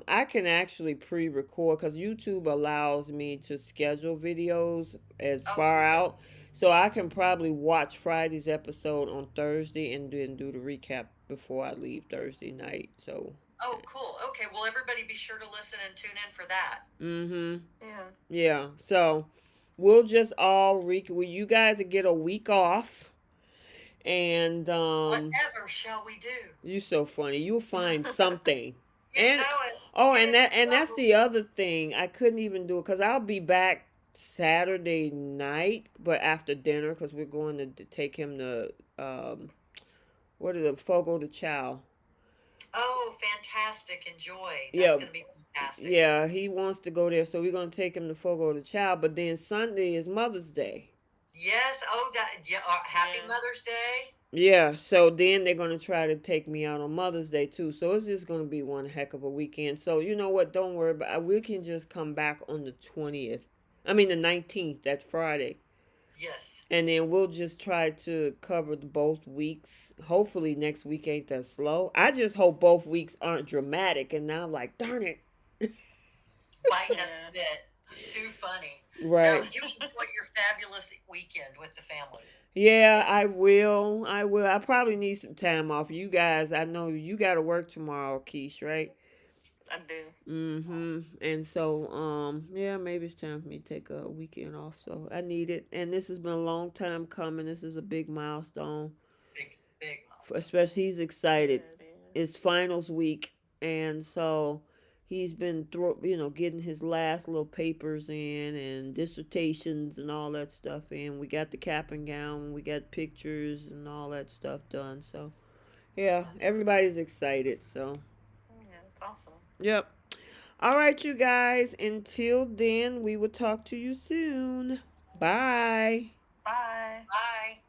I can actually pre-record because YouTube allows me to schedule videos as Oh, far good. out, so I can probably watch Friday's episode on Thursday and then do the recap before I leave Thursday night. So, Oh, cool. Okay. Well, everybody be sure to listen and tune in for that. mm-hmm, Yeah. yeah. So we'll just all well, you guys get a week off, and Whatever shall we do? you so funny. You'll find something. You And know it. oh, Get and into that's trouble. the other thing. I couldn't even do it cuz I'll be back Saturday night, but after dinner cuz we're going to take him to what is it? Fogo de Chao. Oh, fantastic. Enjoy. That's Yeah. going to be fantastic. Yeah, he wants to go there, so we're going to take him to Fogo de Chao, but then Sunday is Mother's Day. Yes. Oh, that. Yeah. Happy Yeah. Mother's Day. Yeah, so then they're gonna try to take me out on Mother's Day too. So it's just gonna be one heck of a weekend. So you know what? Don't worry about. We can just come back on the 20th. I mean the 19th. That Friday, Yes. and then we'll just try to cover both weeks. Hopefully next week ain't that slow. I just hope both weeks aren't dramatic. And now I'm like, darn it. Biting at Yeah. the bit. Too funny. No, Right. you enjoy your fabulous weekend with the family. Yeah, I Yes. will. I will. I probably need some time off. You guys, I know you got to work tomorrow, Keish, right? I do. Mm-hmm. And so, yeah, maybe it's time for me to take a weekend off. So I need it. And this has been a long time coming. This is a big milestone. Big, big milestone. Especially he's excited. Yeah, it It's is. finals week, and so he's been getting his last little papers in and dissertations and all that stuff in. We got the cap and gown, we got pictures and all that stuff done. So yeah, That's everybody's excited. So Yeah, it's awesome. yep. All right, you guys. Until then, we will talk to you soon. Bye. Bye. bye.